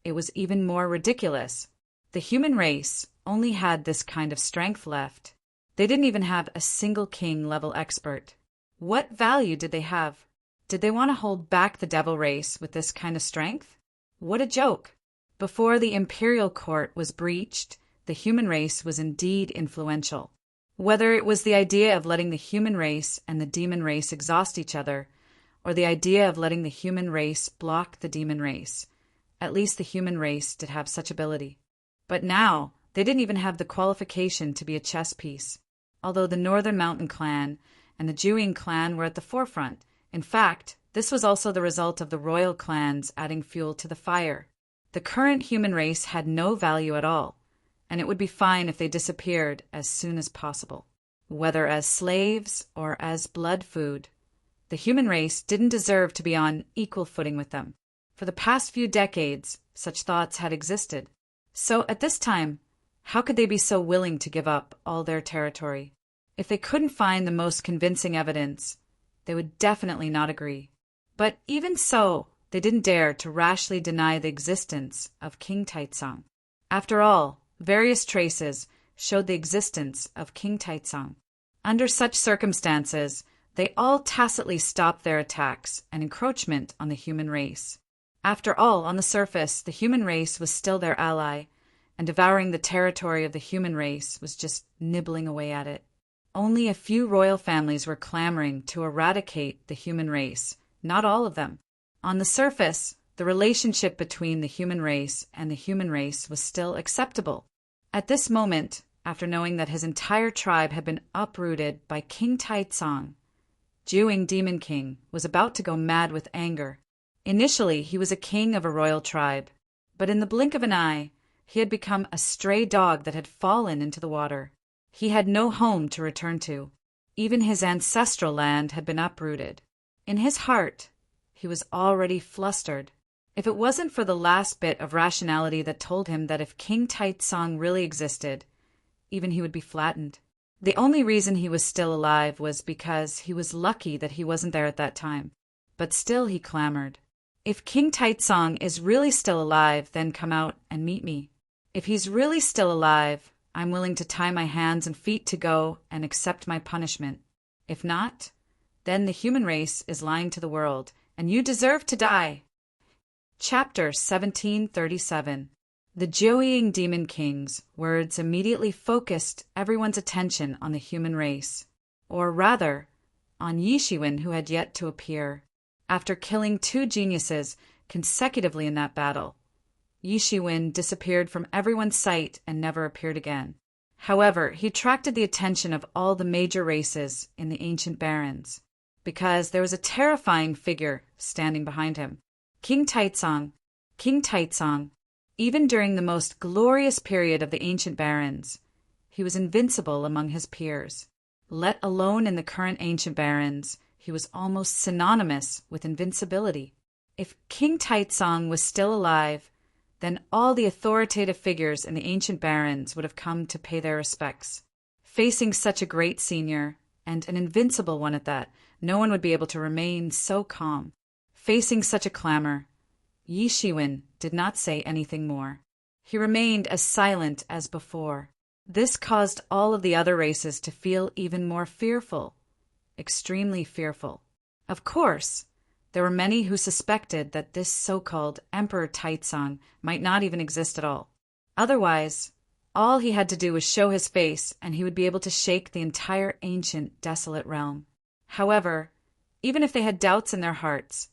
it was even more ridiculous. The human race only had this kind of strength left. They didn't even have a single king-level expert. What value did they have? Did they want to hold back the Devil race with this kind of strength? What a joke! Before the imperial court was breached, the human race was indeed influential. Whether it was the idea of letting the human race and the demon race exhaust each other, or the idea of letting the human race block the demon race, at least the human race did have such ability. But now, they didn't even have the qualification to be a chess piece. Although the Northern Mountain clan and the Jewing clan were at the forefront, in fact, this was also the result of the royal clans adding fuel to the fire. The current human race had no value at all, and it would be fine if they disappeared as soon as possible. Whether as slaves or as blood food, the human race didn't deserve to be on equal footing with them. For the past few decades, such thoughts had existed. So at this time, how could they be so willing to give up all their territory? If they couldn't find the most convincing evidence, they would definitely not agree. But even so, they didn't dare to rashly deny the existence of King Taitsong. After all, various traces showed the existence of King Taitsong. Under such circumstances, they all tacitly stopped their attacks and encroachment on the human race. After all, on the surface, the human race was still their ally, and devouring the territory of the human race was just nibbling away at it. Only a few royal families were clamoring to eradicate the human race, not all of them. On the surface, the relationship between the human race and the human race was still acceptable. At this moment, after knowing that his entire tribe had been uprooted by King Taitsong, Jewing Demon King was about to go mad with anger. Initially, he was a king of a royal tribe, but in the blink of an eye, he had become a stray dog that had fallen into the water. He had no home to return to. Even his ancestral land had been uprooted. In his heart, he was already flustered. If it wasn't for the last bit of rationality that told him that if King Taitsong really existed, even he would be flattened. The only reason he was still alive was because he was lucky that he wasn't there at that time. But still he clamored. If King Taitsong is really still alive, then come out and meet me. If he's really still alive, I'm willing to tie my hands and feet to go and accept my punishment. If not, then the human race is lying to the world, and you deserve to die. Chapter 1737. The Joeying Demon King's words immediately focused everyone's attention on the human race. or rather, on Yi Shiwen, who had yet to appear. After killing two geniuses consecutively in that battle, Yi Shiwen disappeared from everyone's sight and never appeared again. However, he attracted the attention of all the major races in the ancient barons, because there was a terrifying figure standing behind him. King Taizong. King Taizong, even during the most glorious period of the ancient barons, he was invincible among his peers. Let alone in the current ancient barons, he was almost synonymous with invincibility. If King Taizong was still alive, then all the authoritative figures in the ancient barons would have come to pay their respects. Facing such a great senior, and an invincible one at that, no one would be able to remain so calm. Facing such a clamor, Yi Shiwen did not say anything more. He remained as silent as before. This caused all of the other races to feel even more fearful, extremely fearful. Of course, there were many who suspected that this so-called Emperor Taizong might not even exist at all. Otherwise, all he had to do was show his face and he would be able to shake the entire ancient, desolate realm. However, even if they had doubts in their hearts,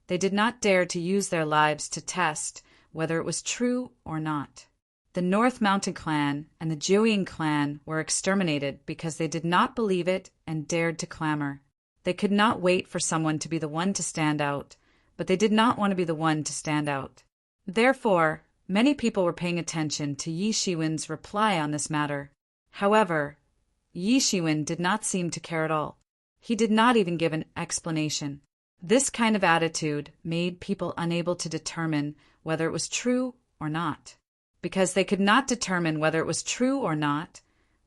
they did not dare to use their lives to test whether it was true or not. The North Mountain clan and the Jiuying clan were exterminated because they did not believe it and dared to clamor. They could not wait for someone to be the one to stand out, but they did not want to be the one to stand out. Therefore, many people were paying attention to Yi Shiwen's reply on this matter. However, Yi Shiwen did not seem to care at all. He did not even give an explanation. This kind of attitude made people unable to determine whether it was true or not. Because they could not determine whether it was true or not,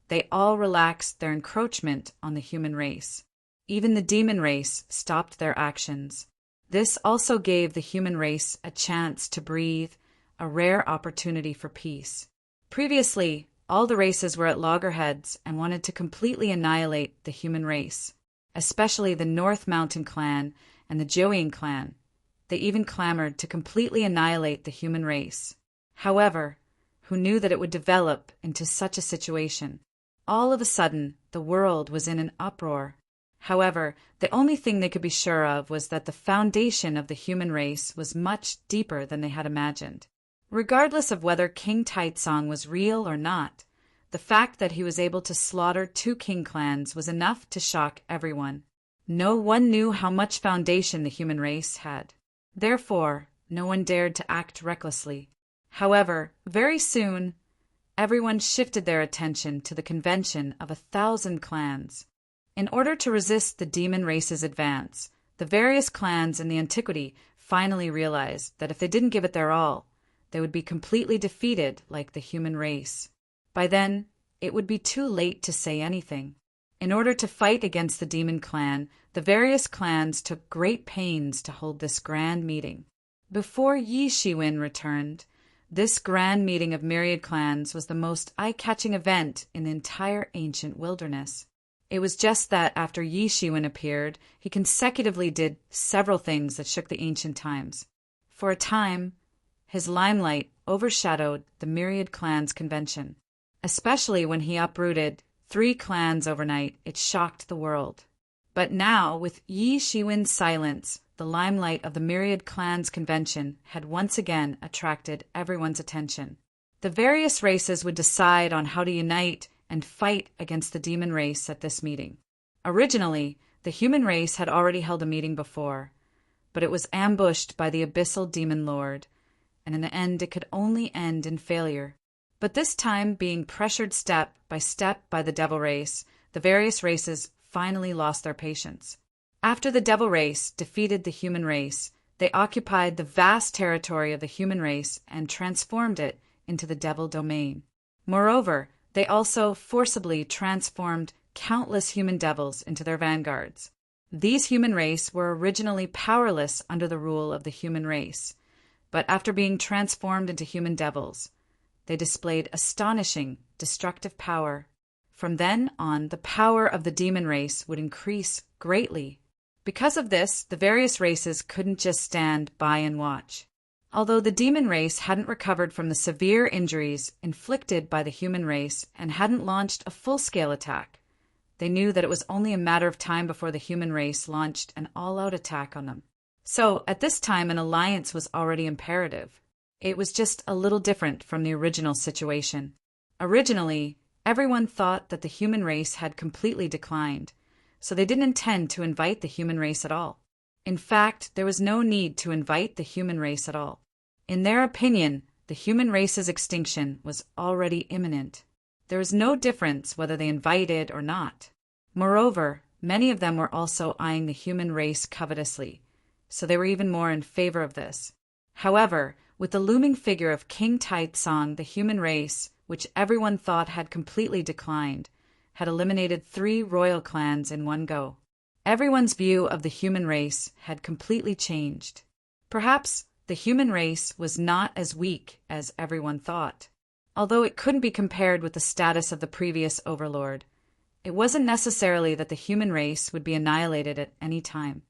they all relaxed their encroachment on the human race. Even the demon race stopped their actions. This also gave the human race a chance to breathe, a rare opportunity for peace. Previously, all the races were at loggerheads and wanted to completely annihilate the human race, especially the North Mountain clan and the Jiuying clan. They even clamored to completely annihilate the human race. However, who knew that it would develop into such a situation? All of a sudden, the world was in an uproar. However, the only thing they could be sure of was that the foundation of the human race was much deeper than they had imagined. Regardless of whether King Taizong was real or not, the fact that he was able to slaughter two king clans was enough to shock everyone. No one knew how much foundation the human race had. Therefore, no one dared to act recklessly. However, very soon, everyone shifted their attention to the convention of 1,000 clans. In order to resist the demon race's advance, the various clans in the antiquity finally realized that if they didn't give it their all, they would be completely defeated like the human race. By then, it would be too late to say anything. In order to fight against the demon clan, the various clans took great pains to hold this grand meeting. Before Yi Shiwen returned, this grand meeting of myriad clans was the most eye-catching event in the entire ancient wilderness. It was just that after Yi Shiwen appeared, he consecutively did several things that shook the ancient times. For a time, his limelight overshadowed the myriad clans convention. Especially when he uprooted 3 clans overnight, it shocked the world. But now, with Yi Shiwen's silence, the limelight of the myriad clans convention had once again attracted everyone's attention. The various races would decide on how to unite and fight against the demon race at this meeting. Originally, the human race had already held a meeting before, but it was ambushed by the abyssal demon lord, and in the end it could only end in failure. But this time, being pressured step by the devil race, the various races finally lost their patience. After the devil race defeated the human race, they occupied the vast territory of the human race and transformed it into the devil domain. Moreover, they also forcibly transformed countless human devils into their vanguards. These human race were originally powerless under the rule of the human race, but after being transformed into human devils, they displayed astonishing destructive power. From then on, the power of the demon race would increase greatly. Because of this, the various races couldn't just stand by and watch. Although the demon race hadn't recovered from the severe injuries inflicted by the human race and hadn't launched a full-scale attack, They knew that it was only a matter of time before the human race launched an all-out attack on them. So, at this time, an alliance was already imperative. It was just a little different from the original situation. Originally, everyone thought that the human race had completely declined, so they didn't intend to invite the human race at all. In fact, there was no need to invite the human race at all. In their opinion, the human race's extinction was already imminent. There was no difference whether they invited or not. Moreover, many of them were also eyeing the human race covetously, so they were even more in favor of this. However, with the looming figure of King Taitsong, the human race, which everyone thought had completely declined, had eliminated 3 royal clans in one go. Everyone's view of the human race had completely changed. Perhaps the human race was not as weak as everyone thought. Although it couldn't be compared with the status of the previous overlord, it wasn't necessarily that the human race would be annihilated at any time.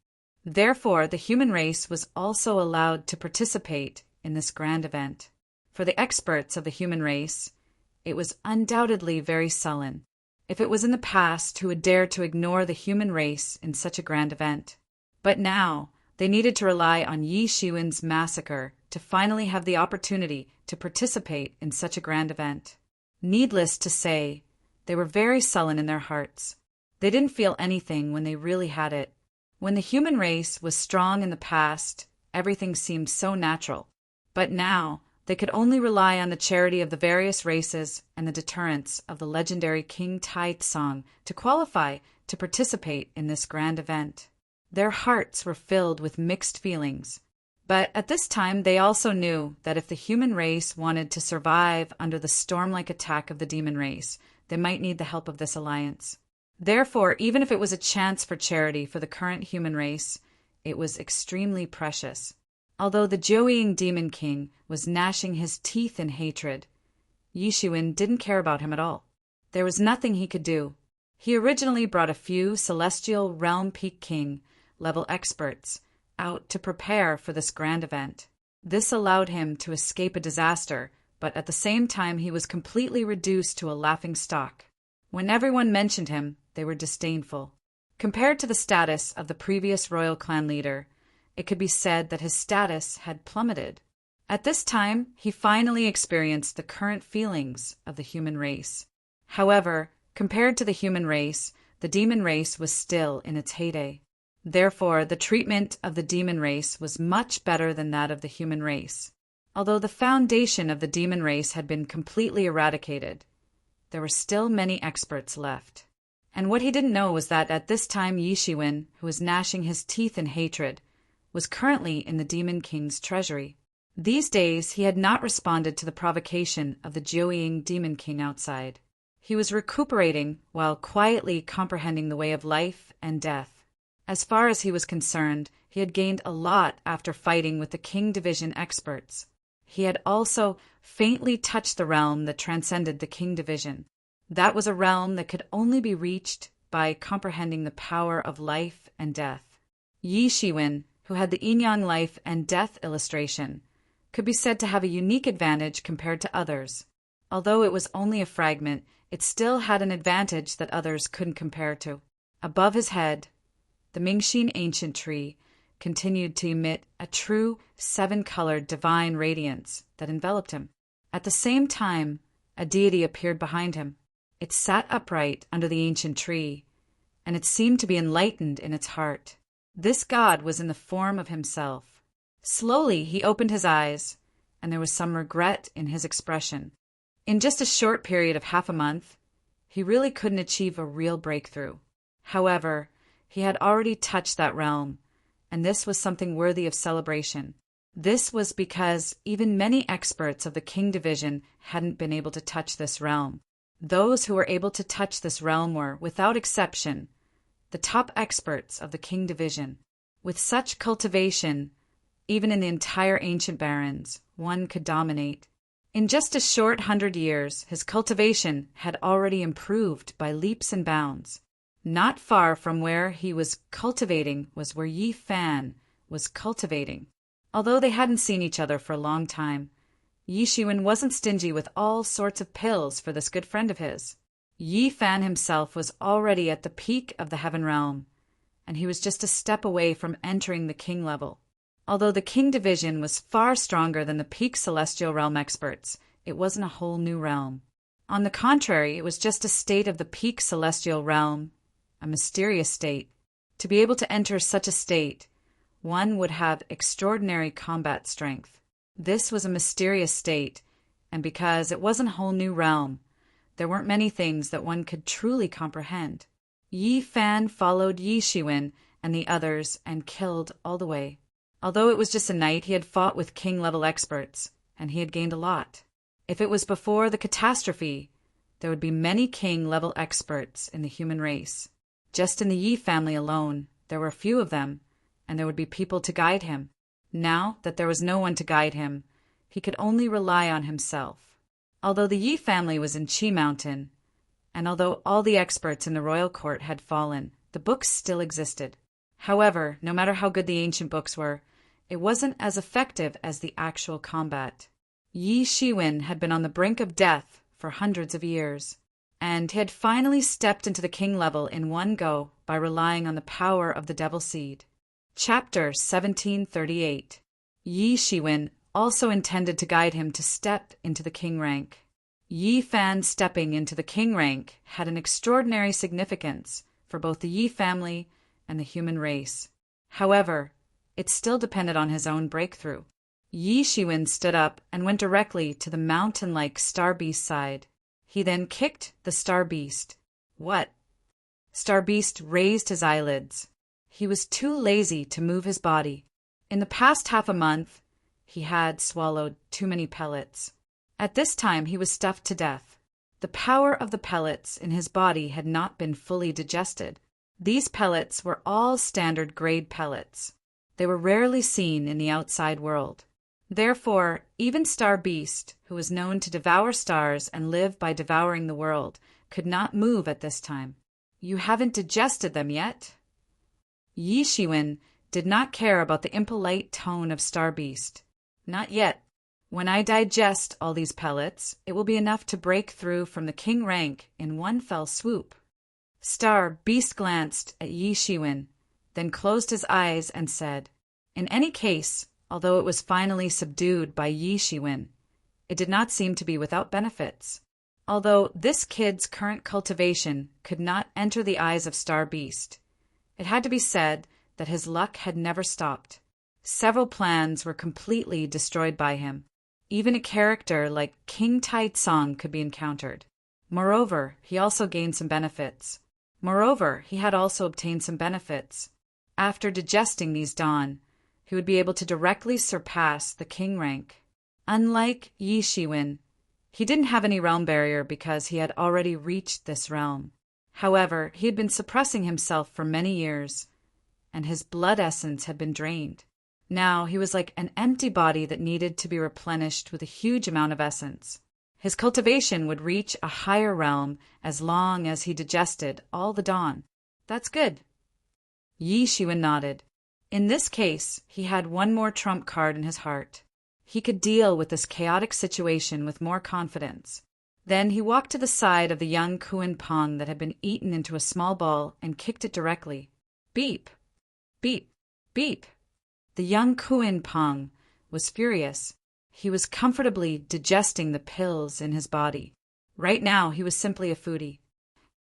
Therefore, the human race was also allowed to participate in this grand event. For the experts of the human race, it was undoubtedly very sullen. If it was in the past who would dare to ignore the human race in such a grand event. But now, they needed to rely on Yi Shiwen's massacre to finally have the opportunity to participate in such a grand event. Needless to say, they were very sullen in their hearts. They didn't feel anything when they really had it. When the human race was strong in the past, everything seemed so natural. But now, they could only rely on the charity of the various races and the deterrence of the legendary King Taitsong to qualify to participate in this grand event. Their hearts were filled with mixed feelings. But at this time, they also knew that if the human race wanted to survive under the storm-like attack of the demon race, they might need the help of this alliance. Therefore, even if it was a chance for charity for the current human race, it was extremely precious. Although the Jiuying Demon King was gnashing his teeth in hatred, Yi Shiwen didn't care about him at all. There was nothing he could do. He originally brought a few Celestial Realm Peak King level experts out to prepare for this grand event. This allowed him to escape a disaster, but at the same time he was completely reduced to a laughingstock. When everyone mentioned him, they were disdainful. Compared to the status of the previous royal clan leader, it could be said that his status had plummeted. At this time, he finally experienced the current feelings of the human race. However, compared to the human race, the demon race was still in its heyday. Therefore, the treatment of the demon race was much better than that of the human race. Although the foundation of the demon race had been completely eradicated, there were still many experts left. And what he didn't know was that at this time Yi Shiwen, who was gnashing his teeth in hatred, was currently in the Demon King's treasury. These days, he had not responded to the provocation of the Jiuying Demon King outside. He was recuperating while quietly comprehending the way of life and death. As far as he was concerned, he had gained a lot after fighting with the King Division experts. He had also faintly touched the realm that transcended the King Division. That was a realm that could only be reached by comprehending the power of life and death. Yi Shiwen, who had the yin-yang life and death illustration, could be said to have a unique advantage compared to others. Although it was only a fragment, it still had an advantage that others couldn't compare to. Above his head, the Mingxin ancient tree continued to emit a true 7-colored divine radiance that enveloped him. At the same time, a deity appeared behind him. It sat upright under the ancient tree, and it seemed to be enlightened in its heart. This god was in the form of himself. Slowly he opened his eyes, and there was some regret in his expression. In just a short period of half a month, he really couldn't achieve a real breakthrough. However, he had already touched that realm, and this was something worthy of celebration. This was because even many experts of the King Division hadn't been able to touch this realm. Those who were able to touch this realm were, without exception, the top experts of the King Division. With such cultivation, even in the entire ancient barons, one could dominate. In just a short 100 years, his cultivation had already improved by leaps and bounds. Not far from where he was cultivating was where Yi Fan was cultivating. Although they hadn't seen each other for a long time, Yi Shiwen wasn't stingy with all sorts of pills for this good friend of his. Yi Fan himself was already at the peak of the heaven realm, and he was just a step away from entering the king level. Although the king division was far stronger than the peak celestial realm experts, it wasn't a whole new realm. On the contrary, it was just a state of the peak celestial realm, a mysterious state. To be able to enter such a state, one would have extraordinary combat strength. This was a mysterious state, and because it wasn't a whole new realm, there weren't many things that one could truly comprehend. Yi Fan followed Yi Shiwen and the others and killed all the way. Although it was just a night, he had fought with king-level experts, and he had gained a lot. If it was before the catastrophe, there would be many king-level experts in the human race. Just in the Yi family alone, there were a few of them, and there would be people to guide him. Now that there was no one to guide him, he could only rely on himself. Although the Yi family was in Qi Mountain, and although all the experts in the royal court had fallen, the books still existed. However, no matter how good the ancient books were, it wasn't as effective as the actual combat. Yi Shiwen had been on the brink of death for hundreds of years, and he had finally stepped into the king level in one go by relying on the power of the devil seed. Chapter 1738. Yi Shiwen also intended to guide him to step into the king rank. Yi Fan stepping into the king rank had an extraordinary significance for both the Yi family and the human race. However, it still depended on his own breakthrough. Yi Shiwen stood up and went directly to the mountain-like star beast side. He then kicked the star beast. What? Star beast raised his eyelids. He was too lazy to move his body. In the past half a month, he had swallowed too many pellets. At this time, he was stuffed to death. The power of the pellets in his body had not been fully digested. These pellets were all standard grade pellets. They were rarely seen in the outside world. Therefore, even Star Beast, who was known to devour stars and live by devouring the world, could not move at this time. You haven't digested them yet? Yi Shiwen did not care about the impolite tone of Star Beast. Not yet. When I digest all these pellets, it will be enough to break through from the king rank in one fell swoop. Star Beast glanced at Yi Shiwen, then closed his eyes and said, in any case, although it was finally subdued by Yi Shiwen, it did not seem to be without benefits. Although this kid's current cultivation could not enter the eyes of Star Beast, it had to be said that his luck had never stopped. Several plans were completely destroyed by him. Even a character like King Tai Tsong could be encountered. Moreover, he also gained some benefits. After digesting these dawn, he would be able to directly surpass the king rank. Unlike Yi Shiwen, he didn't have any realm barrier because he had already reached this realm. However, he had been suppressing himself for many years, and his blood essence had been drained. Now he was like an empty body that needed to be replenished with a huge amount of essence. His cultivation would reach a higher realm as long as he digested all the dawn. That's good. Yi Shiwen nodded. In this case, he had one more trump card in his heart. He could deal with this chaotic situation with more confidence. Then he walked to the side of the young Kuan Pong that had been eaten into a small ball and kicked it directly. Beep, beep, beep. The young Kuan Pong was furious. He was comfortably digesting the pills in his body. Right now, he was simply a foodie.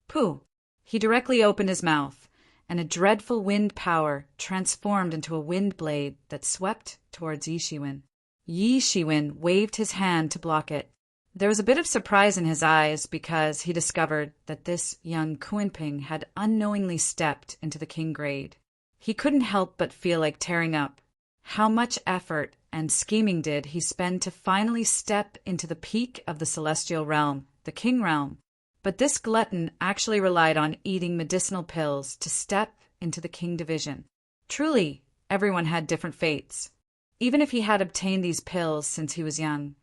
Pooh! He directly opened his mouth, and a dreadful wind power transformed into a wind blade that swept towards Yi Shiwen. Yi Shiwen waved his hand to block it. There was a bit of surprise in his eyes because he discovered that this young Kuan-ping had unknowingly stepped into the king grade. He couldn't help but feel like tearing up. How much effort and scheming did he spend to finally step into the peak of the celestial realm, the king realm? But this glutton actually relied on eating medicinal pills to step into the king division. Truly, everyone had different fates. Even if he had obtained these pills since he was young,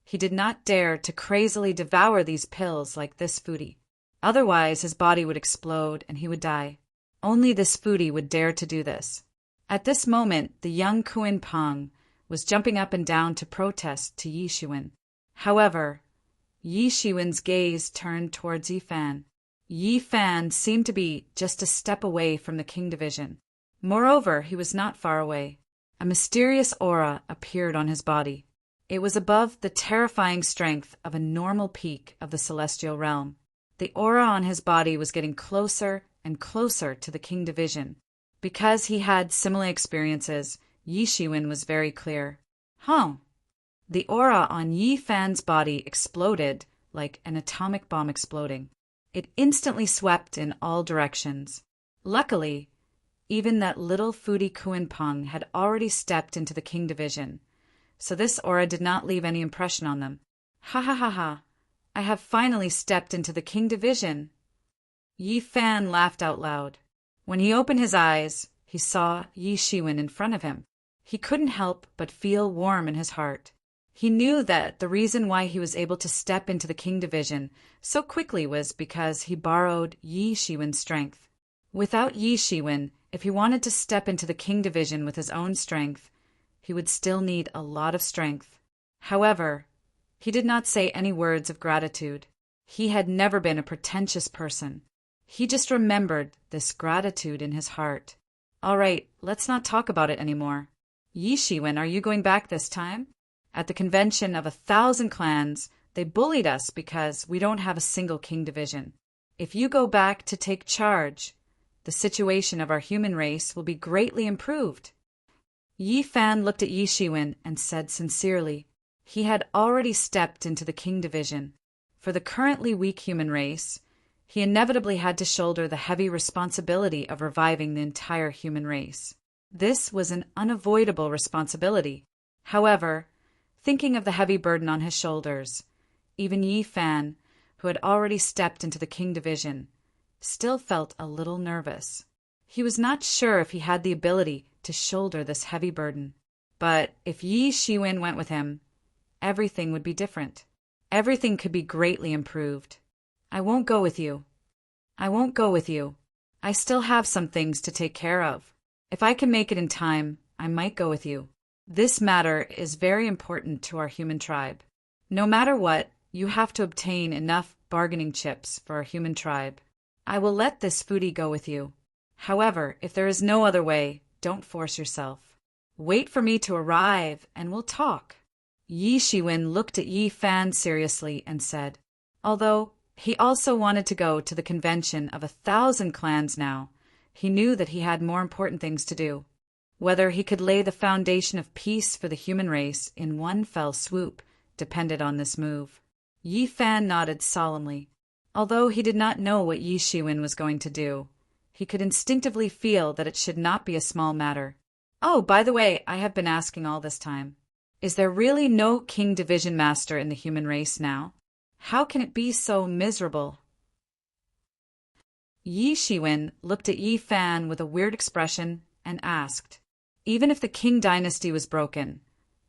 he did not dare to crazily devour these pills like this foodie. Otherwise, his body would explode and he would die. Only this foodie would dare to do this. At this moment, the young Kuan Pong was jumping up and down to protest to Yi Shiwen. However, Yi Shiwen's gaze turned towards Yi Fan. Yi Fan seemed to be just a step away from the King Division. Moreover, he was not far away. A mysterious aura appeared on his body. It was above the terrifying strength of a normal peak of the celestial realm. The aura on his body was getting closer and closer to the King Division. Because he had similar experiences, Yi Shiwen was very clear. The aura on Yi Fan's body exploded like an atomic bomb exploding. It instantly swept in all directions. Luckily, even that little foodie Kuenpeng had already stepped into the King Division, so this aura did not leave any impression on them. Ha ha ha ha! I have finally stepped into the King Division! Yi Fan laughed out loud. When he opened his eyes, he saw Yi Shiwen in front of him. He couldn't help but feel warm in his heart. He knew that the reason why he was able to step into the King Division so quickly was because he borrowed Yi Shiwen's strength. Without Yi Shiwen, if he wanted to step into the King Division with his own strength, he would still need a lot of strength. However, he did not say any words of gratitude. He had never been a pretentious person. He just remembered this gratitude in his heart. All right, let's not talk about it anymore. Yi Shiwen, are you going back this time? At the convention of 1,000 clans, they bullied us because we don't have a single King Division. If you go back to take charge, the situation of our human race will be greatly improved. Yi Fan looked at Yi Shiwen and said sincerely, he had already stepped into the King Division. For the currently weak human race, he inevitably had to shoulder the heavy responsibility of reviving the entire human race. This was an unavoidable responsibility. However, thinking of the heavy burden on his shoulders, even Yi Fan, who had already stepped into the King Division, still felt a little nervous. He was not sure if he had the ability to shoulder this heavy burden. But if Yi Shiwen went with him, everything would be different. Everything could be greatly improved. I won't go with you. I won't go with you. I still have some things to take care of. If I can make it in time, I might go with you. This matter is very important to our human tribe. No matter what, you have to obtain enough bargaining chips for our human tribe. I will let this foodie go with you. However, if there is no other way, don't force yourself. Wait for me to arrive and we'll talk. Yi Shiwen looked at Yi Fan seriously and said, although he also wanted to go to the convention of 1,000 clans now, he knew that he had more important things to do. Whether he could lay the foundation of peace for the human race in one fell swoop depended on this move. Yi Fan nodded solemnly. Although he did not know what Yi Shiwen was going to do, he could instinctively feel that it should not be a small matter. Oh, by the way, I have been asking all this time. Is there really no King Division Master in the human race now? How can it be so miserable? Yi Shiwen looked at Yi Fan with a weird expression and asked, even if the King dynasty was broken,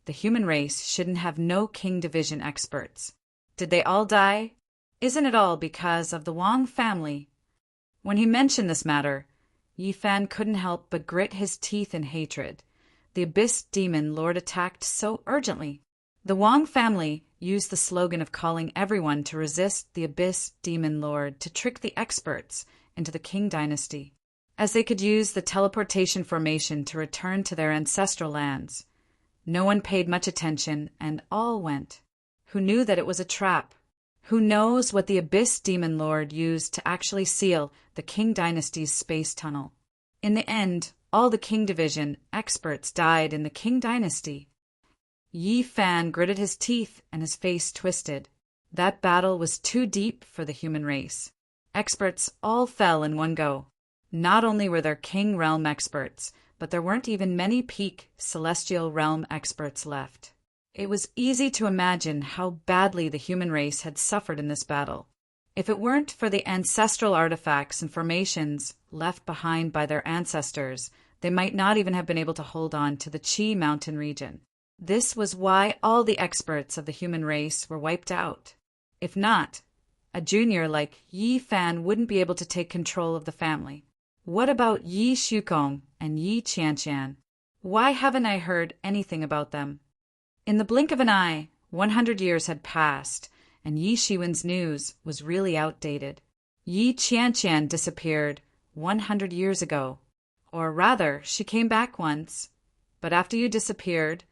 the human race shouldn't have no King Division experts. Did they all die? Isn't it all because of the Wang family? When he mentioned this matter, Yi Fan couldn't help but grit his teeth in hatred. The Abyss Demon Lord attacked so urgently. The Wang family used the slogan of calling everyone to resist the Abyss Demon Lord to trick the experts into the King dynasty, as they could use the teleportation formation to return to their ancestral lands. No one paid much attention, and all went. Who knew that it was a trap? Who knows what the Abyss Demon Lord used to actually seal the King dynasty's space tunnel? In the end, all the King Division experts died in the King dynasty. Yi Fan gritted his teeth and his face twisted. That battle was too deep for the human race. Experts all fell in one go. Not only were there King Realm experts, but there weren't even many peak Celestial Realm experts left. It was easy to imagine how badly the human race had suffered in this battle. If it weren't for the ancestral artifacts and formations left behind by their ancestors, they might not even have been able to hold on to the Qi mountain region. This was why all the experts of the human race were wiped out. If not, a junior like Yi Fan wouldn't be able to take control of the family. What about Yi Shukong and Yi Qianqian? Why haven't I heard anything about them? In the blink of an eye, 100 years had passed, and Yi Shiwen's news was really outdated. Yi Qianqian disappeared 100 years ago. Or rather, she came back once, but after you disappeared,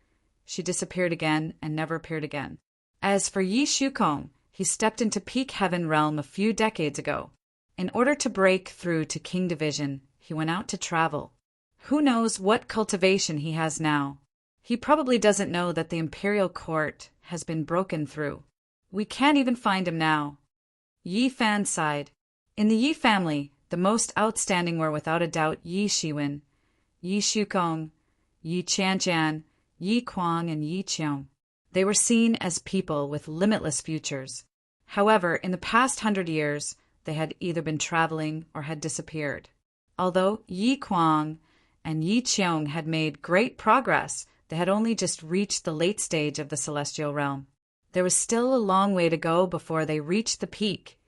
she disappeared again and never appeared again. As for Yi Shukong, he stepped into peak heaven realm a few decades ago. In order to break through to king division, he went out to travel. Who knows what cultivation he has now? He probably doesn't know that the imperial court has been broken through. We can't even find him now. Yi Fan sighed. In the Yi family, the most outstanding were without a doubt Yi Shiwen, Yi Shukong, Yi Qianqian, Yi Kuang, and Yi Qiong. They were seen as people with limitless futures. However, in the past 100 years, they had either been traveling or had disappeared. Although Yi Kuang and Yi Qiong had made great progress, they had only just reached the late stage of the celestial realm. There was still a long way to go before they reached the peak,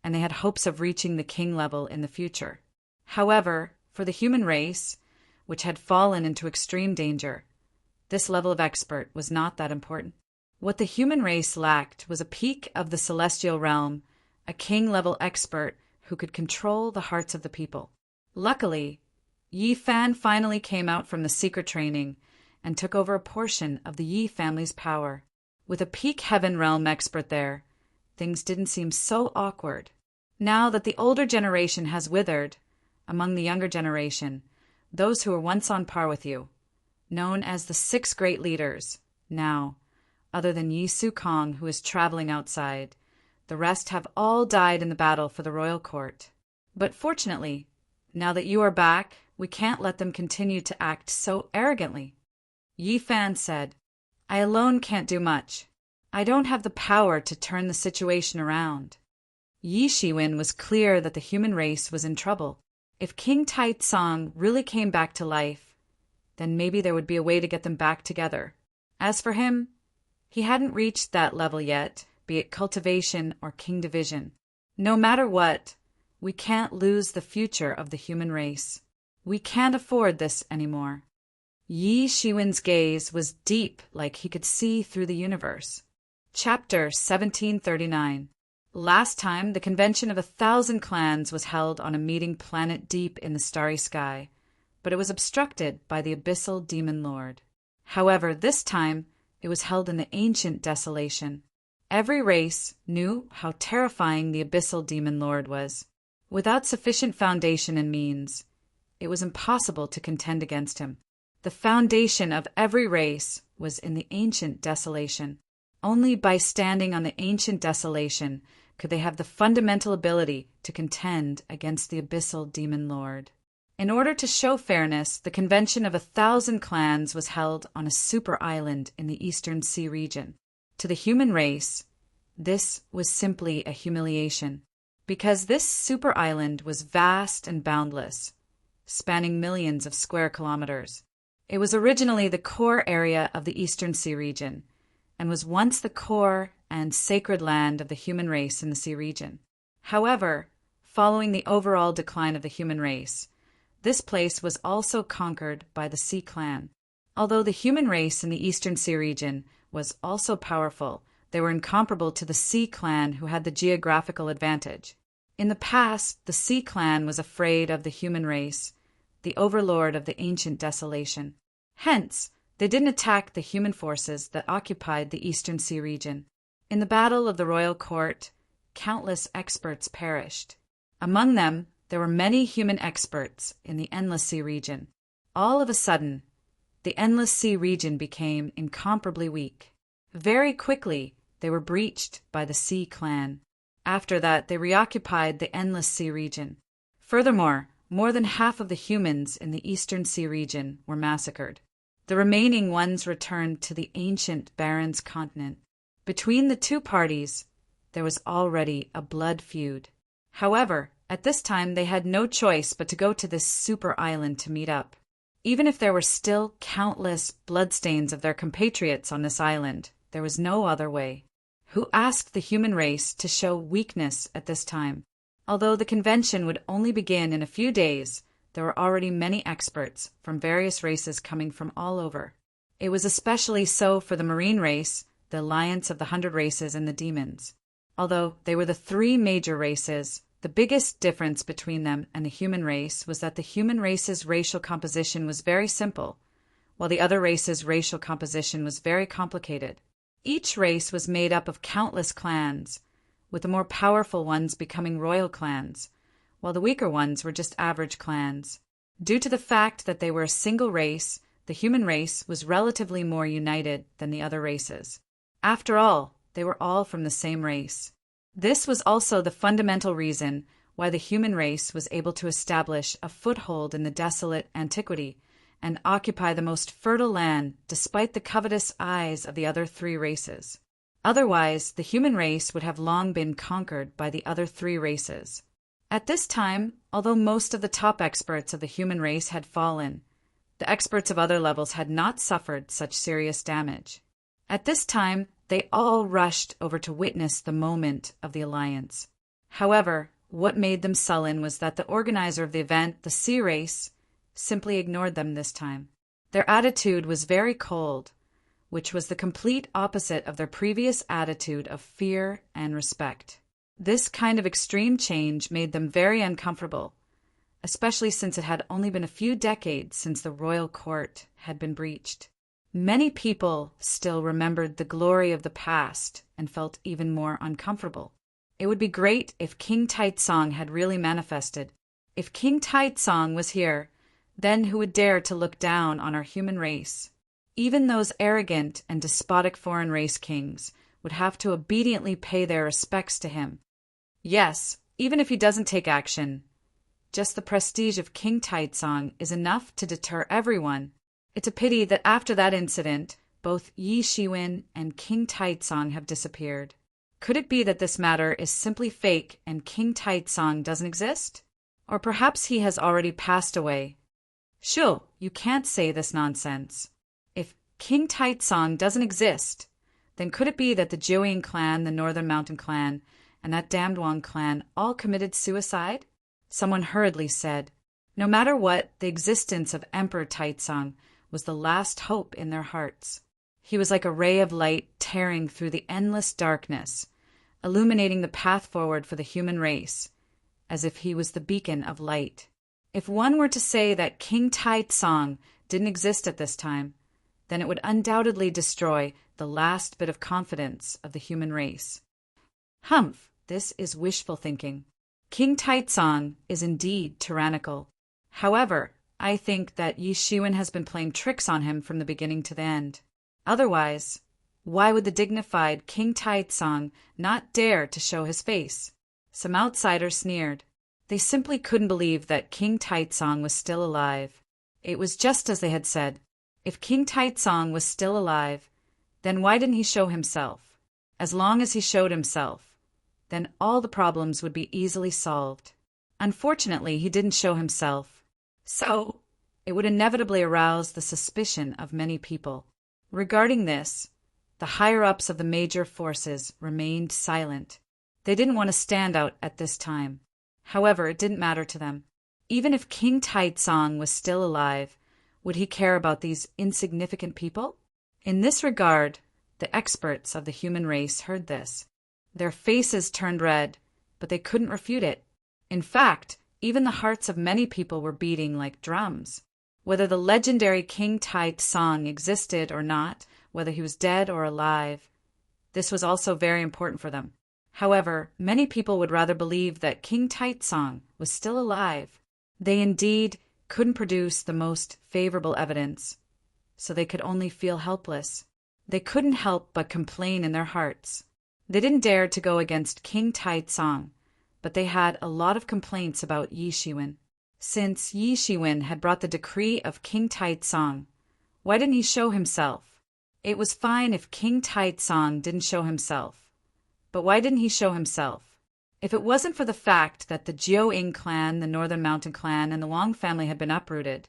and they had hopes of reaching the king level in the future. However, for the human race, which had fallen into extreme danger, this level of expert was not that important. What the human race lacked was a peak of the celestial realm, a king-level expert who could control the hearts of the people. Luckily, Yi Fan finally came out from the secret training and took over a portion of the Yi family's power. With a peak heaven realm expert there, things didn't seem so awkward. Now that the older generation has withered, among the younger generation, those who were once on par with you, known as the 6 great leaders, now, other than Yi Sukong, who is traveling outside, the rest have all died in the battle for the royal court. But fortunately, now that you are back, we can't let them continue to act so arrogantly. Yi Fan said, I alone can't do much. I don't have the power to turn the situation around. Yi Shiwen was clear that the human race was in trouble. If King Tai Tsong really came back to life, then maybe there would be a way to get them back together. As for him, he hadn't reached that level yet, be it cultivation or king division. No matter what, we can't lose the future of the human race. We can't afford this anymore. Yi Shiwen's gaze was deep, like he could see through the universe. Chapter 1739. Last time, the convention of 1,000 clans was held on a meeting planet deep in the starry sky, but it was obstructed by the abyssal demon lord. However, this time, it was held in the ancient desolation. Every race knew how terrifying the abyssal demon lord was. Without sufficient foundation and means, it was impossible to contend against him. The foundation of every race was in the ancient desolation. Only by standing on the ancient desolation could they have the fundamental ability to contend against the abyssal demon lord. In order to show fairness, the convention of 1,000 clans was held on a super island in the Eastern Sea region. To the human race, this was simply a humiliation, because this super island was vast and boundless, spanning millions of square kilometers. It was originally the core area of the Eastern Sea region, and was once the core and sacred land of the human race in the sea region. However, following the overall decline of the human race, this place was also conquered by the Sea Clan. Although the human race in the Eastern Sea region was also powerful, they were incomparable to the Sea Clan, who had the geographical advantage. In the past, the Sea Clan was afraid of the human race, the overlord of the ancient desolation. Hence, they didn't attack the human forces that occupied the Eastern Sea region. In the Battle of the Royal Court, countless experts perished. Among them, there were many human experts in the Endless Sea region. All of a sudden, the Endless Sea region became incomparably weak. Very quickly, they were breached by the Sea Clan. After that, they reoccupied the Endless Sea region. Furthermore, more than half of the humans in the Eastern Sea region were massacred. The remaining ones returned to the ancient Barrens continent. Between the two parties, there was already a blood feud. However, at this time they had no choice but to go to this super island to meet up. Even if there were still countless bloodstains of their compatriots on this island, there was no other way. Who asked the human race to show weakness at this time? Although the convention would only begin in a few days, there were already many experts from various races coming from all over. It was especially so for the marine race, the alliance of the 100 races and the demons. Although they were the three major races, the biggest difference between them and the human race was that the human race's racial composition was very simple, while the other race's racial composition was very complicated. Each race was made up of countless clans, with the more powerful ones becoming royal clans, while the weaker ones were just average clans. Due to the fact that they were a single race, the human race was relatively more united than the other races. After all, they were all from the same race. This was also the fundamental reason why the human race was able to establish a foothold in the desolate antiquity and occupy the most fertile land despite the covetous eyes of the other three races. Otherwise, the human race would have long been conquered by the other three races. At this time, although most of the top experts of the human race had fallen, the experts of other levels had not suffered such serious damage. At this time, they all rushed over to witness the moment of the alliance. However, what made them sullen was that the organizer of the event, the Sea Race, simply ignored them this time. Their attitude was very cold, which was the complete opposite of their previous attitude of fear and respect. This kind of extreme change made them very uncomfortable, especially since it had only been a few decades since the royal court had been breached. Many people still remembered the glory of the past and felt even more uncomfortable. It would be great if King Taitsong had really manifested. If King Taitsong was here, then who would dare to look down on our human race? Even those arrogant and despotic foreign race kings would have to obediently pay their respects to him. Yes, even if he doesn't take action, just the prestige of King Taitsong is enough to deter everyone. It's a pity that after that incident, both Yi Shiwen and King Taitsong have disappeared. Could it be that this matter is simply fake and King Taitsong doesn't exist? Or perhaps he has already passed away. Sure, you can't say this nonsense. If King Taitsong doesn't exist, then could it be that the Jiuying clan, the Northern Mountain clan, and that damned Wang clan all committed suicide? Someone hurriedly said. No matter what, the existence of Emperor Taitsong was the last hope in their hearts. He was like a ray of light tearing through the endless darkness, illuminating the path forward for the human race, as if he was the beacon of light. If one were to say that King Taitsong didn't exist at this time, then it would undoubtedly destroy the last bit of confidence of the human race. Humph, this is wishful thinking. King Taitsong is indeed tyrannical. However, I think that Yi Shiwen has been playing tricks on him from the beginning to the end. Otherwise, why would the dignified King Taitsong not dare to show his face? Some outsiders sneered. They simply couldn't believe that King Taitsong was still alive. It was just as they had said. If King Taitsong was still alive, then why didn't he show himself? As long as he showed himself, then all the problems would be easily solved. Unfortunately, he didn't show himself. So, it would inevitably arouse the suspicion of many people. Regarding this, the higher-ups of the major forces remained silent. They didn't want to stand out at this time. However, it didn't matter to them. Even if King Taitsong was still alive, would he care about these insignificant people? In this regard, the experts of the human race heard this. Their faces turned red, but they couldn't refute it. In fact, even the hearts of many people were beating like drums. Whether the legendary King Taitsong existed or not, whether he was dead or alive, this was also very important for them. However, many people would rather believe that King Taitsong was still alive. They indeed couldn't produce the most favorable evidence, so they could only feel helpless. They couldn't help but complain in their hearts. They didn't dare to go against King Taitsong, but they had a lot of complaints about Yi Shiwen. Since Yi Shiwen had brought the decree of King Taitsong, why didn't he show himself? It was fine if King Taitsong didn't show himself, but why didn't he show himself? If it wasn't for the fact that the Jiuying clan, the Northern Mountain clan, and the Wang family had been uprooted,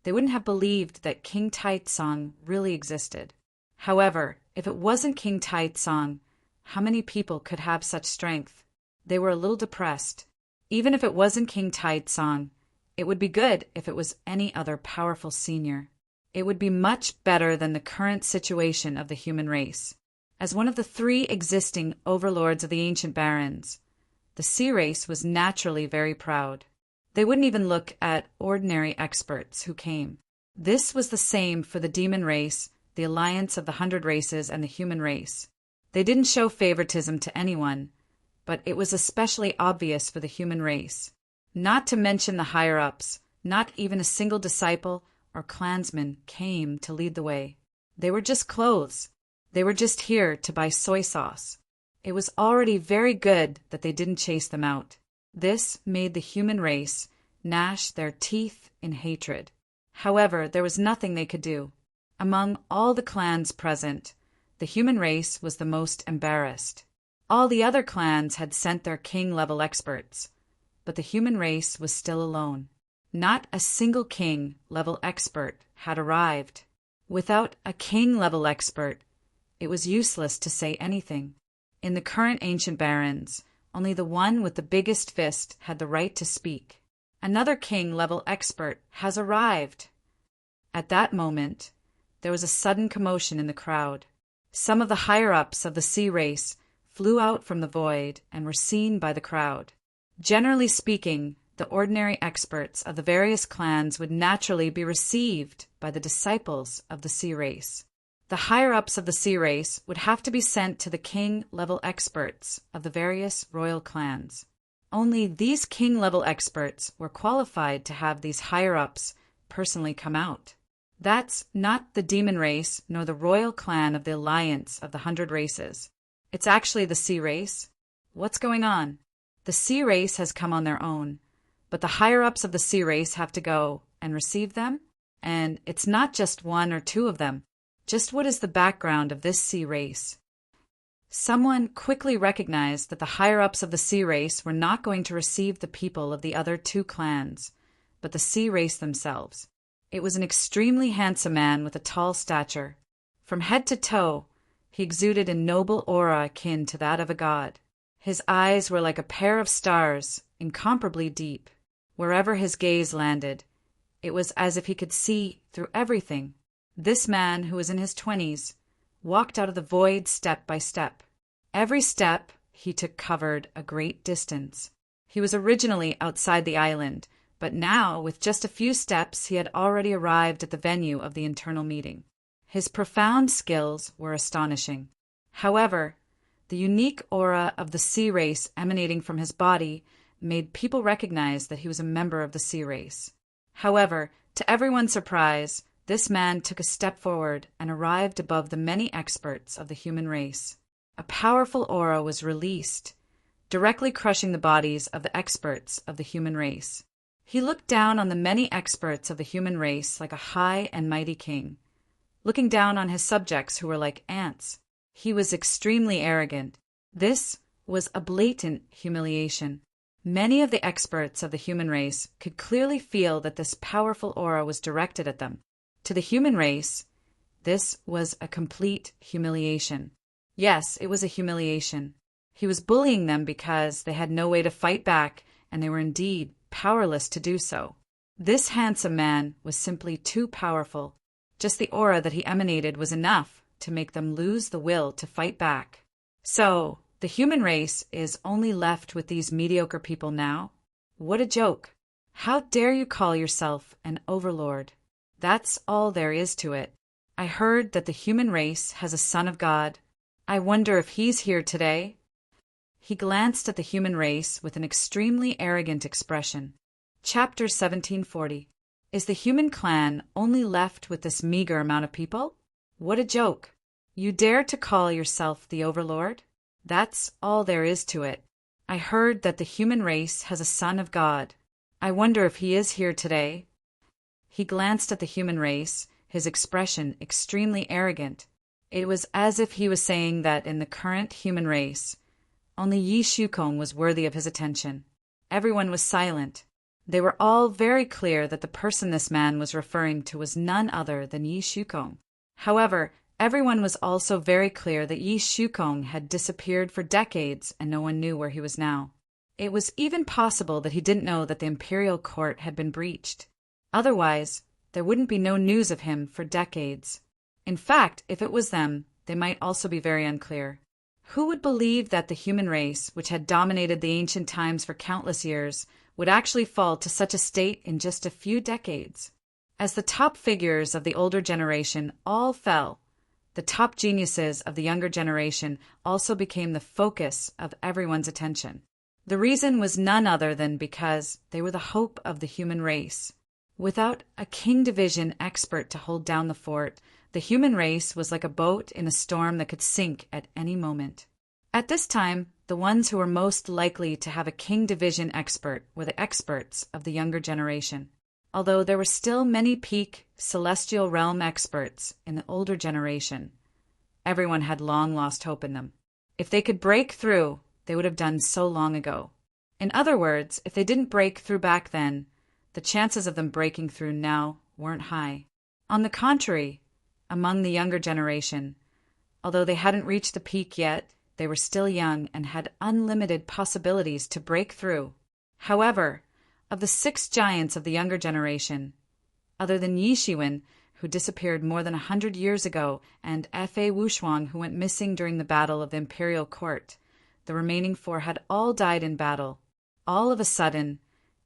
they wouldn't have believed that King Taitsong really existed. However, if it wasn't King Taitsong, how many people could have such strength? They were a little depressed. Even if it wasn't King Taitsong, it would be good if it was any other powerful senior. It would be much better than the current situation of the human race. As one of the three existing overlords of the ancient barons, the sea race was naturally very proud. They wouldn't even look at ordinary experts who came. This was the same for the demon race, the alliance of the 100 races, and the human race. They didn't show favoritism to anyone, but it was especially obvious for the human race. Not to mention the higher-ups, not even a single disciple or clansman came to lead the way. They were just clothes. They were just here to buy soy sauce. It was already very good that they didn't chase them out. This made the human race gnash their teeth in hatred. However, there was nothing they could do. Among all the clans present, the human race was the most embarrassed. All the other clans had sent their king-level experts, but the human race was still alone. Not a single king-level expert had arrived. Without a king-level expert, it was useless to say anything. In the current ancient barons, only the one with the biggest fist had the right to speak. Another king-level expert has arrived. At that moment, there was a sudden commotion in the crowd. Some of the higher-ups of the sea race flew out from the void and were seen by the crowd. Generally speaking, the ordinary experts of the various clans would naturally be received by the disciples of the sea race. The higher-ups of the sea race would have to be sent to the king-level experts of the various royal clans. Only these king-level experts were qualified to have these higher-ups personally come out. That's not the demon race nor the royal clan of the alliance of the 100 races. It's actually the sea race. What's going on? The sea race has come on their own, but the higher-ups of the sea race have to go and receive them, and it's not just one or two of them. Just what is the background of this sea race? Someone quickly recognized that the higher-ups of the sea race were not going to receive the people of the other two clans, but the sea race themselves. It was an extremely handsome man with a tall stature. From head to toe, he exuded a noble aura akin to that of a god. His eyes were like a pair of stars, incomparably deep. Wherever his gaze landed, it was as if he could see through everything. This man, who was in his 20s, walked out of the void step by step. Every step he took covered a great distance. He was originally outside the island, but now, with just a few steps, he had already arrived at the venue of the internal meeting. His profound skills were astonishing. However, the unique aura of the sea race emanating from his body made people recognize that he was a member of the sea race. However, to everyone's surprise, this man took a step forward and arrived above the many experts of the human race. A powerful aura was released, directly crushing the bodies of the experts of the human race. He looked down on the many experts of the human race like a high and mighty king, looking down on his subjects who were like ants. He was extremely arrogant. This was a blatant humiliation. Many of the experts of the human race could clearly feel that this powerful aura was directed at them. To the human race, this was a complete humiliation. Yes, it was a humiliation. He was bullying them because they had no way to fight back, and they were indeed powerless to do so. This handsome man was simply too powerful. Just the aura that he emanated was enough to make them lose the will to fight back. So, the human race is only left with these mediocre people now? What a joke. How dare you call yourself an overlord? That's all there is to it. I heard that the human race has a son of God. I wonder if he's here today. He glanced at the human race with an extremely arrogant expression. Chapter 1740. Is the human clan only left with this meager amount of people? What a joke. You dare to call yourself the overlord? That's all there is to it. I heard that the human race has a son of God. I wonder if he is here today. He glanced at the human race, his expression extremely arrogant. It was as if he was saying that in the current human race, only Yi Shukong was worthy of his attention. Everyone was silent. They were all very clear that the person this man was referring to was none other than Yi Shukong. However, everyone was also very clear that Yi Shukong had disappeared for decades and no one knew where he was now. It was even possible that he didn't know that the imperial court had been breached. Otherwise, there wouldn't be no news of him for decades. In fact, if it was them, they might also be very unclear. Who would believe that the human race, which had dominated the ancient times for countless years, would actually fall to such a state in just a few decades? As the top figures of the older generation all fell, the top geniuses of the younger generation also became the focus of everyone's attention. The reason was none other than because they were the hope of the human race. Without a king division expert to hold down the fort, the human race was like a boat in a storm that could sink at any moment. At this time, the ones who were most likely to have a king division expert were the experts of the younger generation. Although there were still many peak celestial realm experts in the older generation, everyone had long lost hope in them. If they could break through, they would have done so long ago. In other words, if they didn't break through back then, the chances of them breaking through now weren't high. On the contrary, among the younger generation, although they hadn't reached the peak yet, they were still young and had unlimited possibilities to break through. However, of the 6 giants of the younger generation, other than Yi Shiwen, who disappeared more than 100 years ago, and Fa Wushuang, who went missing during the Battle of the Imperial Court, the remaining 4 had all died in battle. All of a sudden,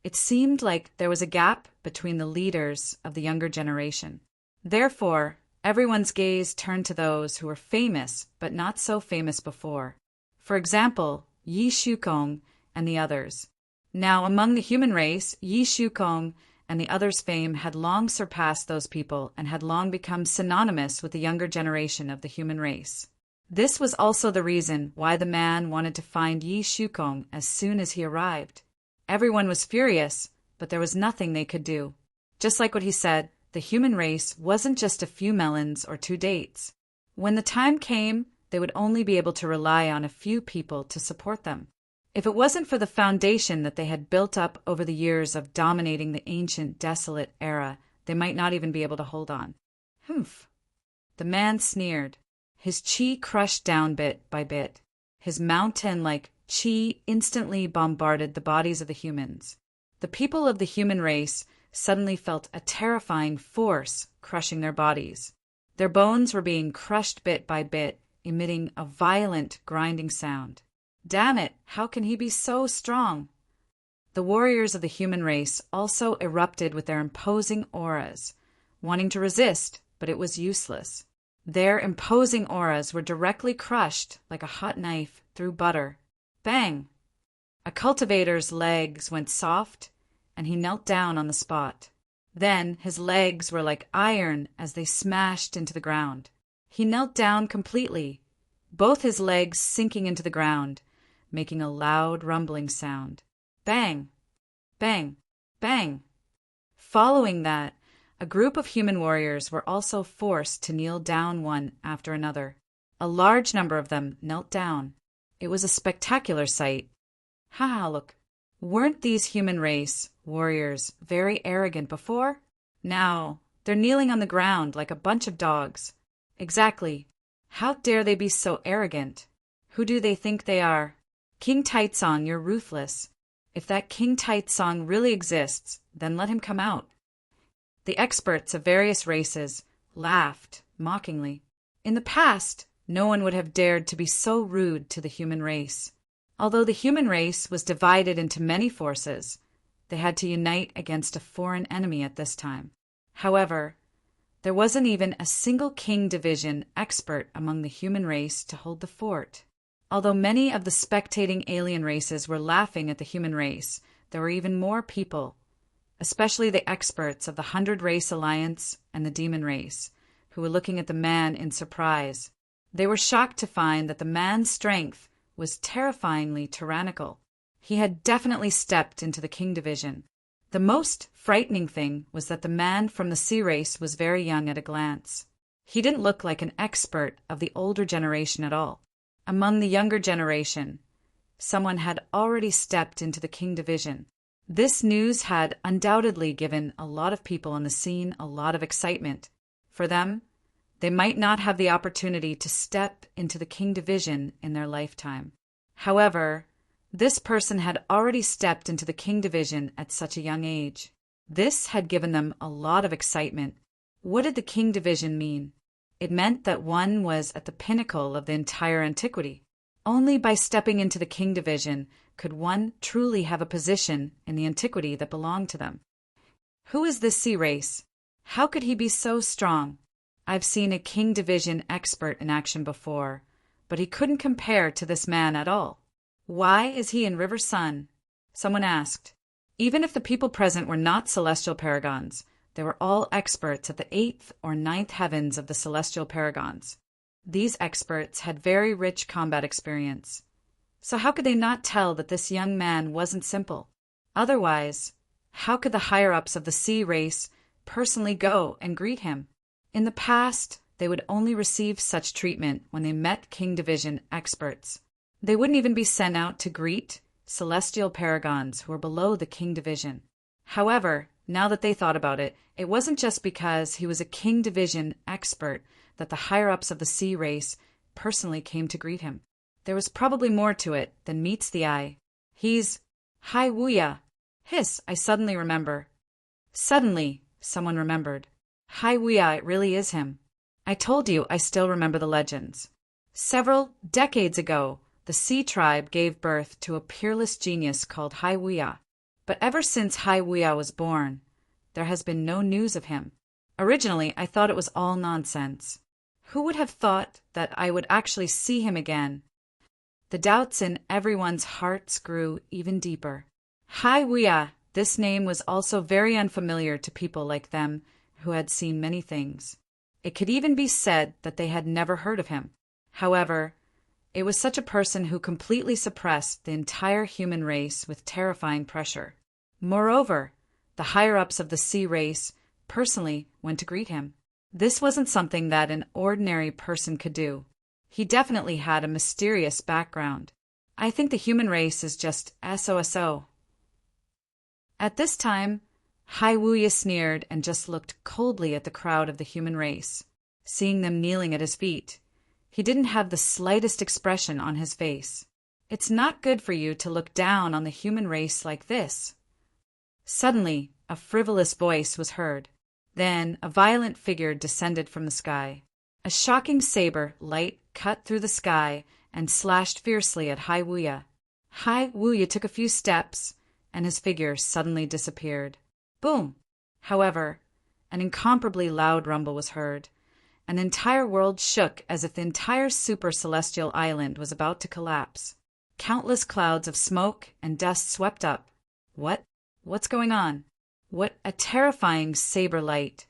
it seemed like there was a gap between the leaders of the younger generation. Therefore, everyone's gaze turned to those who were famous but not so famous before. For example, Yi Shukong and the others. Now, among the human race, Yi Shukong and the others' fame had long surpassed those people and had long become synonymous with the younger generation of the human race. This was also the reason why the man wanted to find Yi Shukong as soon as he arrived. Everyone was furious, but there was nothing they could do. Just like what he said, the human race wasn't just a few melons or 2 dates. When the time came, they would only be able to rely on a few people to support them. If it wasn't for the foundation that they had built up over the years of dominating the ancient, desolate era, they might not even be able to hold on. Humph. The man sneered. His chi crushed down bit by bit. His mountain-like chi instantly bombarded the bodies of the humans. The people of the human race suddenly felt a terrifying force crushing their bodies. Their bones were being crushed bit by bit, emitting a violent, grinding sound. Damn it, how can he be so strong? The warriors of the human race also erupted with their imposing auras, wanting to resist, but it was useless. Their imposing auras were directly crushed like a hot knife through butter. Bang! A cultivator's legs went soft, and he knelt down on the spot. Then his legs were like iron as they smashed into the ground. He knelt down completely, both his legs sinking into the ground, making a loud rumbling sound. Bang! Bang! Bang! Following that, a group of human warriors were also forced to kneel down one after another. A large number of them knelt down. It was a spectacular sight. Ha, look. Weren't these human race warriors very arrogant before? Now, they're kneeling on the ground like a bunch of dogs. Exactly. How dare they be so arrogant? Who do they think they are? King Taitsong, you're ruthless. If that King Taitsong really exists, then let him come out. The experts of various races laughed mockingly. In the past, no one would have dared to be so rude to the human race. Although the human race was divided into many forces, they had to unite against a foreign enemy at this time. However, there wasn't even a single king division expert among the human race to hold the fort. Although many of the spectating alien races were laughing at the human race, there were even more people, especially the experts of the 100 Race Alliance and the Demon Race, who were looking at the man in surprise. They were shocked to find that the man's strength was terrifyingly tyrannical. He had definitely stepped into the king division. The most frightening thing was that the man from the sea race was very young at a glance. He didn't look like an expert of the older generation at all. Among the younger generation, someone had already stepped into the king division. This news had undoubtedly given a lot of people on the scene a lot of excitement. For them, they might not have the opportunity to step into the king division in their lifetime. However, this person had already stepped into the king division at such a young age. This had given them a lot of excitement. What did the king division mean? It meant that one was at the pinnacle of the entire antiquity. Only by stepping into the king division could one truly have a position in the antiquity that belonged to them. Who is this sea race? How could he be so strong? I've seen a king division expert in action before, but he couldn't compare to this man at all. Why is he in River Sun? Someone asked. Even if the people present were not celestial paragons, they were all experts at the 8th or 9th heavens of the celestial paragons. These experts had very rich combat experience. So how could they not tell that this young man wasn't simple? Otherwise, how could the higher-ups of the sea race personally go and greet him? In the past, they would only receive such treatment when they met King Division experts. They wouldn't even be sent out to greet celestial paragons who were below the King Division. However, now that they thought about it, it wasn't just because he was a King Division expert that the higher-ups of the sea race personally came to greet him. There was probably more to it than meets the eye. He's Hai Wuya. Hiss, I suddenly remember. Suddenly, someone remembered. Hai Wuya, it really is him. I told you I still remember the legends. Several decades ago, the Sea Tribe gave birth to a peerless genius called Hai Wuya. But ever since Hai Wuya was born, there has been no news of him. Originally, I thought it was all nonsense. Who would have thought that I would actually see him again? The doubts in everyone's hearts grew even deeper. Hai Wuya, this name was also very unfamiliar to people like them who had seen many things. It could even be said that they had never heard of him. However, it was such a person who completely suppressed the entire human race with terrifying pressure. Moreover, the higher-ups of the sea race personally went to greet him. This wasn't something that an ordinary person could do. He definitely had a mysterious background. I think the human race is just SOSO. At this time, Hai Wuya sneered and just looked coldly at the crowd of the human race, seeing them kneeling at his feet. He didn't have the slightest expression on his face. It's not good for you to look down on the human race like this. Suddenly, a frivolous voice was heard. Then a violent figure descended from the sky. A shocking saber light cut through the sky and slashed fiercely at Hai Wuya. Hai Wuya took a few steps, and his figure suddenly disappeared. Boom! However, an incomparably loud rumble was heard. An entire world shook as if the entire super-celestial island was about to collapse. Countless clouds of smoke and dust swept up. What's going on? What a terrifying saber light.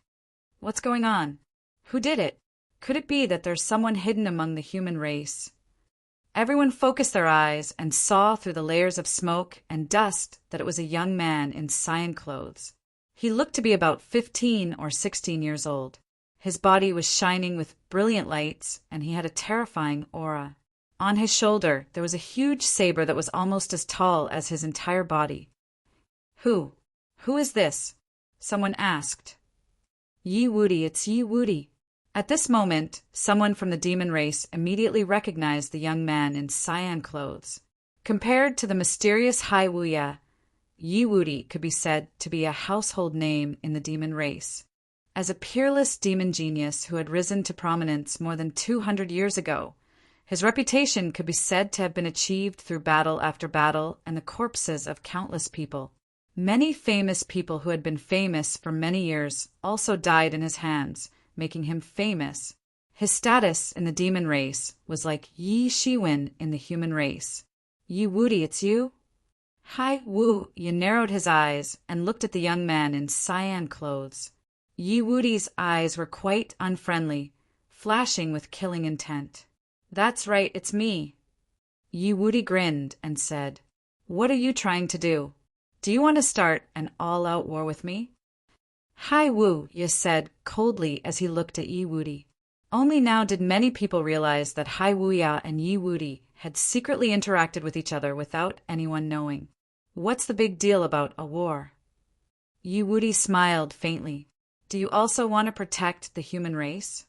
What's going on? Who did it? Could it be that there's someone hidden among the human race? Everyone focused their eyes and saw through the layers of smoke and dust that it was a young man in cyan clothes. He looked to be about 15 or 16 years old. His body was shining with brilliant lights, and he had a terrifying aura. On his shoulder, there was a huge saber that was almost as tall as his entire body. Who is this? Someone asked. Yi Wudi, it's Yi Wudi. At this moment, someone from the demon race immediately recognized the young man in cyan clothes. Compared to the mysterious Hai Wuya, Yi Wudi could be said to be a household name in the demon race. As a peerless demon genius who had risen to prominence more than 200 years ago, his reputation could be said to have been achieved through battle after battle and the corpses of countless people. Many famous people who had been famous for many years also died in his hands, making him famous. His status in the demon race was like Yi Shiwen in the human race. Yi Wudi, it's you? Hai Wuya narrowed his eyes and looked at the young man in cyan clothes. Yi Wudi's eyes were quite unfriendly, flashing with killing intent. That's right, it's me. Yi Wudi grinned and said, What are you trying to do? Do you want to start an all-out war with me? Hai Wuya said coldly as he looked at Yi Wudi. Only now did many people realize that Hai Wuya and Yi Wudi had secretly interacted with each other without anyone knowing. What's the big deal about a war? Yi Wudi smiled faintly. Do you also want to protect the human race?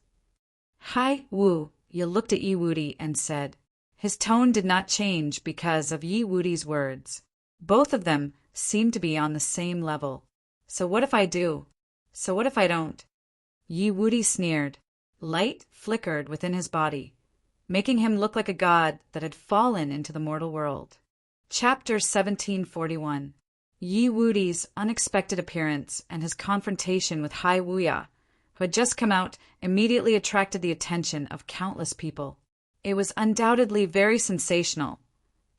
Hai Wuya looked at Yi Wudi and said. His tone did not change because of Yi Wudi's words. Both of them seemed to be on the same level. So what if I do? So what if I don't? Yi Wudi sneered. Light flickered within his body, making him look like a god that had fallen into the mortal world. Chapter 1741. Yi Wudi's unexpected appearance and his confrontation with Hai Wuya, who had just come out, immediately attracted the attention of countless people. It was undoubtedly very sensational,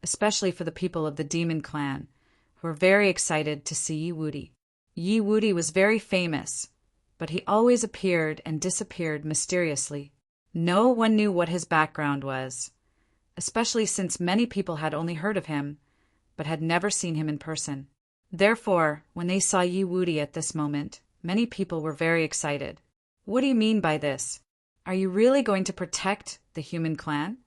especially for the people of the demon clan, who were very excited to see Yi Wudi. Yi Wudi was very famous, but he always appeared and disappeared mysteriously. No one knew what his background was, especially since many people had only heard of him, but had never seen him in person. Therefore, when they saw Yi Wudi at this moment, many people were very excited. What do you mean by this? Are you really going to protect the human clan?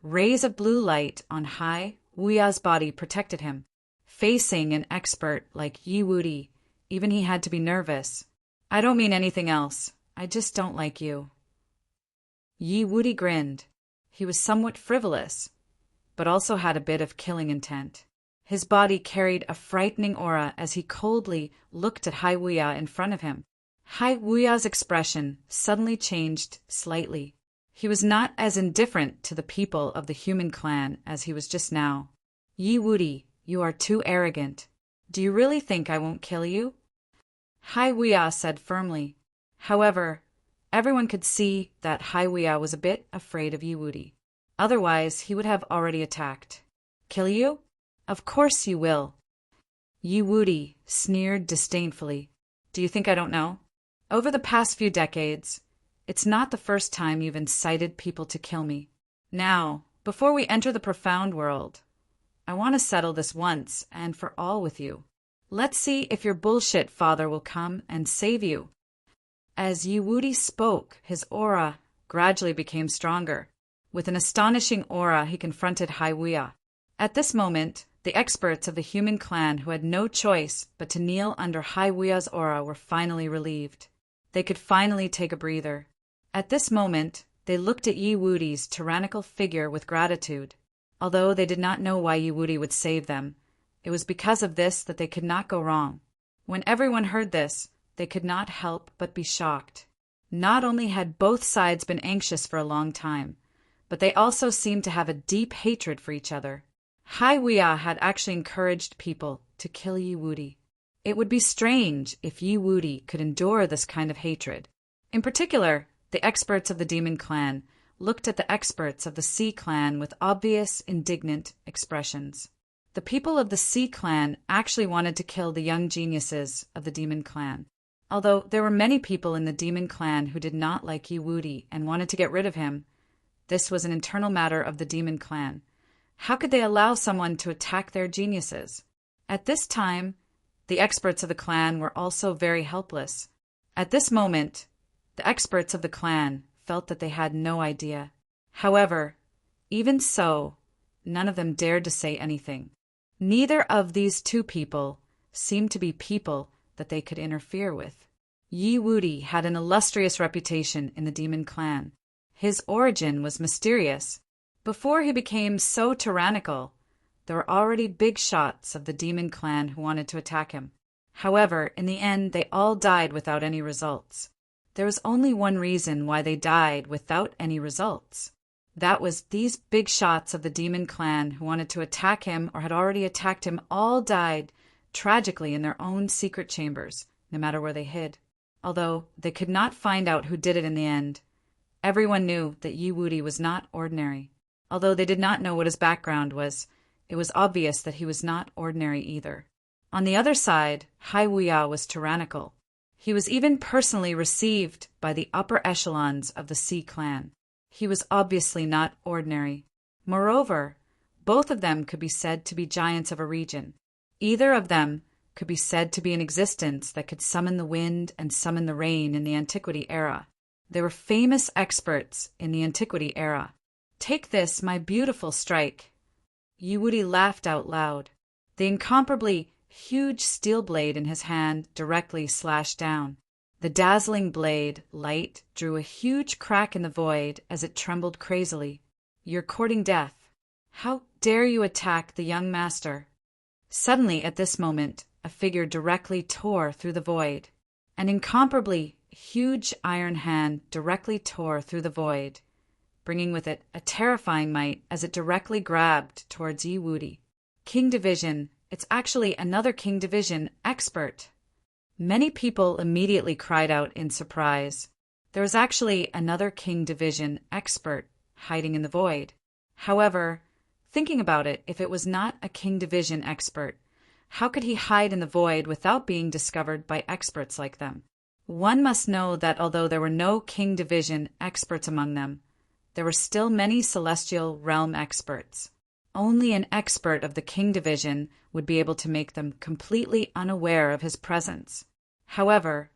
Rays of blue light on Hai Wuya's body protected him. Facing an expert like Yi Wudi, even he had to be nervous. I don't mean anything else. I just don't like you. Yi Wudi grinned. He was somewhat frivolous, but also had a bit of killing intent. His body carried a frightening aura as he coldly looked at Hai Wuya in front of him. Hai Wuya's expression suddenly changed slightly. He was not as indifferent to the people of the human clan as he was just now. Yi Wudi, you are too arrogant. Do you really think I won't kill you? Hai Wuya said firmly. However, everyone could see that Hai Wuya was a bit afraid of Yi Wudi. Otherwise, he would have already attacked. Kill you? Of course you will. Yi Wudi sneered disdainfully. Do you think I don't know? Over the past few decades, it's not the first time you've incited people to kill me. Now, before we enter the profound world, I want to settle this once and for all with you. Let's see if your bullshit father will come and save you. As Yi Wudi spoke, his aura gradually became stronger. With an astonishing aura, he confronted Hai Wuya. At this moment, the experts of the human clan who had no choice but to kneel under Hai Wuya's aura were finally relieved. They could finally take a breather. At this moment, they looked at Yi Wudi's tyrannical figure with gratitude. Although they did not know why Yi Wudi would save them, it was because of this that they could not go wrong. When everyone heard this, they could not help but be shocked. Not only had both sides been anxious for a long time, but they also seemed to have a deep hatred for each other. Hai Wuya had actually encouraged people to kill Yi Wudi. It would be strange if Yi Wudi could endure this kind of hatred. In particular, the experts of the demon clan looked at the experts of the Sea clan with obvious, indignant expressions. The people of the Sea clan actually wanted to kill the young geniuses of the demon clan. Although there were many people in the demon clan who did not like Yi Wudi and wanted to get rid of him, this was an internal matter of the demon clan. How could they allow someone to attack their geniuses? At this time, the experts of the clan were also very helpless. At this moment, the experts of the clan felt that they had no idea. However, even so, none of them dared to say anything. Neither of these two people seemed to be people that they could interfere with. Yi Wudi had an illustrious reputation in the demon clan. His origin was mysterious. Before he became so tyrannical, there were already big shots of the demon clan who wanted to attack him. However, in the end, they all died without any results. There was only one reason why they died without any results. That was these big shots of the demon clan who wanted to attack him or had already attacked him all died tragically in their own secret chambers, no matter where they hid. Although they could not find out who did it in the end, everyone knew that Yi Wudi was not ordinary. Although they did not know what his background was, it was obvious that he was not ordinary either. On the other side, Hai Wuya was tyrannical. He was even personally received by the upper echelons of the Sea clan. He was obviously not ordinary. Moreover, both of them could be said to be giants of a region. Either of them could be said to be an existence that could summon the wind and summon the rain in the Antiquity era. They were famous experts in the Antiquity era. Take this, my beautiful strike. Yi Wudi laughed out loud. The incomparably huge steel blade in his hand directly slashed down. The dazzling blade light drew a huge crack in the void as it trembled crazily. You're courting death. How dare you attack the young master? Suddenly, at this moment, a figure directly tore through the void. An incomparably huge iron hand directly tore through the void, bringing with it a terrifying might as it directly grabbed towards Yi Wuti. King Division, it's actually another King Division expert. Many people immediately cried out in surprise. There was actually another King Division expert hiding in the void. However, thinking about it, if it was not a King Division expert, how could he hide in the void without being discovered by experts like them? One must know that although there were no King Division experts among them, there were still many Celestial Realm experts. Only an expert of the King Division would be able to make them completely unaware of his presence. However,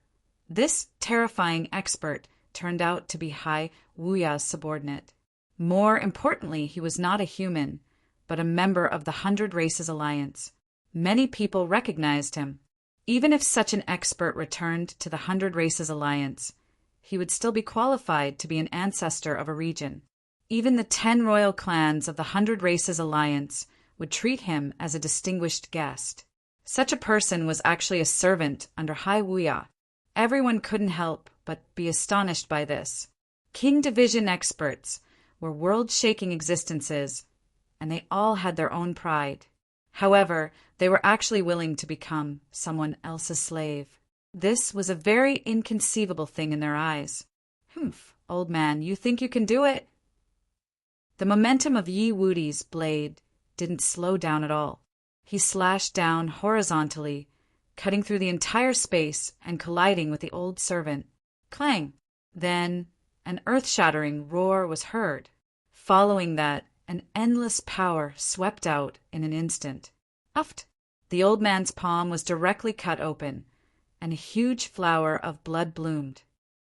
this terrifying expert turned out to be Hai Wuya's subordinate. More importantly, he was not a human, but a member of the 100 Races Alliance. Many people recognized him. Even if such an expert returned to the 100 Races Alliance, he would still be qualified to be an ancestor of a region. Even the 10 royal clans of the 100 Races Alliance would treat him as a distinguished guest. Such a person was actually a servant under Hai Wuya. Everyone couldn't help but be astonished by this. King Division experts were world-shaking existences, and they all had their own pride. However, they were actually willing to become someone else's slave. This was a very inconceivable thing in their eyes. Humph, old man, you think you can do it? The momentum of Yi Wuti's blade didn't slow down at all. He slashed down horizontally, cutting through the entire space and colliding with the old servant. Clang! Then an earth-shattering roar was heard. Following that, an endless power swept out in an instant. Uft! The old man's palm was directly cut open, and a huge flower of blood bloomed.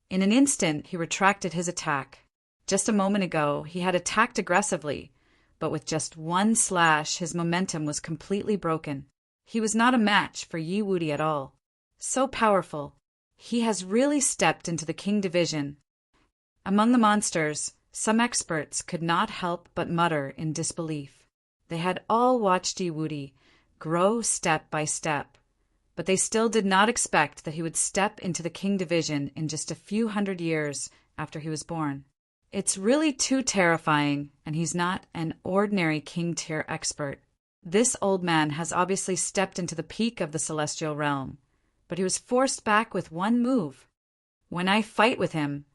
In an instant, he retracted his attack. Just a moment ago, he had attacked aggressively, but with just one slash, his momentum was completely broken. He was not a match for Yi Wuti at all. So powerful. He has really stepped into the King Division. Among the monsters, some experts could not help but mutter in disbelief. They had all watched Yi Wuti grow step by step, but they still did not expect that he would step into the King Division in just a few hundred years after he was born. It's really too terrifying, and he's not an ordinary King-tier expert. This old man has obviously stepped into the peak of the Celestial Realm, but he was forced back with one move. When I fight with him,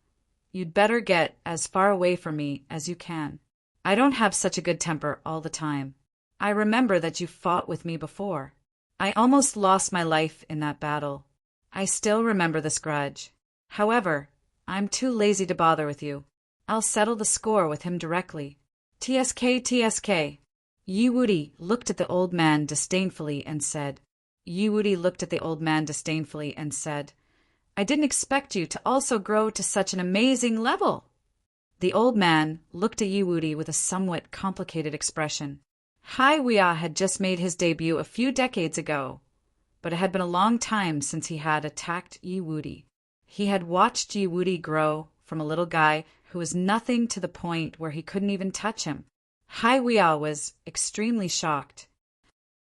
you'd better get as far away from me as you can. I don't have such a good temper all the time. I remember that you fought with me before. I almost lost my life in that battle. I still remember this grudge. However, I'm too lazy to bother with you. I'll settle the score with him directly. TSK, TSK. Yi Wuti looked at the old man disdainfully and said, I didn't expect you to also grow to such an amazing level. The old man looked at Yi Wuti with a somewhat complicated expression. Hai Wuya had just made his debut a few decades ago, but it had been a long time since he had attacked Yi Wuti. He had watched Yi Wuti grow from a little guy who was nothing to the point where he couldn't even touch him. Hai Wuya was extremely shocked.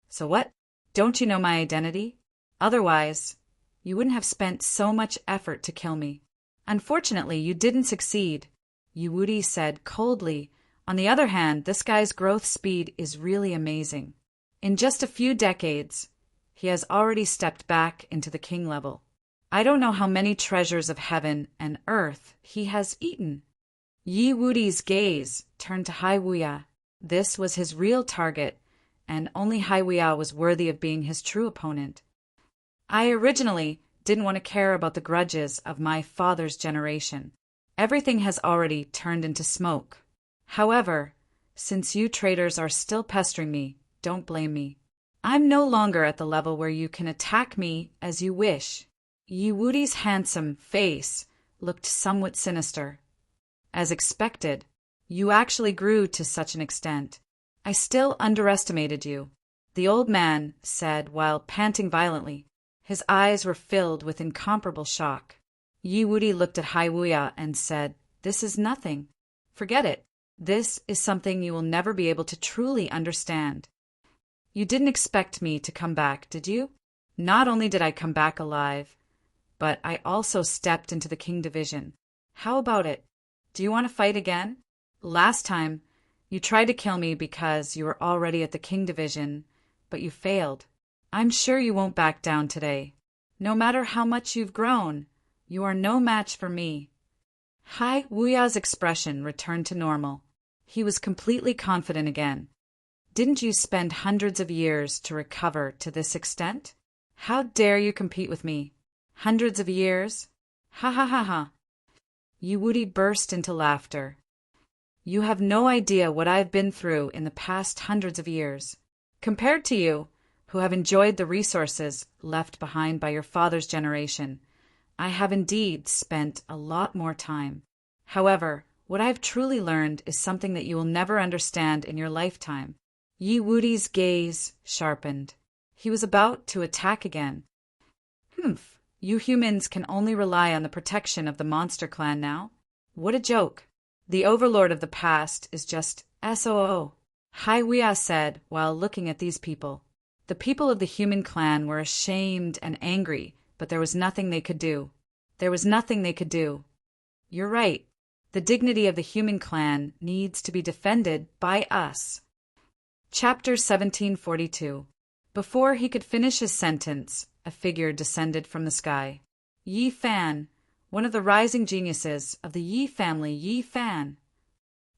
So what? Don't you know my identity? Otherwise, you wouldn't have spent so much effort to kill me. Unfortunately, you didn't succeed, Yi Wuti said coldly. On the other hand, this guy's growth speed is really amazing. In just a few decades, he has already stepped back into the king level. I don't know how many treasures of heaven and earth he has eaten. Yi Wuti's gaze turned to Hai Wuya. This was his real target, and only Hai Wuya was worthy of being his true opponent. I originally didn't want to care about the grudges of my father's generation. Everything has already turned into smoke. However, since you traitors are still pestering me, don't blame me. I'm no longer at the level where you can attack me as you wish. Yi Wuti's handsome face looked somewhat sinister. As expected, you actually grew to such an extent. I still underestimated you, the old man said while panting violently. His eyes were filled with incomparable shock. Yi Wuti looked at Hai Wuya and said, This is nothing. Forget it. This is something you will never be able to truly understand. You didn't expect me to come back, did you? Not only did I come back alive, but I also stepped into the king division. How about it? Do you want to fight again? Last time, you tried to kill me because you were already at the king division, but you failed. I'm sure you won't back down today. No matter how much you've grown, you are no match for me. Hai Wuya's expression returned to normal. He was completely confident again. Didn't you spend hundreds of years to recover to this extent? How dare you compete with me? Hundreds of years? Ha ha ha ha. Yiwudi burst into laughter. You have no idea what I've been through in the past hundreds of years. Compared to you, who have enjoyed the resources left behind by your father's generation, I have indeed spent a lot more time. However, what I've truly learned is something that you will never understand in your lifetime. Yiwudi's gaze sharpened. He was about to attack again. Humph, you humans can only rely on the protection of the monster clan now? What a joke. The overlord of the past is just SOO. Hai Wuya said while looking at these people. The people of the human clan were ashamed and angry, but there was nothing they could do. There was nothing they could do. You're right. The dignity of the human clan needs to be defended by us. Chapter 1742. Before he could finish his sentence, a figure descended from the sky. Yi Fan, one of the rising geniuses of the Yi family, Yi Fan.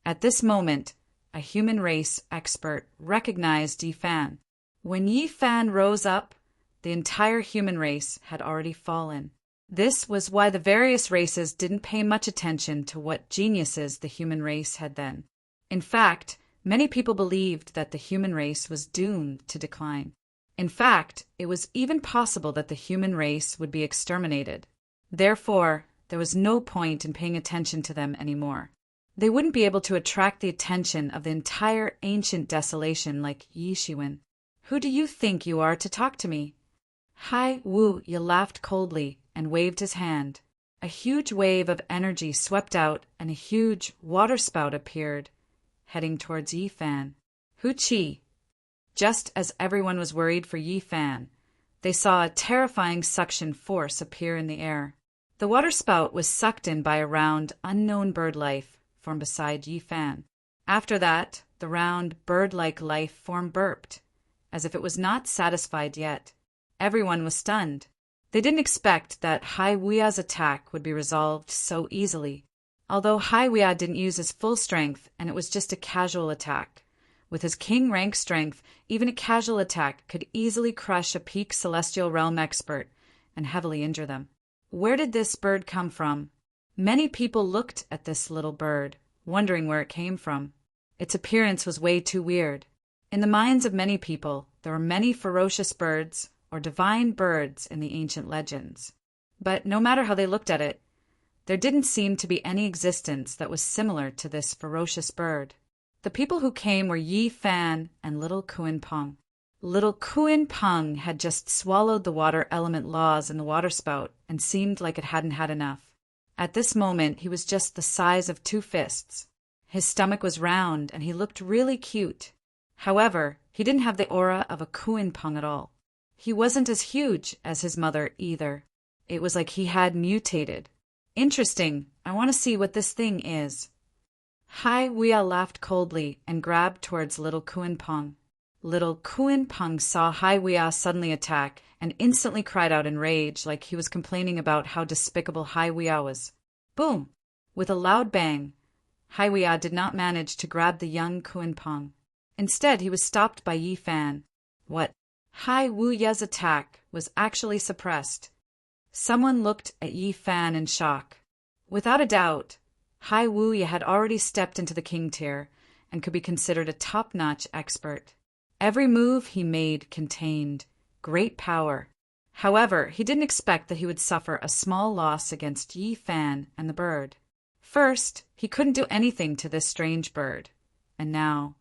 At this moment, a human race expert recognized Yi Fan. When Yi Fan rose up, the entire human race had already fallen. This was why the various races didn't pay much attention to what geniuses the human race had then. In fact, many people believed that the human race was doomed to decline. In fact, it was even possible that the human race would be exterminated. Therefore, there was no point in paying attention to them anymore. They wouldn't be able to attract the attention of the entire ancient desolation like Yishiwen. Who do you think you are to talk to me? Hai Wuya laughed coldly and waved his hand. A huge wave of energy swept out and a huge water spout appeared, heading towards Yi Fan. Hu Qi. Just as everyone was worried for Yi Fan, they saw a terrifying suction force appear in the air. The water spout was sucked in by a round, unknown bird life form beside Yi Fan. After that, the round, bird-like life form burped, as if it was not satisfied yet. Everyone was stunned. They didn't expect that Hai Wuya's attack would be resolved so easily. Although Hai Wuya didn't use his full strength and it was just a casual attack. With his king rank strength, even a casual attack could easily crush a peak celestial realm expert and heavily injure them. Where did this bird come from? Many people looked at this little bird, wondering where it came from. Its appearance was way too weird. In the minds of many people, there were many ferocious birds or divine birds in the ancient legends. But no matter how they looked at it, there didn't seem to be any existence that was similar to this ferocious bird. The people who came were Yi Fan and little Kuan Peng. Little Kuan Peng had just swallowed the water element laws in the water spout and seemed like it hadn't had enough. At this moment, he was just the size of 2 fists. His stomach was round and he looked really cute. However, he didn't have the aura of a Kuan Peng at all. He wasn't as huge as his mother either. It was like he had mutated. Interesting. I want to see what this thing is. Hai Wuya laughed coldly and grabbed towards little Kuan Peng. Little Kuan Peng saw Hai Wuya suddenly attack and instantly cried out in rage like he was complaining about how despicable Hai Wuya was. Boom! With a loud bang, Hai Wuya did not manage to grab the young Kuan Peng. Instead, he was stopped by Yi Fan. What? Hai Wuya's attack was actually suppressed. Someone looked at Yi Fan in shock. Without a doubt, Hai Wuya had already stepped into the king tier and could be considered a top-notch expert. Every move he made contained great power. However, he didn't expect that he would suffer a small loss against Yi Fan and the bird. First, he couldn't do anything to this strange bird, and now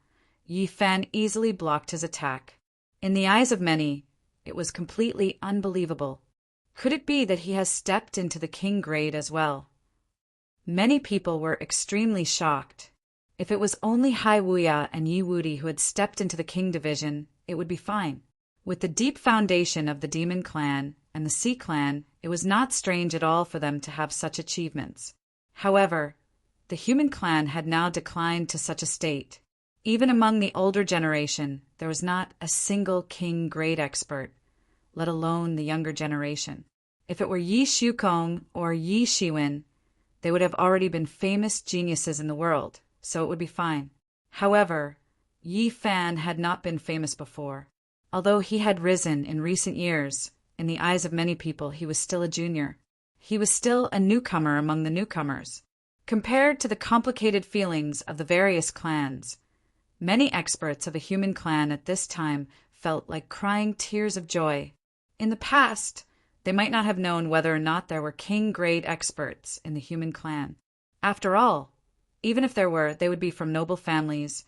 Yi Fan easily blocked his attack. In the eyes of many, it was completely unbelievable. Could it be that he has stepped into the king grade as well? Many people were extremely shocked. If it was only Hai Wuya and Yi Wudi who had stepped into the king division, it would be fine. With the deep foundation of the demon clan and the sea clan, It was not strange at all for them to have such achievements. However, the human clan had now declined to such a state. Even among the older generation, there was not a single king grade expert, let alone the younger generation. If it were Yi Shukong or Yi Shiwen, they would have already been famous geniuses in the world, so it would be fine. However, Yi Fan had not been famous before. Although he had risen in recent years, in the eyes of many people he was still a junior. He was still a newcomer among the newcomers. Compared to the complicated feelings of the various clans, many experts of a human clan at this time felt like crying tears of joy. In the past, they might not have known whether or not there were king-grade experts in the human clan. After all, even if there were, they would be from noble families,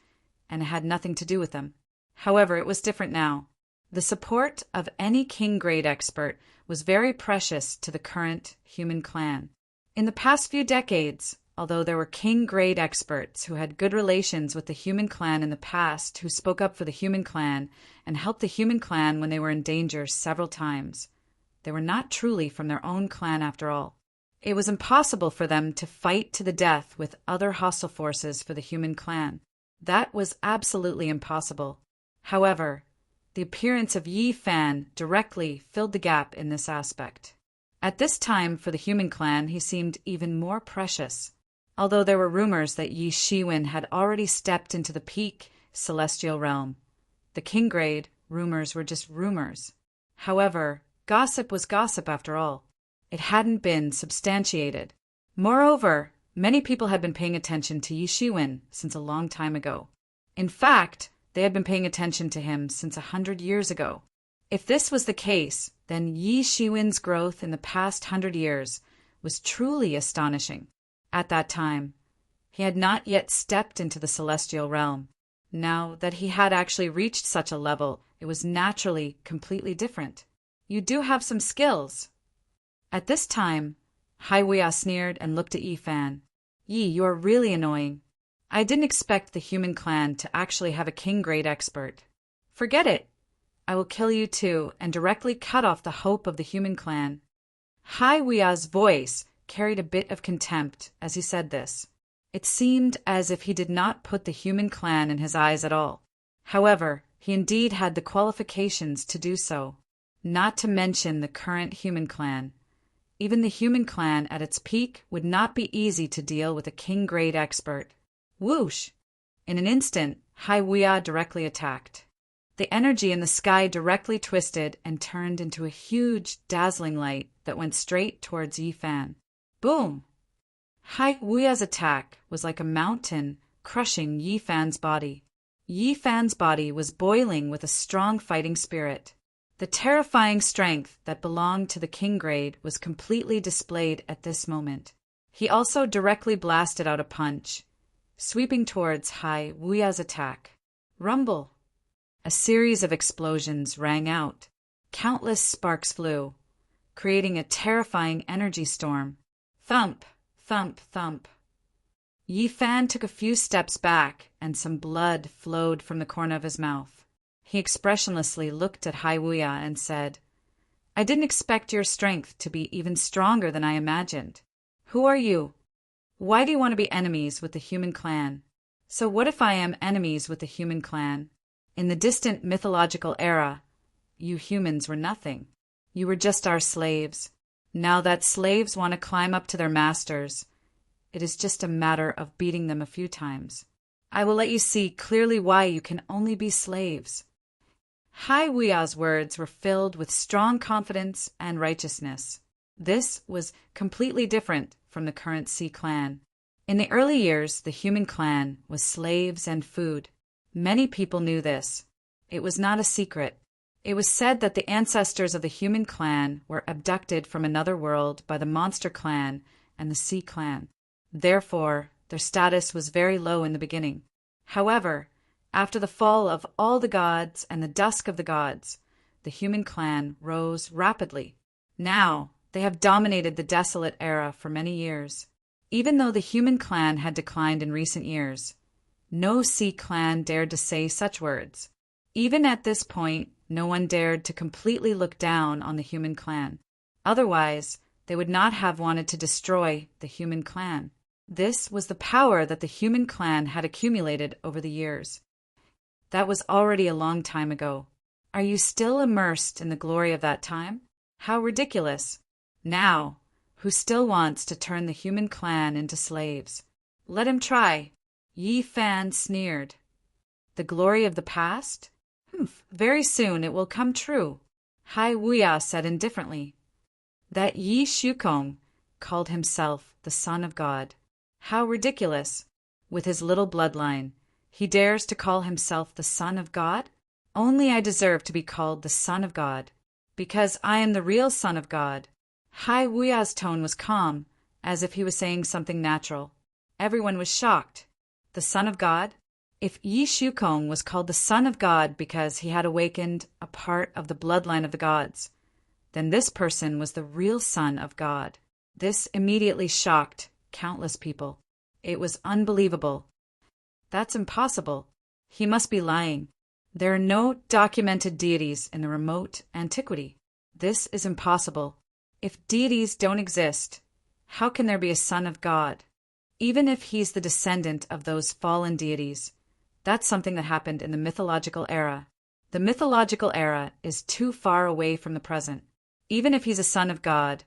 and it had nothing to do with them. However, it was different now. The support of any king-grade expert was very precious to the current human clan. In the past few decades, although there were king-grade experts who had good relations with the human clan in the past, who spoke up for the human clan and helped the human clan when they were in danger several times, they were not truly from their own clan after all. It was impossible for them to fight to the death with other hostile forces for the human clan. That was absolutely impossible. However, the appearance of Yi Fan directly filled the gap in this aspect. At this time, for the human clan, he seemed even more precious. Although there were rumors that Yi Shiwen had already stepped into the peak celestial realm, the king grade rumors were just rumors. However, gossip was gossip after all. It hadn't been substantiated. Moreover, many people had been paying attention to Yi Shiwen since a long time ago. In fact, they had been paying attention to him since 100 years ago. If this was the case, then Yi Shiwen's growth in the past 100 years was truly astonishing. At that time, he had not yet stepped into the celestial realm. Now that he had actually reached such a level, it was naturally completely different. You do have some skills. At this time, Hai Wuya sneered and looked at Yi Fan. Yi, you are really annoying. I didn't expect the human clan to actually have a king-grade expert. Forget it. I will kill you too and directly cut off the hope of the human clan. Hai Wuya's voice carried a bit of contempt as he said this. It seemed as if he did not put the human clan in his eyes at all. However, he indeed had the qualifications to do so. Not to mention the current human clan. Even the human clan at its peak would not be easy to deal with a king-grade expert. Whoosh! In an instant, Hai Wuya directly attacked. The energy in the sky directly twisted and turned into a huge, dazzling light that went straight towards Yi Fan. Boom! Hai Wuya's attack was like a mountain crushing Yi Fan's body. Yi Fan's body was boiling with a strong fighting spirit. The terrifying strength that belonged to the king grade was completely displayed at this moment. He also directly blasted out a punch, sweeping towards Hai Wuya's attack. Rumble! A series of explosions rang out. Countless sparks flew, creating a terrifying energy storm. Thump! Thump! Thump! Yi Fan took a few steps back, and some blood flowed from the corner of his mouth. He expressionlessly looked at Hai Wuya and said, I didn't expect your strength to be even stronger than I imagined. Who are you? Why do you want to be enemies with the human clan? So what if I am enemies with the human clan? In the distant mythological era, you humans were nothing. You were just our slaves. Now that slaves want to climb up to their masters, it is just a matter of beating them a few times. I will let you see clearly why you can only be slaves. Hai Wuya's words were filled with strong confidence and righteousness. This was completely different from the current Sea clan. In the early years, the human clan was slaves and food. Many people knew this. It was not a secret. It was said that the ancestors of the human clan were abducted from another world by the monster clan and the Sea clan. Therefore, their status was very low in the beginning. However, after the fall of all the gods and the dusk of the gods, the human clan rose rapidly. Now, they have dominated the desolate era for many years. Even though the human clan had declined in recent years, no Sea clan dared to say such words. Even at this point, no one dared to completely look down on the human clan. Otherwise, they would not have wanted to destroy the human clan. This was the power that the human clan had accumulated over the years. That was already a long time ago. Are you still immersed in the glory of that time? How ridiculous. Now, who still wants to turn the human clan into slaves? Let him try. Yi Fan sneered. The glory of the past? Very soon it will come true. Hai Wuya said indifferently. That Yi Shukong called himself the son of God. How ridiculous. With his little bloodline, he dares to call himself the son of God? Only I deserve to be called the son of God, because I am the real son of God. Hai Wuya's tone was calm, as if he was saying something natural. Everyone was shocked. The son of God? If Yi Shukong was called the son of God because he had awakened a part of the bloodline of the gods, then this person was the real son of God. This immediately shocked countless people. It was unbelievable. That's impossible. He must be lying. There are no documented deities in the remote antiquity. This is impossible. If deities don't exist, how can there be a son of God? Even if he's the descendant of those fallen deities, that's something that happened in the mythological era. The mythological era is too far away from the present. Even if he's a son of God,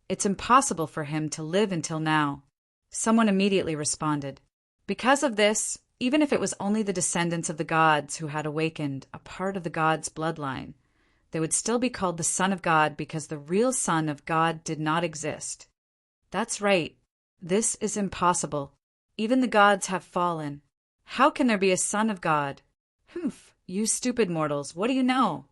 it's impossible for him to live until now. Someone immediately responded. Because of this, even if it was only the descendants of the gods who had awakened a part of the gods' bloodline, they would still be called the son of God because the real son of God did not exist. That's right. This is impossible. Even the gods have fallen. How can there be a son of God? You stupid mortals, what do you know?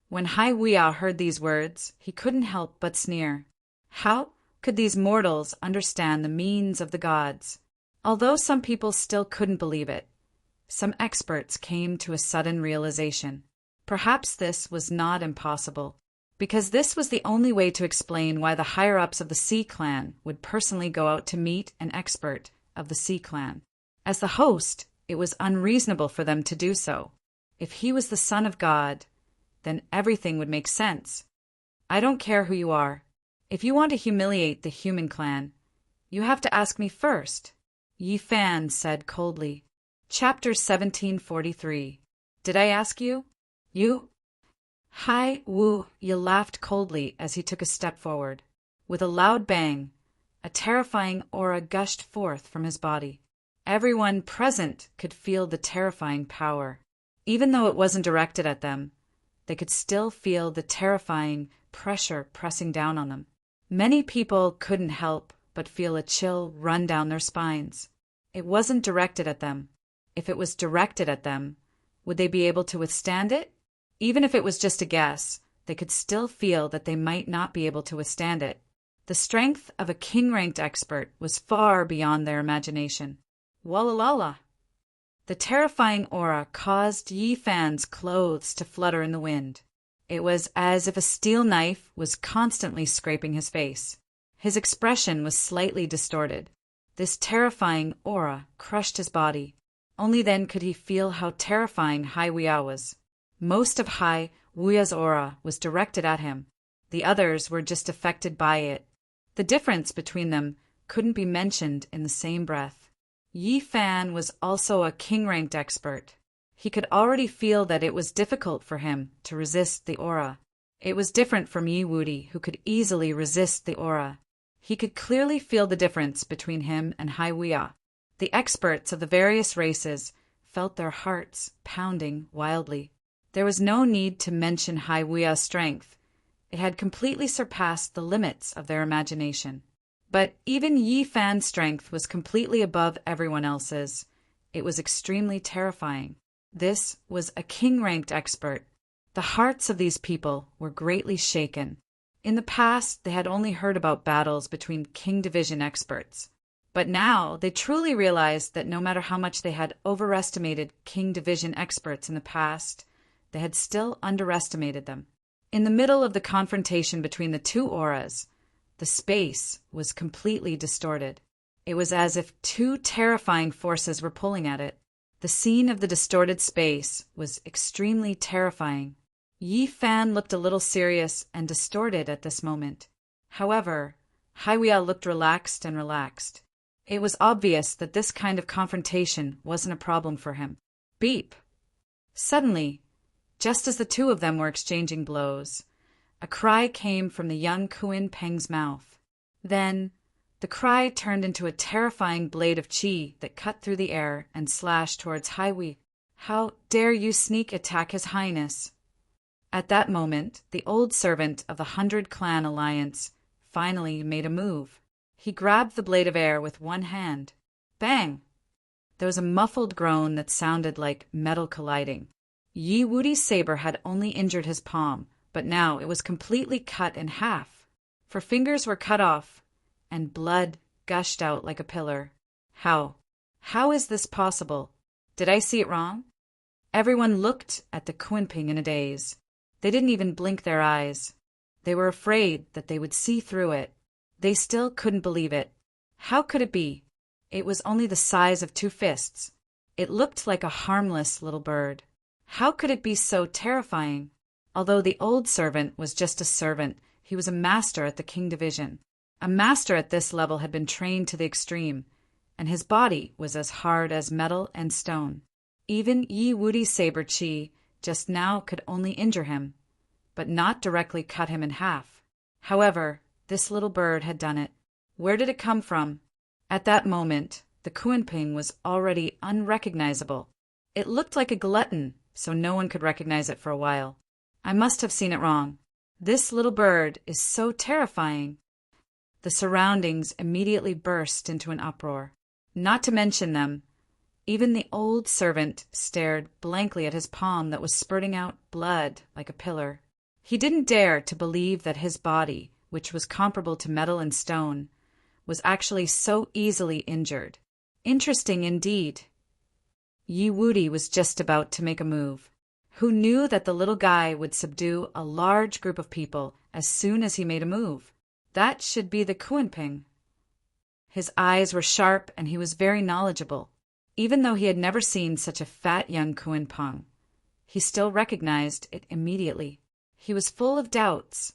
When Hai Wuya heard these words, he couldn't help but sneer. How could these mortals understand the means of the gods? Although some people still couldn't believe it, some experts came to a sudden realization. Perhaps this was not impossible, because this was the only way to explain why the higher-ups of the Sea Clan would personally go out to meet an expert of the Sea Clan. As the host, it was unreasonable for them to do so. If he was the son of God, then everything would make sense. I don't care who you are. If you want to humiliate the human clan, you have to ask me first, Yi Fan said coldly. Chapter 1743. Did I ask you? You? Hai Wuya laughed coldly as he took a step forward. With a loud bang, a terrifying aura gushed forth from his body. Everyone present could feel the terrifying power. Even though it wasn't directed at them, they could still feel the terrifying pressure pressing down on them. Many people couldn't help but feel a chill run down their spines. It wasn't directed at them. If it was directed at them, would they be able to withstand it? Even if it was just a guess, they could still feel that they might not be able to withstand it. The strength of a king-ranked expert was far beyond their imagination. Wallalala! The terrifying aura caused Yi Fan's clothes to flutter in the wind. It was as if a steel knife was constantly scraping his face. His expression was slightly distorted. This terrifying aura crushed his body. Only then could he feel how terrifying Hai Wuya was. Most of Hai Wuya's aura was directed at him. The others were just affected by it. The difference between them couldn't be mentioned in the same breath. Yi Fan was also a king-ranked expert. He could already feel that it was difficult for him to resist the aura. It was different from Yi Wuti, who could easily resist the aura. He could clearly feel the difference between him and Hai Wuya. The experts of the various races felt their hearts pounding wildly. There was no need to mention Hai Wuya's strength. It had completely surpassed the limits of their imagination. But even Yi Fan's strength was completely above everyone else's. It was extremely terrifying. This was a king-ranked expert. The hearts of these people were greatly shaken. In the past, they had only heard about battles between King Division experts. But now, they truly realized that no matter how much they had overestimated King Division experts in the past, they had still underestimated them. In the middle of the confrontation between the two auras, the space was completely distorted. It was as if two terrifying forces were pulling at it. The scene of the distorted space was extremely terrifying. Yi Fan looked a little serious and distorted at this moment. However, Haiwia looked relaxed and relaxed. It was obvious that this kind of confrontation wasn't a problem for him. Beep! Suddenly, just as the two of them were exchanging blows, a cry came from the young Kuin Peng's mouth. Then, the cry turned into a terrifying blade of qi that cut through the air and slashed towards Haiwi. How dare you sneak attack His Highness? At that moment, the old servant of the 100-clan alliance finally made a move. He grabbed the blade of air with one hand. Bang! There was a muffled groan that sounded like metal colliding. Yi Wudi's saber had only injured his palm, but now it was completely cut in half. For fingers were cut off, and blood gushed out like a pillar. How? How is this possible? Did I see it wrong? Everyone looked at the Kunping in a daze. They didn't even blink their eyes. They were afraid that they would see through it. They still couldn't believe it. How could it be? It was only the size of 2 fists. It looked like a harmless little bird. How could it be so terrifying? Although the old servant was just a servant, he was a master at the King Division. A master at this level had been trained to the extreme, and his body was as hard as metal and stone. Even Yi Wudi's saber qi just now could only injure him, but not directly cut him in half. However, this little bird had done it. Where did it come from? At that moment, the Kunping was already unrecognizable. It looked like a glutton, so no one could recognize it for a while. I must have seen it wrong. This little bird is so terrifying. The surroundings immediately burst into an uproar. Not to mention them, even the old servant stared blankly at his palm that was spurting out blood like a pillar. He didn't dare to believe that his body, which was comparable to metal and stone, was actually so easily injured. Interesting indeed. Yi Wudi was just about to make a move. Who knew that the little guy would subdue a large group of people as soon as he made a move? That should be the Kunping. His eyes were sharp and he was very knowledgeable. Even though he had never seen such a fat young Kunpeng, he still recognized it immediately. He was full of doubts,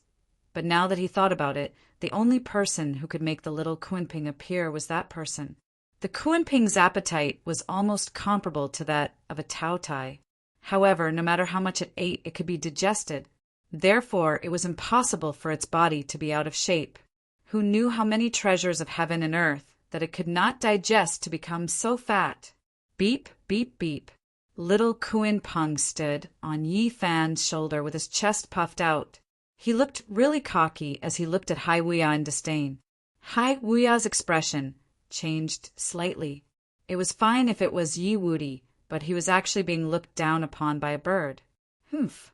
but now that he thought about it, the only person who could make the little Kunping appear was that person. The Kunping's appetite was almost comparable to that of a Taotai. However, no matter how much it ate, it could be digested. Therefore, it was impossible for its body to be out of shape. Who knew how many treasures of heaven and earth that it could not digest to become so fat? Beep, beep, beep. Little Kunpeng stood on Yi Fan's shoulder with his chest puffed out. He looked really cocky as he looked at Haiwia in disdain. Haiwia's expression changed slightly. It was fine if it was Yi Wudi, but he was actually being looked down upon by a bird. Humph.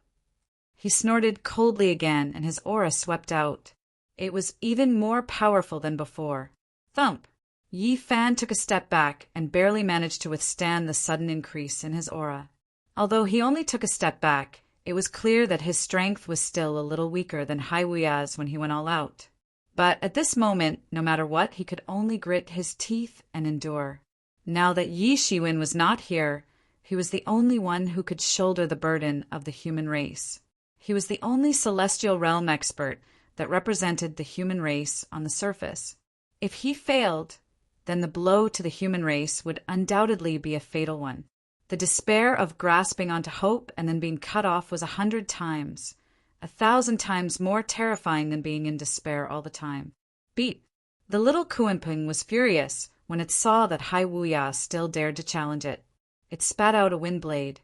He snorted coldly again, and his aura swept out. It was even more powerful than before. Thump! Yi Fan took a step back and barely managed to withstand the sudden increase in his aura. Although he only took a step back, it was clear that his strength was still a little weaker than Haiwia's when he went all out. But at this moment, no matter what, he could only grit his teeth and endure. Now that Yi Shiwen was not here, he was the only one who could shoulder the burden of the human race. He was the only celestial realm expert that represented the human race on the surface. If he failed, then the blow to the human race would undoubtedly be a fatal one. The despair of grasping onto hope and then being cut off was 100 times, 1,000 times more terrifying than being in despair all the time. Beep! The little Kunping was furious when it saw that Haiwia still dared to challenge it. It spat out a wind blade.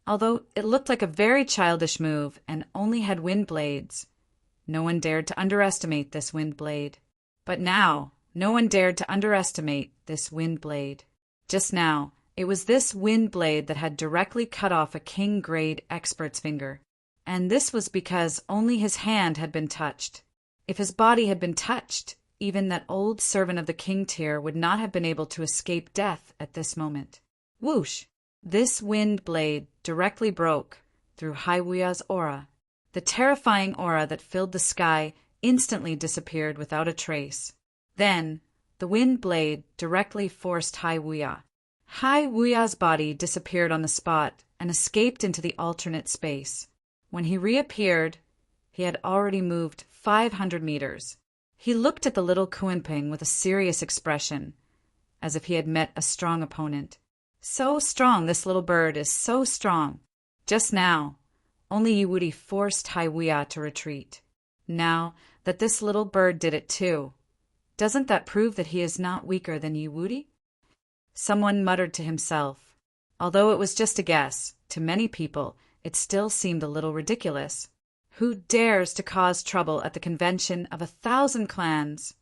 Although it looked like a very childish move and only had wind blades, no one dared to underestimate this wind blade. But now, no one dared to underestimate this wind blade. Just now, it was this wind blade that had directly cut off a king-grade expert's finger. And this was because only his hand had been touched. If his body had been touched, even that old servant of the king tier would not have been able to escape death at this moment. Whoosh! This wind blade directly broke through Haiwia's aura. The terrifying aura that filled the sky instantly disappeared without a trace. Then, the wind blade directly forced Haiwia. Haiwia's body disappeared on the spot and escaped into the alternate space. When he reappeared, he had already moved 500 meters. He looked at the little Kuenping with a serious expression, as if he had met a strong opponent. So strong, this little bird is so strong. Just now, only Yiwudi forced Haiwia to retreat. Now that this little bird did it too, doesn't that prove that he is not weaker than Yiwudi? Someone muttered to himself. Although it was just a guess, to many people it still seemed a little ridiculous. Who dares to cause trouble at the convention of 1,000 clans?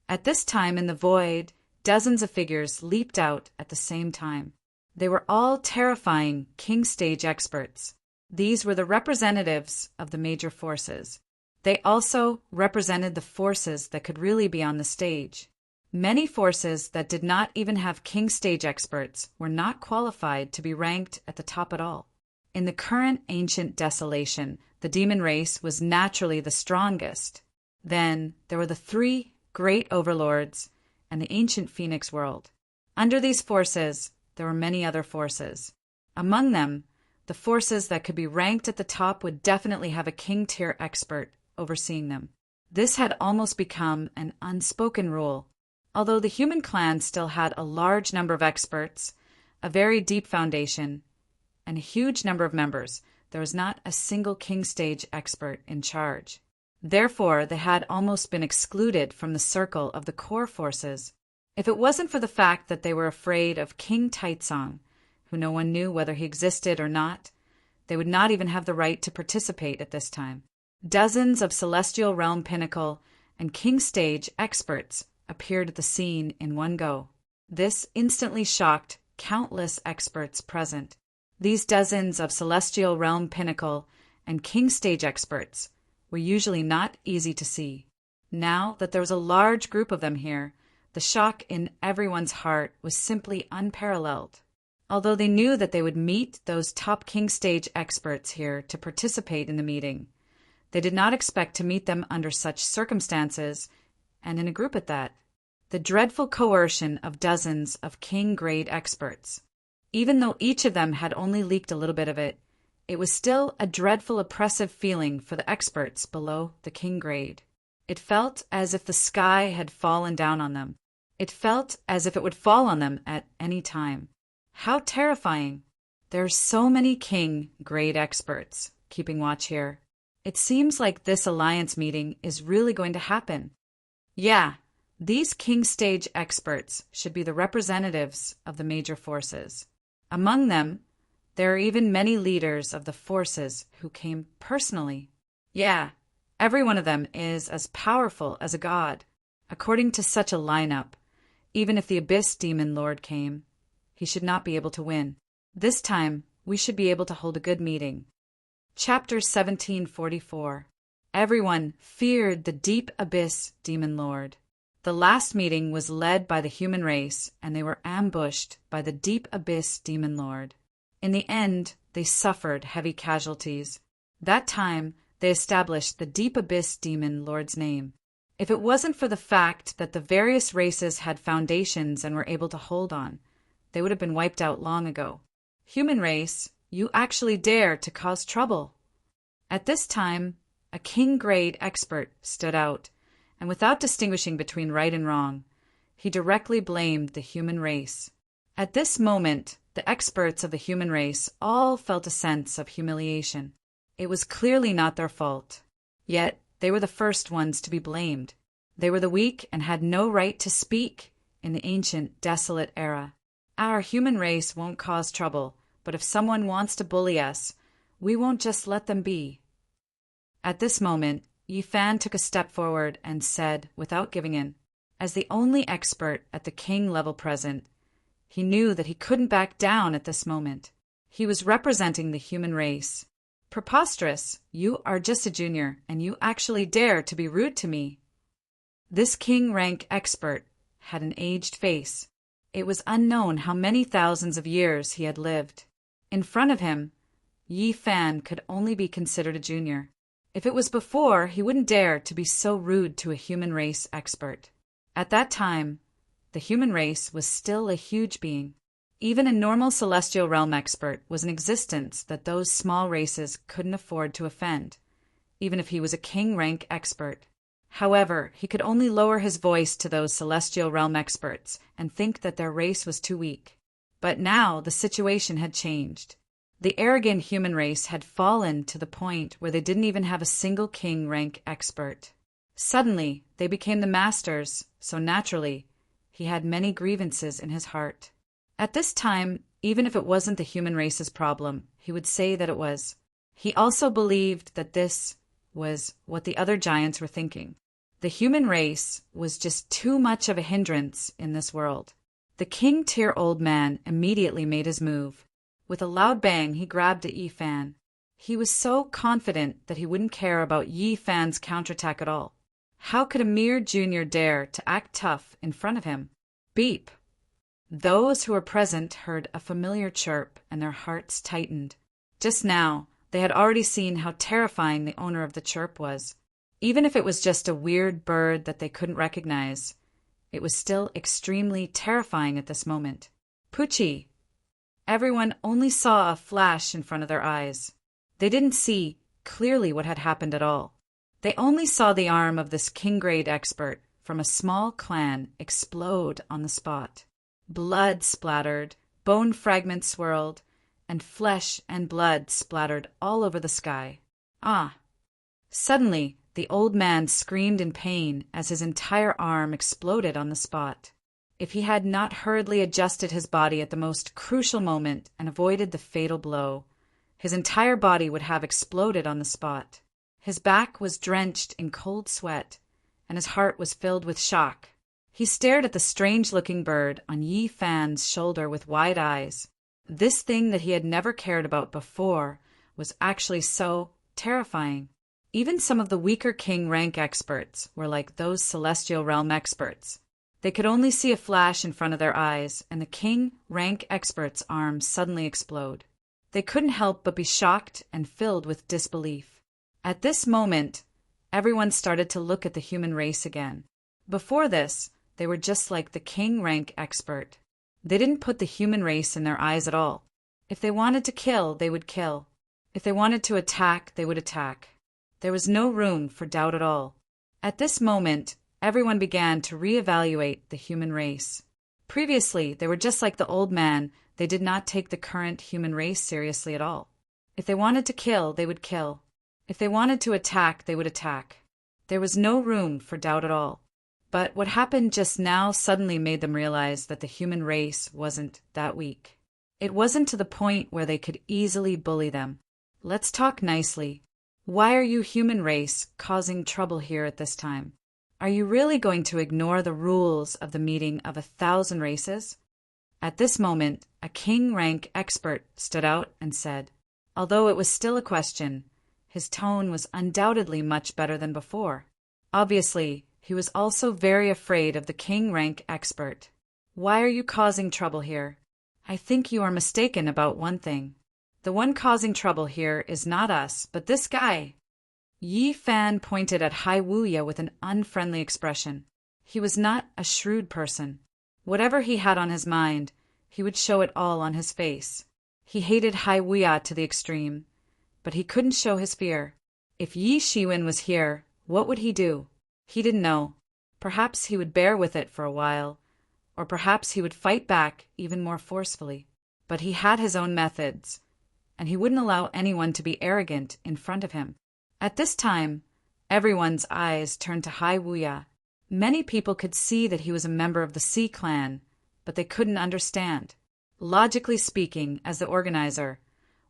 At this time in the void, dozens of figures leaped out at the same time. They were all terrifying king stage experts. These were the representatives of the major forces. They also represented the forces that could really be on the stage. Many forces that did not even have king stage experts were not qualified to be ranked at the top at all. In the current ancient desolation, the demon race was naturally the strongest. Then there were the 3 great overlords and the ancient Phoenix world. Under these forces, there were many other forces. Among them, the forces that could be ranked at the top would definitely have a king-tier expert overseeing them. This had almost become an unspoken rule. Although the human clan still had a large number of experts, a very deep foundation, and a huge number of members, there was not a single king stage expert in charge. Therefore, they had almost been excluded from the circle of the core forces. If it wasn't for the fact that they were afraid of King Taitsong, who no one knew whether he existed or not, they would not even have the right to participate at this time. Dozens of Celestial Realm Pinnacle and King Stage experts appeared at the scene in one go. This instantly shocked countless experts present. These dozens of Celestial Realm Pinnacle and King Stage experts were usually not easy to see. Now that there was a large group of them here, the shock in everyone's heart was simply unparalleled. Although they knew that they would meet those top King Stage experts here to participate in the meeting, they did not expect to meet them under such circumstances, and in a group at that. The dreadful coercion of dozens of king-grade experts. Even though each of them had only leaked a little bit of it, it was still a dreadful oppressive feeling for the experts below the king grade. It felt as if the sky had fallen down on them. It felt as if it would fall on them at any time. How terrifying! There are so many king grade experts keeping watch here. It seems like this alliance meeting is really going to happen. Yeah, these king stage experts should be the representatives of the major forces. Among them, there are even many leaders of the forces who came personally. Yeah, every one of them is as powerful as a god. According to such a lineup, even if the Abyss Demon Lord came, he should not be able to win. This time, we should be able to hold a good meeting. Chapter 1744. Everyone feared the Deep Abyss Demon Lord. The last meeting was led by the human race, and they were ambushed by the Deep Abyss Demon Lord. In the end, they suffered heavy casualties. That time, they established the Deep Abyss Demon Lord's name. If it wasn't for the fact that the various races had foundations and were able to hold on, they would have been wiped out long ago. Human race, you actually dare to cause trouble. At this time, a king-grade expert stood out, and without distinguishing between right and wrong, he directly blamed the human race. At this moment, the experts of the human race all felt a sense of humiliation. It was clearly not their fault. Yet, they were the first ones to be blamed. They were the weak and had no right to speak in the ancient, desolate era. Our human race won't cause trouble, but if someone wants to bully us, we won't just let them be. At this moment, Yi Fan took a step forward and said, without giving in, as the only expert at the king level present, he knew that he couldn't back down at this moment. He was representing the human race. Preposterous! You are just a junior, and you actually dare to be rude to me. This king rank expert had an aged face. It was unknown how many thousands of years he had lived. In front of him, Yi Fan could only be considered a junior. If it was before, he wouldn't dare to be so rude to a human race expert. At that time, the human race was still a huge being. Even a normal celestial realm expert was an existence that those small races couldn't afford to offend, even if he was a king rank expert. However, he could only lower his voice to those celestial realm experts and think that their race was too weak. But now the situation had changed. The arrogant human race had fallen to the point where they didn't even have a single king rank expert. Suddenly, they became the masters, so naturally, he had many grievances in his heart. At this time, even if it wasn't the human race's problem, he would say that it was. He also believed that this was what the other giants were thinking. The human race was just too much of a hindrance in this world. The king-tier old man immediately made his move. With a loud bang, he grabbed at Yi Fan. He was so confident that he wouldn't care about Yi Fan's counterattack at all. How could a mere junior dare to act tough in front of him? Beep! Those who were present heard a familiar chirp, and their hearts tightened. Just now, they had already seen how terrifying the owner of the chirp was. Even if it was just a weird bird that they couldn't recognize, it was still extremely terrifying at this moment. Poochie! Everyone only saw a flash in front of their eyes. They didn't see clearly what had happened at all. They only saw the arm of this king-grade expert from a small clan explode on the spot. Blood splattered, bone fragments swirled, and flesh and blood splattered all over the sky. Ah! Suddenly, the old man screamed in pain as his entire arm exploded on the spot. If he had not hurriedly adjusted his body at the most crucial moment and avoided the fatal blow, his entire body would have exploded on the spot. His back was drenched in cold sweat, and his heart was filled with shock. He stared at the strange-looking bird on Yi Fan's shoulder with wide eyes. This thing that he had never cared about before was actually so terrifying. Even some of the weaker king rank experts were like those celestial realm experts. They could only see a flash in front of their eyes, and the king rank expert's arm suddenly explode. They couldn't help but be shocked and filled with disbelief. At this moment, everyone started to look at the human race again. Before this, they were just like the king rank expert. They didn't put the human race in their eyes at all. If they wanted to kill, they would kill. If they wanted to attack, they would attack. There was no room for doubt at all. At this moment, everyone began to reevaluate the human race. Previously, they were just like the old man. They did not take the current human race seriously at all. If they wanted to kill, they would kill. If they wanted to attack, they would attack. There was no room for doubt at all. But what happened just now suddenly made them realize that the human race wasn't that weak. It wasn't to the point where they could easily bully them. Let's talk nicely. Why are you, human race, causing trouble here at this time? Are you really going to ignore the rules of the meeting of 1,000 races? At this moment, a king rank expert stood out and said, although it was still a question, his tone was undoubtedly much better than before. Obviously, he was also very afraid of the king rank expert. Why are you causing trouble here? I think you are mistaken about one thing. The one causing trouble here is not us, but this guy. Yi Fan pointed at Hai Wuya with an unfriendly expression. He was not a shrewd person. Whatever he had on his mind, he would show it all on his face. He hated Hai Wuya to the extreme, but he couldn't show his fear. If Yi Shiwen was here, what would he do? He didn't know. Perhaps he would bear with it for a while, or perhaps he would fight back even more forcefully. But he had his own methods, and he wouldn't allow anyone to be arrogant in front of him. At this time, everyone's eyes turned to Hai Wuya. Many people could see that he was a member of the Sea Clan, but they couldn't understand. Logically speaking, as the organizer,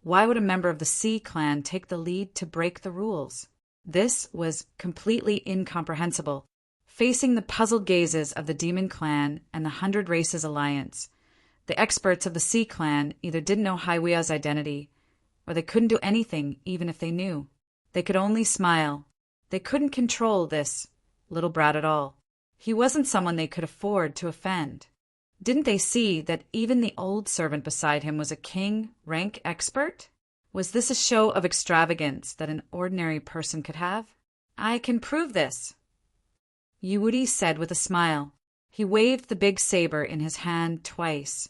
why would a member of the Sea Clan take the lead to break the rules? This was completely incomprehensible. Facing the puzzled gazes of the Demon Clan and the 100 Races Alliance, the experts of the Sea Clan either didn't know Hai Wuya's identity, or they couldn't do anything even if they knew. They could only smile. They couldn't control this little brat at all. He wasn't someone they could afford to offend. Didn't they see that even the old servant beside him was a king rank expert? Was this a show of extravagance that an ordinary person could have? I can prove this, Yuudi said with a smile. He waved the big saber in his hand twice,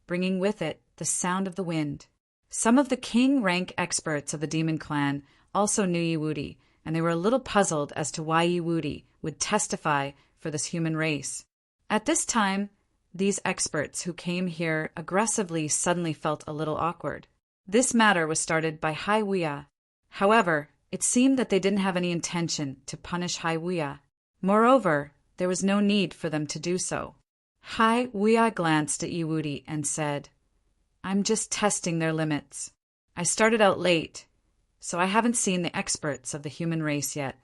bringing with it the sound of the wind. Some of the king-rank experts of the demon clan also knew Yiwudi, and they were a little puzzled as to why Yiwudi would testify for this human race. At this time, these experts who came here aggressively suddenly felt a little awkward. This matter was started by Hai Wuya. However, it seemed that they didn't have any intention to punish Hai Wuya. Moreover, there was no need for them to do so. Hai Wuya glanced at Yiwudi and said, "I'm just testing their limits. I started out late, so I haven't seen the experts of the human race yet.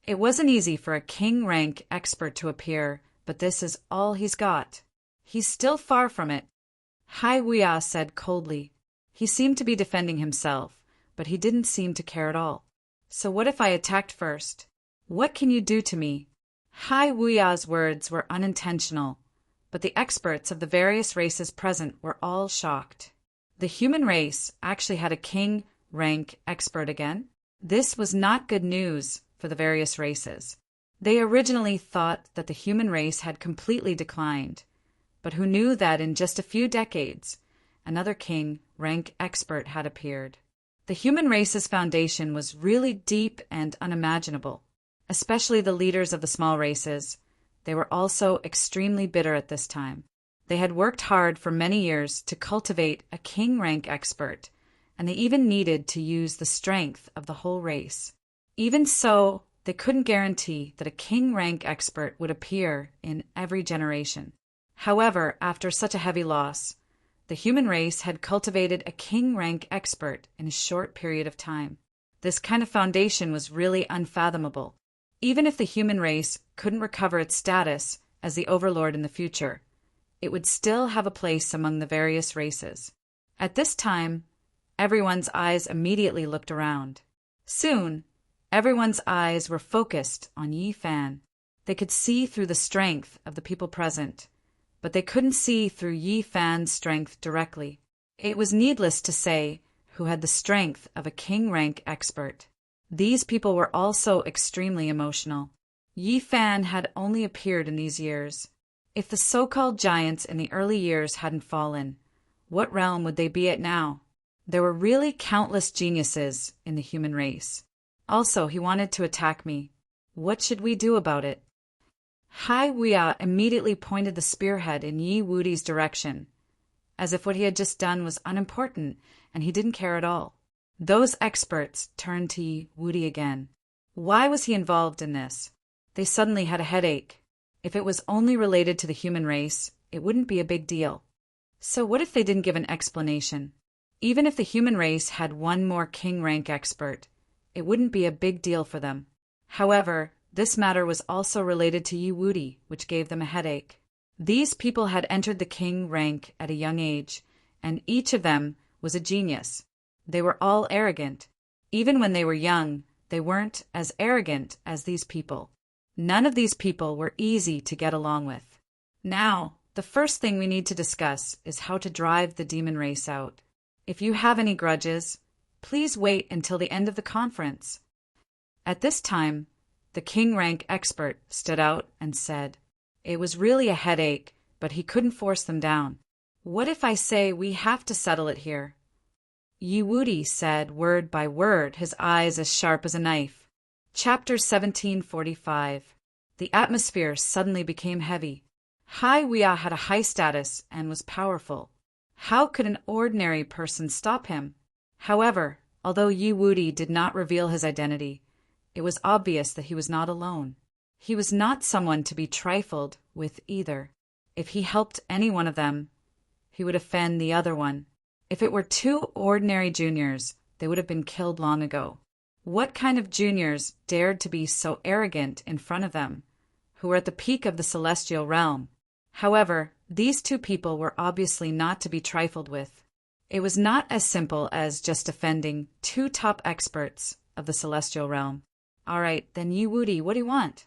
It wasn't easy for a king-rank expert to appear, but this is all he's got. He's still far from it." Hai Wuya said coldly. He seemed to be defending himself, but he didn't seem to care at all. "So what if I attacked first? What can you do to me?" Hai Wuya's words were unintentional, but the experts of the various races present were all shocked. The human race actually had a king-rank expert again. This was not good news for the various races. They originally thought that the human race had completely declined, but who knew that in just a few decades, another king-rank expert had appeared. The human race's foundation was really deep and unimaginable, especially the leaders of the small races. They were also extremely bitter at this time. They had worked hard for many years to cultivate a king-rank expert, and they even needed to use the strength of the whole race. Even so, they couldn't guarantee that a king-rank expert would appear in every generation. However, after such a heavy loss, the human race had cultivated a king-rank expert in a short period of time. This kind of foundation was really unfathomable. Even if the human race couldn't recover its status as the overlord in the future, it would still have a place among the various races. At this time, everyone's eyes immediately looked around. Soon, everyone's eyes were focused on Yi Fan. They could see through the strength of the people present, but they couldn't see through Yi Fan's strength directly. It was needless to say who had the strength of a king-rank expert. These people were also extremely emotional. Yi Fan had only appeared in these years. If the so-called giants in the early years hadn't fallen, what realm would they be at now? There were really countless geniuses in the human race. Also, he wanted to attack me. What should we do about it? Hai Wuya immediately pointed the spearhead in Yi Wudi's direction, as if what he had just done was unimportant and he didn't care at all. Those experts turned to Yi Wudi again. Why was he involved in this? They suddenly had a headache. If it was only related to the human race, it wouldn't be a big deal. So what if they didn't give an explanation? Even if the human race had one more king-rank expert, it wouldn't be a big deal for them. However, this matter was also related to Yi Wudi, which gave them a headache. These people had entered the king rank at a young age, and each of them was a genius. They were all arrogant. Even when they were young, they weren't as arrogant as these people. None of these people were easy to get along with. Now, the first thing we need to discuss is how to drive the demon race out. If you have any grudges, please wait until the end of the conference. At this time, the king-rank expert stood out and said, "It was really a headache, but he couldn't force them down. What if I say we have to settle it here?" Yi Wudi said word by word, his eyes as sharp as a knife. Chapter 1745. The atmosphere suddenly became heavy. Hai Wuya had a high status and was powerful. How could an ordinary person stop him? However, although Yi Wudi did not reveal his identity, it was obvious that he was not alone. He was not someone to be trifled with either. If he helped any one of them, he would offend the other one. If it were two ordinary juniors, they would have been killed long ago. What kind of juniors dared to be so arrogant in front of them, who were at the peak of the celestial realm? However, these two people were obviously not to be trifled with. It was not as simple as just offending two top experts of the celestial realm. All right, then Yi Wudi, what do you want?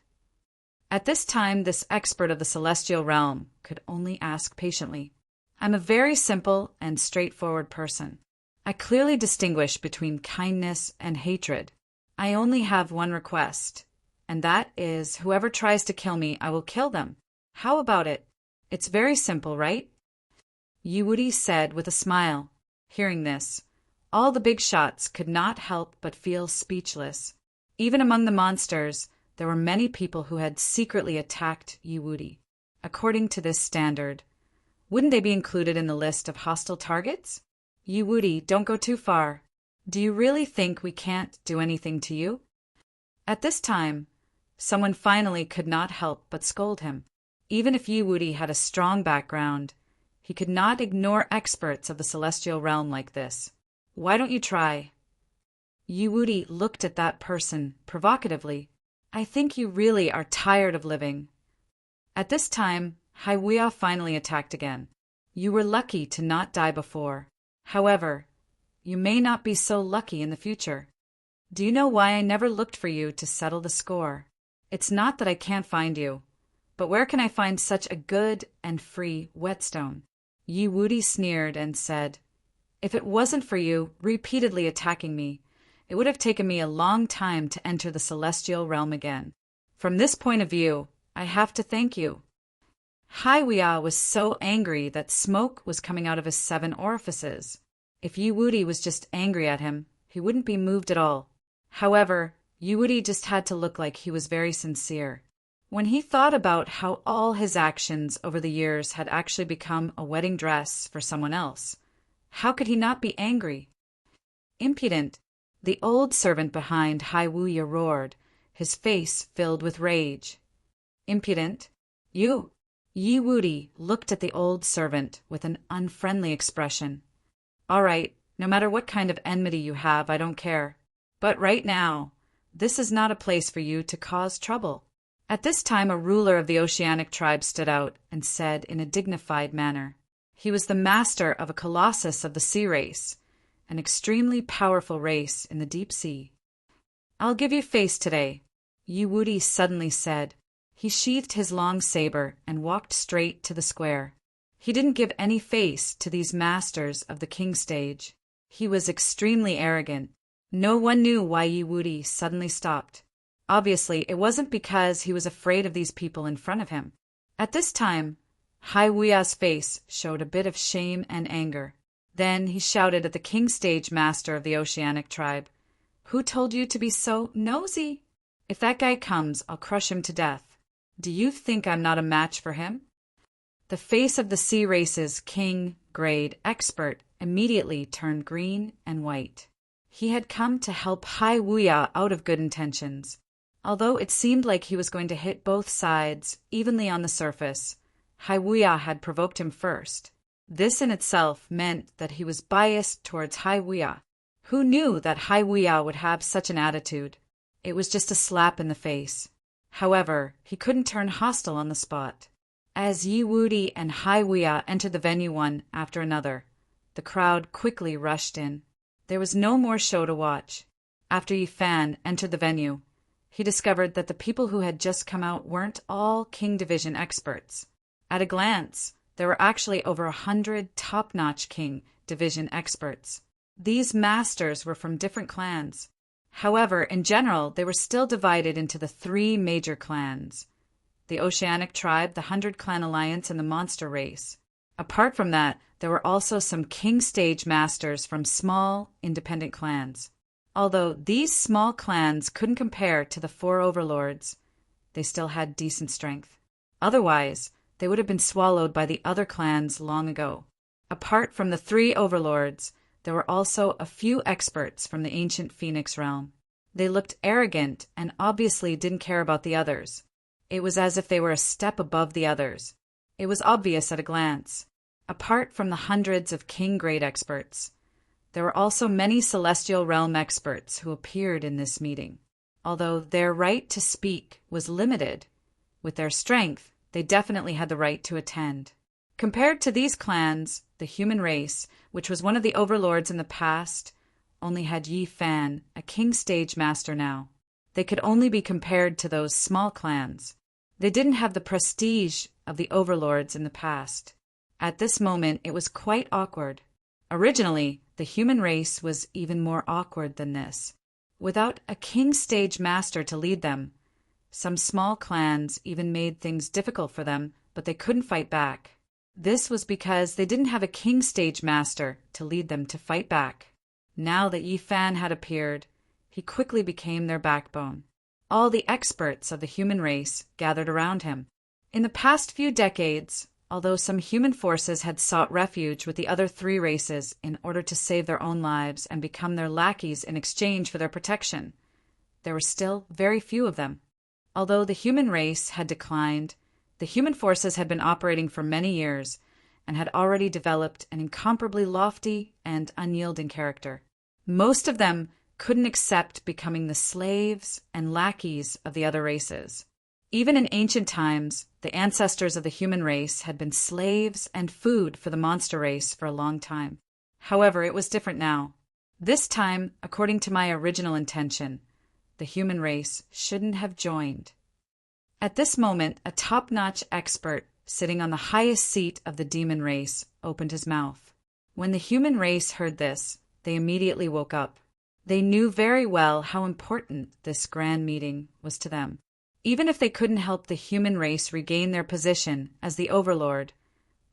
At this time, this expert of the celestial realm could only ask patiently. I'm a very simple and straightforward person. I clearly distinguish between kindness and hatred. I only have one request, and that is whoever tries to kill me, I will kill them. How about it? It's very simple, right? Yiwudi said with a smile. Hearing this, all the big shots could not help but feel speechless. Even among the monsters, there were many people who had secretly attacked Yiwudi. According to this standard, wouldn't they be included in the list of hostile targets? Yiwudi, don't go too far. Do you really think we can't do anything to you? At this time, someone finally could not help but scold him. Even if Yiwudi had a strong background, he could not ignore experts of the celestial realm like this. Why don't you try? Yiwudi looked at that person provocatively. I think you really are tired of living. At this time, Haiwia finally attacked again. You were lucky to not die before. However, you may not be so lucky in the future. Do you know why I never looked for you to settle the score? It's not that I can't find you, but where can I find such a good and free whetstone? Yiwudi sneered and said, If it wasn't for you repeatedly attacking me, it would have taken me a long time to enter the celestial realm again. From this point of view, I have to thank you. Haiwia was so angry that smoke was coming out of his 7 orifices. If Yiwudi was just angry at him, he wouldn't be moved at all. However, Yiwudi just had to look like he was very sincere. When he thought about how all his actions over the years had actually become a wedding dress for someone else, how could he not be angry? Impudent! The old servant behind Haiwia roared, his face filled with rage. Impudent? You! Yiwudi looked at the old servant with an unfriendly expression. All right, no matter what kind of enmity you have, I don't care. But right now, this is not a place for you to cause trouble. At this time, a ruler of the oceanic tribe stood out and said in a dignified manner. He was the master of a colossus of the sea race, an extremely powerful race in the deep sea. I'll give you face today, Yiwudi suddenly said. He sheathed his long saber and walked straight to the square. He didn't give any face to these masters of the king stage. He was extremely arrogant. No one knew why Yiwudi suddenly stopped. Obviously, it wasn't because he was afraid of these people in front of him. At this time, Haiwia's face showed a bit of shame and anger. Then he shouted at the king stage master of the oceanic tribe. Who told you to be so nosy? If that guy comes, I'll crush him to death. Do you think I'm not a match for him? The face of the sea race's king grade expert immediately turned green and white. He had come to help Haiwia out of good intentions. Although it seemed like he was going to hit both sides evenly on the surface, Haiwia had provoked him first. This in itself meant that he was biased towards Haiwia. Who knew that Haiwia would have such an attitude? It was just a slap in the face. However, he couldn't turn hostile on the spot. As Yiwudi and Haiwia entered the venue one after another, the crowd quickly rushed in. There was no more show to watch. After Yifan entered the venue, he discovered that the people who had just come out weren't all King Division experts. At a glance, there were actually over 100 top-notch King Division experts. These masters were from different clans. However, in general, they were still divided into the 3 major clans: the Oceanic Tribe, the 100 Clan Alliance, and the Monster Race. Apart from that, there were also some King Stage masters from small, independent clans. Although these small clans couldn't compare to the 4 overlords, they still had decent strength. Otherwise, they would have been swallowed by the other clans long ago. Apart from the 3 overlords, there were also a few experts from the ancient Phoenix realm. They looked arrogant and obviously didn't care about the others. It was as if they were a step above the others. It was obvious at a glance. Apart from the hundreds of king-grade experts, there were also many celestial realm experts who appeared in this meeting. Although their right to speak was limited, with their strength, they definitely had the right to attend. Compared to these clans, the human race, which was one of the overlords in the past, only had Yifan, a king stage master now. They could only be compared to those small clans. They didn't have the prestige of the overlords in the past. At this moment, it was quite awkward. Originally, the human race was even more awkward than this. Without a king stage master to lead them, some small clans even made things difficult for them, but they couldn't fight back. This was because they didn't have a king stage master to lead them to fight back. Now that Yi Fan had appeared, he quickly became their backbone. All the experts of the human race gathered around him. In the past few decades, although some human forces had sought refuge with the other three races in order to save their own lives and become their lackeys in exchange for their protection, there were still very few of them. Although the human race had declined, the human forces had been operating for many years and had already developed an incomparably lofty and unyielding character. Most of them couldn't accept becoming the slaves and lackeys of the other races. Even in ancient times, the ancestors of the human race had been slaves and food for the monster race for a long time. However, it was different now. This time, according to my original intention, the human race shouldn't have joined. At this moment, a top-notch expert sitting on the highest seat of the demon race opened his mouth. When the human race heard this, they immediately woke up. They knew very well how important this grand meeting was to them. Even if they couldn't help the human race regain their position as the overlord,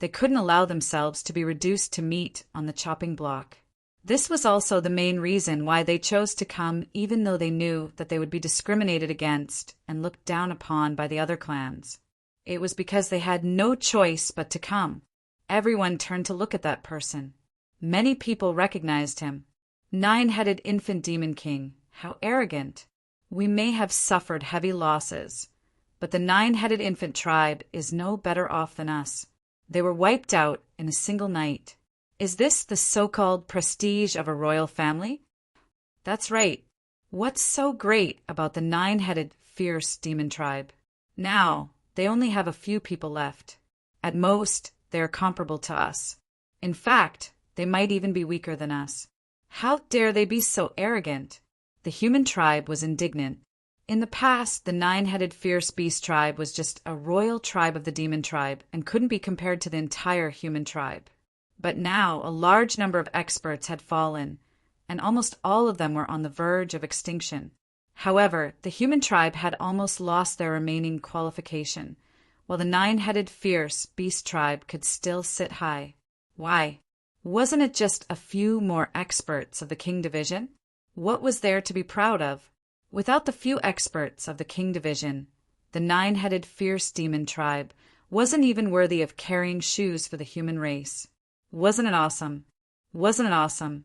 they couldn't allow themselves to be reduced to meat on the chopping block. This was also the main reason why they chose to come, even though they knew that they would be discriminated against and looked down upon by the other clans. It was because they had no choice but to come. Everyone turned to look at that person. Many people recognized him. Nine-headed infant demon king. How arrogant. We may have suffered heavy losses, but the nine-headed infant tribe is no better off than us. They were wiped out in a single night. Is this the so-called prestige of a royal family? That's right. What's so great about the nine-headed, fierce demon tribe? Now, they only have a few people left. At most, they are comparable to us. In fact, they might even be weaker than us. How dare they be so arrogant? The human tribe was indignant. In the past, the nine-headed fierce beast tribe was just a royal tribe of the demon tribe and couldn't be compared to the entire human tribe. But now a large number of experts had fallen, and almost all of them were on the verge of extinction. However, the human tribe had almost lost their remaining qualification, while the nine-headed fierce beast tribe could still sit high. Why? Wasn't it just a few more experts of the King Division? What was there to be proud of? Without the few experts of the King Division, the nine-headed fierce demon tribe wasn't even worthy of carrying shoes for the human race. Wasn't it awesome? Wasn't it awesome?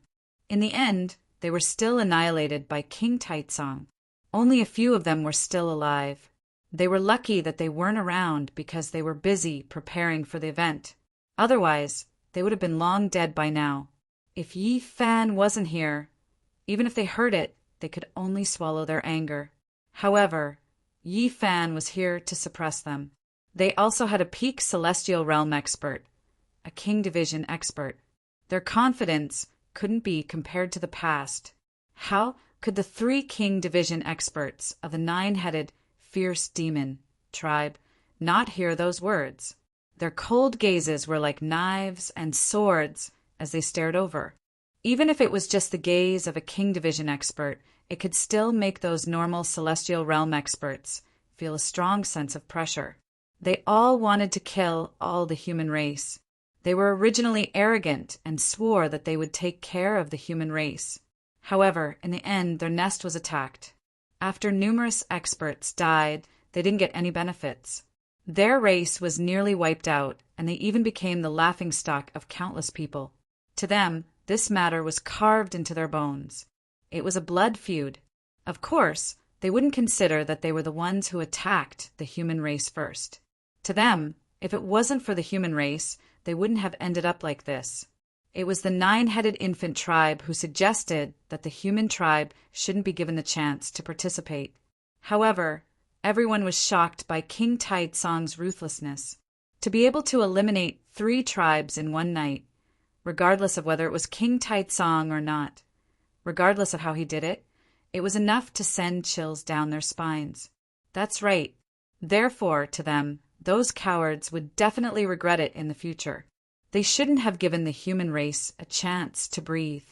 In the end, they were still annihilated by King Taitsong. Only a few of them were still alive. They were lucky that they weren't around because they were busy preparing for the event. Otherwise, they would have been long dead by now. If Yi Fan wasn't here, even if they heard it, they could only swallow their anger. However, Yi Fan was here to suppress them. They also had a peak celestial realm expert, a King Division expert. Their confidence couldn't be compared to the past. How could the three King Division experts of the nine-headed fierce demon tribe not hear those words? Their cold gazes were like knives and swords as they stared over. Even if it was just the gaze of a King Division expert, it could still make those normal celestial realm experts feel a strong sense of pressure. They all wanted to kill all the human race. They were originally arrogant and swore that they would take care of the human race. However, in the end, their nest was attacked. After numerous experts died, they didn't get any benefits. Their race was nearly wiped out, and they even became the laughingstock of countless people. To them, this matter was carved into their bones. It was a blood feud. Of course, they wouldn't consider that they were the ones who attacked the human race first. To them, if it wasn't for the human race, they wouldn't have ended up like this. It was the nine-headed infant tribe who suggested that the human tribe shouldn't be given the chance to participate. However, everyone was shocked by King Taitsong's ruthlessness. To be able to eliminate 3 tribes in one night, regardless of whether it was King Taitsong or not, regardless of how he did it, it was enough to send chills down their spines. That's right. Therefore, to them, those cowards would definitely regret it in the future. They shouldn't have given the human race a chance to breathe.